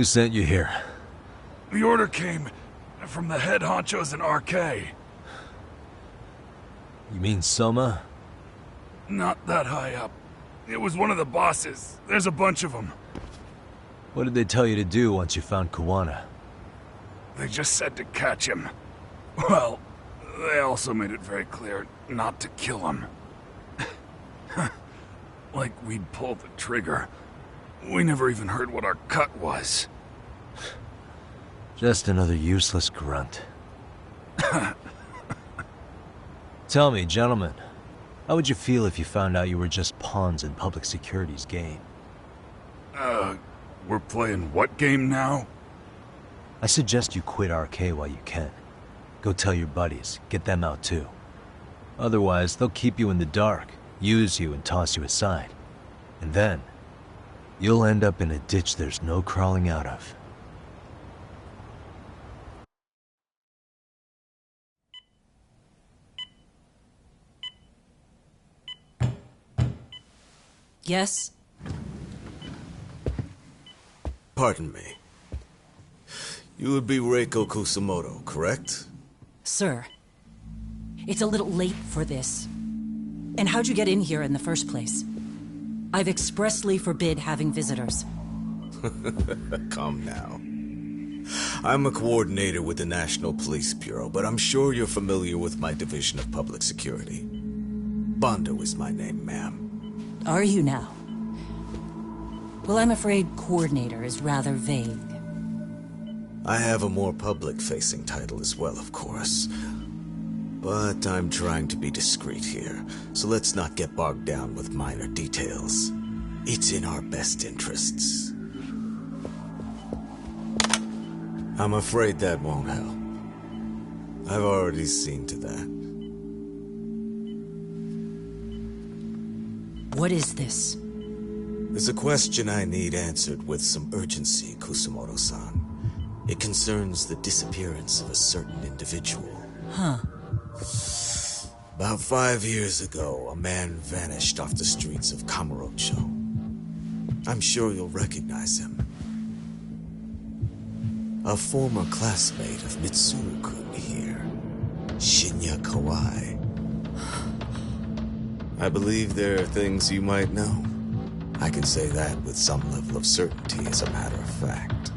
Speaker 3: Who sent you here?
Speaker 23: The order came from the head honchos in RK.
Speaker 3: You mean Soma?
Speaker 23: Not that high up. It was one of the bosses. There's a bunch of them.
Speaker 3: What did they tell you to do once you found Kuwana?
Speaker 23: They just said to catch him. Well, they also made it very clear not to kill him. Like we'd pulled the trigger. We never even heard what our cut was.
Speaker 3: Just another useless grunt. Tell me, gentlemen, how would you feel if you found out you were just pawns in public security's game?
Speaker 23: We're playing what game now?
Speaker 3: I suggest you quit RK while you can. Go tell your buddies, get them out too. Otherwise, they'll keep you in the dark, use you and toss you aside. And then, you'll end up in a ditch there's no crawling out of.
Speaker 1: Yes?
Speaker 4: Pardon me. You would be Reiko Kusumoto, correct?
Speaker 1: Sir, it's a little late for this. And how'd you get in here in the first place? I've expressly forbid having visitors.
Speaker 4: Come now. I'm a coordinator with the National Police Bureau, but I'm sure you're familiar with my Division of Public Security. Bondo is my name, ma'am.
Speaker 1: Are you now? Well, I'm afraid coordinator is rather vague.
Speaker 4: I have a more public-facing title as well, of course. But I'm trying to be discreet here, so let's not get bogged down with minor details. It's in our best interests. I'm afraid that won't help. I've already seen to that.
Speaker 1: What is this?
Speaker 4: There's a question I need answered with some urgency, Kusumoto-san. It concerns the disappearance of a certain individual.
Speaker 1: Huh.
Speaker 4: About 5 years ago, a man vanished off the streets of Kamurocho. I'm sure you'll recognize him. A former classmate of Mitsuru-kun here, Shinya Kawai. I believe there are things you might know. I can say that with some level of certainty, as a matter of fact.